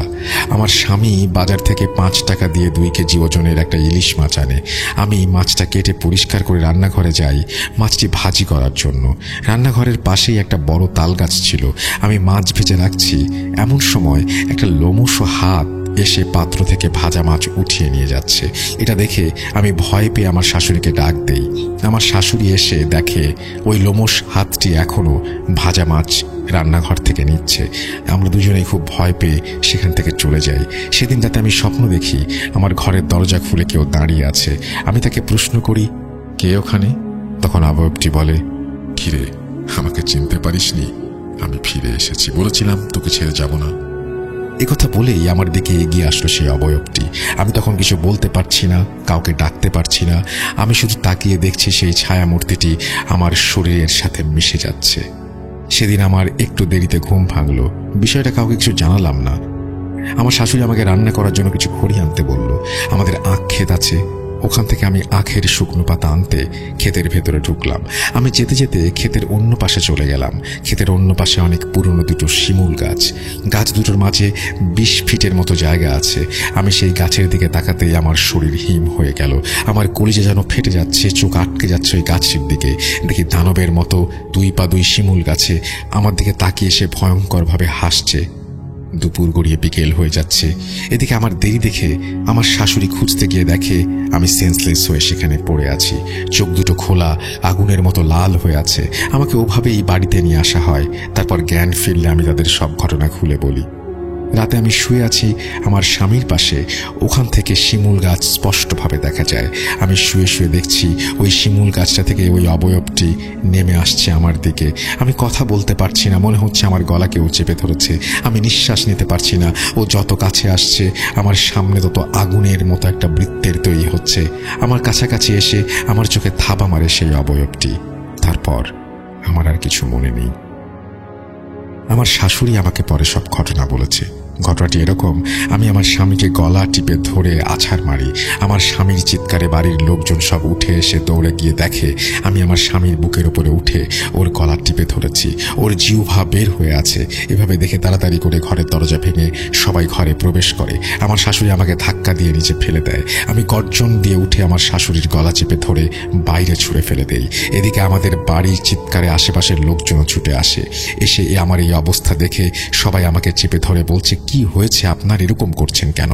S1: আমার স্বামী বাজার থেকে 5 টাকা দিয়ে 2 কেজি ওজনের একটা ইলিশ মাছ আনে। আমি মাছটা কেটে পরিষ্কার করে রান্নাঘরে যাই মাছটি ভাজি করার জন্য। রান্নাঘরের পাশেই একটা বড় তাল গাছ ছিল। আমি মাছ ভেজে রাখছি, এমন সময় একটা লোমশ হাত এসে পাত্র থেকে ভাজা মাছ উঠিয়ে নিয়ে যাচ্ছে। এটা দেখে আমি ভয় পেয়ে আমার শাশুড়িকে ডাক দেই। আমার শাশুড়ি এসে দেখে ওই লোমশ হাতটি এখনো ভাজা মাছ রান্নাঘর থেকে নিচ্ছে। আমরা দুজনেই খুব ভয় পেয়ে সেখান থেকে চলে যাই। সেদিন রাতে আমি স্বপ্ন দেখি আমার ঘরের দরজা খুলে কেউ দাঁড়িয়ে আছে। আমি তাকে প্রশ্ন করি, কে ওখানে? তখন অবয়বটি বলে, কিরে, আমাকে চিনতে পারিসনি? আমি ফিরে এসেছি, বলেছিলাম তোকে ছেড়ে যাব না। একথা বলেই আমার দিকে এগিয়ে আসলো সেই অবয়বটি। আমি তখন কিছু বলতে পারছি না, কাউকে ডাকতে পারছি না। আমি শুধু তাকিয়ে দেখছি সেই ছায়া মূর্তিটি আমার শরীরের সাথে মিশে যাচ্ছে। সেদিন আমার একটু দেরিতে ঘুম ভাঙলো। বিষয়টা কাউকে কিছু জানালাম না। আমার শাশুড়ি আমাকে রান্না করার জন্য কিছু খড়ি আনতে বলল। আমাদের আখ ক্ষেত আছে, ওখান থেকে আমি আখের শুকনো পাতা আনতে ক্ষেতের ভেতরে ঢুকলাম। আমি যেতে যেতে ক্ষেতের অন্য পাশে চলে গেলাম। ক্ষেতের অন্য পাশে অনেক পুরনো দুটো শিমুল গাছ। গাছ দুটোর মাঝে 20 ফিটের মতো জায়গা আছে। আমি সেই গাছের দিকে তাকাতেই আমার শরীর হিম হয়ে গেল। আমার কলিজা যেন ফেটে যাচ্ছে, চোখ আটকে যাচ্ছে ওই গাছের দিকে। দেখি দানবের মতো 2 পা 2 শিমুল গাছে আমার দিকে তাকিয়ে সে ভয়ঙ্করভাবে হাসছে। দুপুর গড়িয়ে বিকেল হয়ে যাচ্ছে। এদিকে আমার দেরি দেখে আমার শাশুড়ি খুঁজতে গিয়ে দেখে আমি সেন্সলেস হয়ে সেখানে পড়ে আছি। চোখ দুটো খোলা, আগুনের মতো লাল হয়ে আছে। আমাকে ওভাবেই বাড়িতে নিয়ে আসা হয়। তারপর জ্ঞান ফিরলে আমি তাদের সব ঘটনা খুলে বলি। রাতে আমি শুয়ে আছি আমার স্বামীর পাশে। ওখান থেকে শিমুল গাছ স্পষ্টভাবে দেখা যায়। আমি শুয়ে শুয়ে দেখছি ওই শিমুল গাছটা থেকে ওই অবয়বটি নেমে আসছে আমার দিকে। আমি কথা বলতে পারছি না, মনে হচ্ছে আমার গলাকেও চেপে ধরেছে। আমি নিঃশ্বাস নিতে পারছি না। ও যত কাছে আসছে আমার সামনে তত আগুনের মতো একটা বৃত্তের তৈরি হচ্ছে। আমার কাছাকাছি এসে আমার চোখে থাবা মারে সেই অবয়বটি। তারপর আমার আর কিছু মনে নেই। আমার শাশুড়ি আমাকে পরে সব ঘটনা বলেছে। ঘটনাটি এরকম, আমি আমার স্বামীকে গলা টিপে ধরে আছাড় মারি। আমার স্বামীর চিৎকারে বাড়ির লোকজন সব উঠে এসে দৌড়ে গিয়ে দেখে আমি আমার স্বামীর বুকের উপরে উঠে ওর গলা টিপে ধরেছি। ওর জিহ্বা বের হয়ে আছে। এভাবে দেখে তাড়াতাড়ি করে ঘরের দরজা ভেঙে সবাই ঘরে প্রবেশ করে। আমার শাশুড়ি আমাকে ধাক্কা দিয়ে নিচে ফেলে দেয়। আমি গর্জন দিয়ে উঠে আমার শাশুড়ির গলা চেপে ধরে বাইরে ছুঁড়ে ফেলে দেই। এদিকে আমাদের বাড়ির চিৎকারে আশেপাশের লোকজনও ছুটে আসে। এসে আমার এই অবস্থা দেখে সবাই আমাকে চেপে ধরে বলছে, কি হয়েছে আপনার, এরকম করছেন কেন?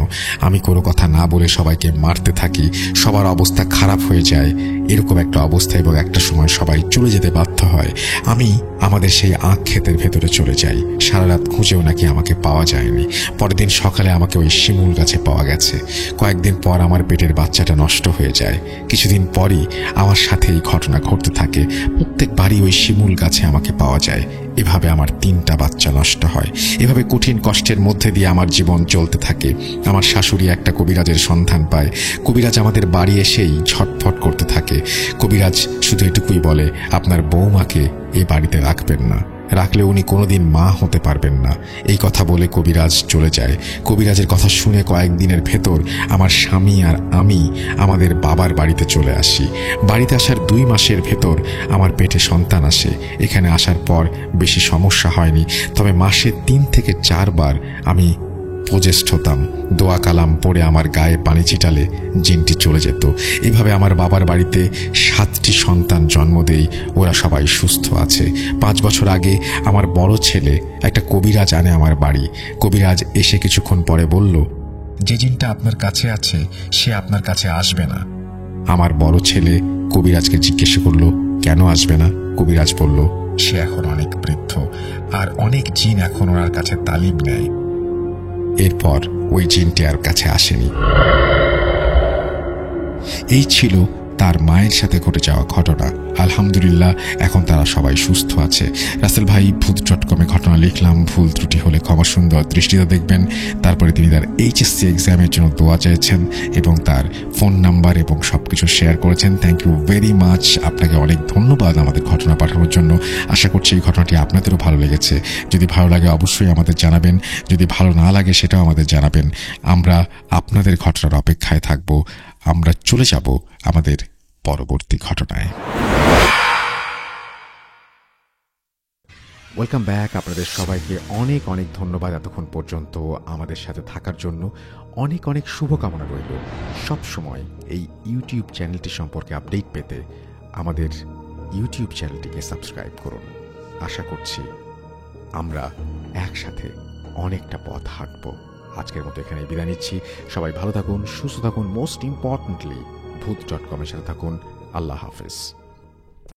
S1: আমি কোনো কথা না বলে সবাইকে মারতে থাকি। সবার অবস্থা খারাপ হয়ে যায়। এরকম একটা অবস্থা এবং একটা সময় সবাই চলে যেতে বাধ্য হয়। আমি আমাদের সেই আখ ক্ষেতের ভেতরে চলে যাই। সারা রাত খুঁজেও নাকি আমাকে পাওয়া যায়নি। পরের দিন সকালে আমাকে ওই শিমুল গাছে পাওয়া গেছে। কয়েকদিন পর আমার পেটের বাচ্চাটা নষ্ট হয়ে যায়। কিছুদিন পরই আমার সাথে এই ঘটনা ঘটতে থাকে। প্রত্যেকবারই ওই শিমুল গাছে আমাকে পাওয়া যায়। এভাবে আমার 3টা বাচ্চা নষ্ট হয়। এভাবে কঠিন কষ্টের মধ্যে দিয়ে আমার জীবন চলতে থাকে। আমার শাশুড়ি একটা কবিরাজের সন্ধান পায়। কবিরাজ আমাদের বাড়ি এসেই ছটফট করতে থাকে। কবিরাজ শুধু এটুকুই বলে, আপনার বৌমাকে এ বাড়িতে রাখবেন না। রাখলে উনি কোনোদিন মা হতে পারবেন না। এই কথা বলে কবিরাজ চলে যায়। কবিরাজের কথা শুনে কয়েকদিনের ভেতর আমার স্বামী আর আমি আমাদের বাবার বাড়িতে চলে আসি। বাড়িতে আসার 2 মাসের ভেতর আমার পেটে সন্তান আসে। এখানে আসার পর বেশি সমস্যা হয়নি, তবে মাসে 3 থেকে 4 বার আমি প্রজেস্ট হতাম। দোয়া কালাম পড়ে আমার গায়ে পানি ছিটালে জিনটি চলে যেত। এভাবে আমার বাবার বাড়িতে 7টি সন্তান জন্ম দেই। ওরা সবাই সুস্থ আছে। 5 বছর আগে আমার বড় ছেলে একটা কবিরাজ আনে আমার বাড়ি। কবিরাজ এসে কিছুক্ষণ পরে বলল, যে জিনটা আপনার কাছে আছে সে আপনার কাছে আসবে না। আমার বড় ছেলে কবিরাজকে জিজ্ঞেস করল, কেন আসবে না? কবিরাজ বলল, সে এখন অনেক বৃদ্ধ আর অনেক জিন এখন ওনার কাছে তালিম নেয়। এরপর ওই জিনটি আর কাছে আসেনি। এই ছিল তার মায়ের সাথে ঘটে যাওয়া ঘটনা। আলহামদুলিল্লাহ এখন তারা সবাই সুস্থ আছে। রাসেল ভাই ভূত.com ঘটনা লিখলাম, ভুল ত্রুটি হলে ক্ষমা সুন্দর দৃষ্টিতে দেখবেন। তারপরে তিনি তার HSC এক্সামের জন্য দোয়া চেয়েছেন এবং তার ফোন নাম্বার এবং সবকিছু শেয়ার করেছেন। Thank you very much. আপনাকে অনেক ধন্যবাদ আমাদের ঘটনা পাঠানোর জন্য। আশা করছি এই ঘটনাটি আপনাদেরও ভালো লেগেছে। যদি ভালো লাগে অবশ্যই আমাদের জানাবেন, যদি ভালো না লাগে সেটাও আমাদের জানাবেন। আমরা আপনাদের ঘটনার অপেক্ষায় থাকব। আমরা চলে যাব আমাদের পরবর্তী ঘটনায়। Welcome back. আপনাদের সবাইকে অনেক অনেক ধন্যবাদ এতক্ষণ পর্যন্ত আমাদের সাথে থাকার জন্য। অনেক অনেক শুভকামনা রইল। সব সময় এই ইউটিউব চ্যানেলটি সম্পর্কে আপডেট পেতে আমাদের ইউটিউব চ্যানেলটিকে সাবস্ক্রাইব করুন। আশা করছি আমরা একসাথে অনেকটা পথ হাঁটব। আজকের মতো এখানে বিদায় নিচ্ছি। সবাই ভালো থাকুন, সুস্থ থাকুন, মোস্ট ইম্পর্টেন্টলি ভূত.com এর সাথে থাকুন। আল্লাহ হাফেজ।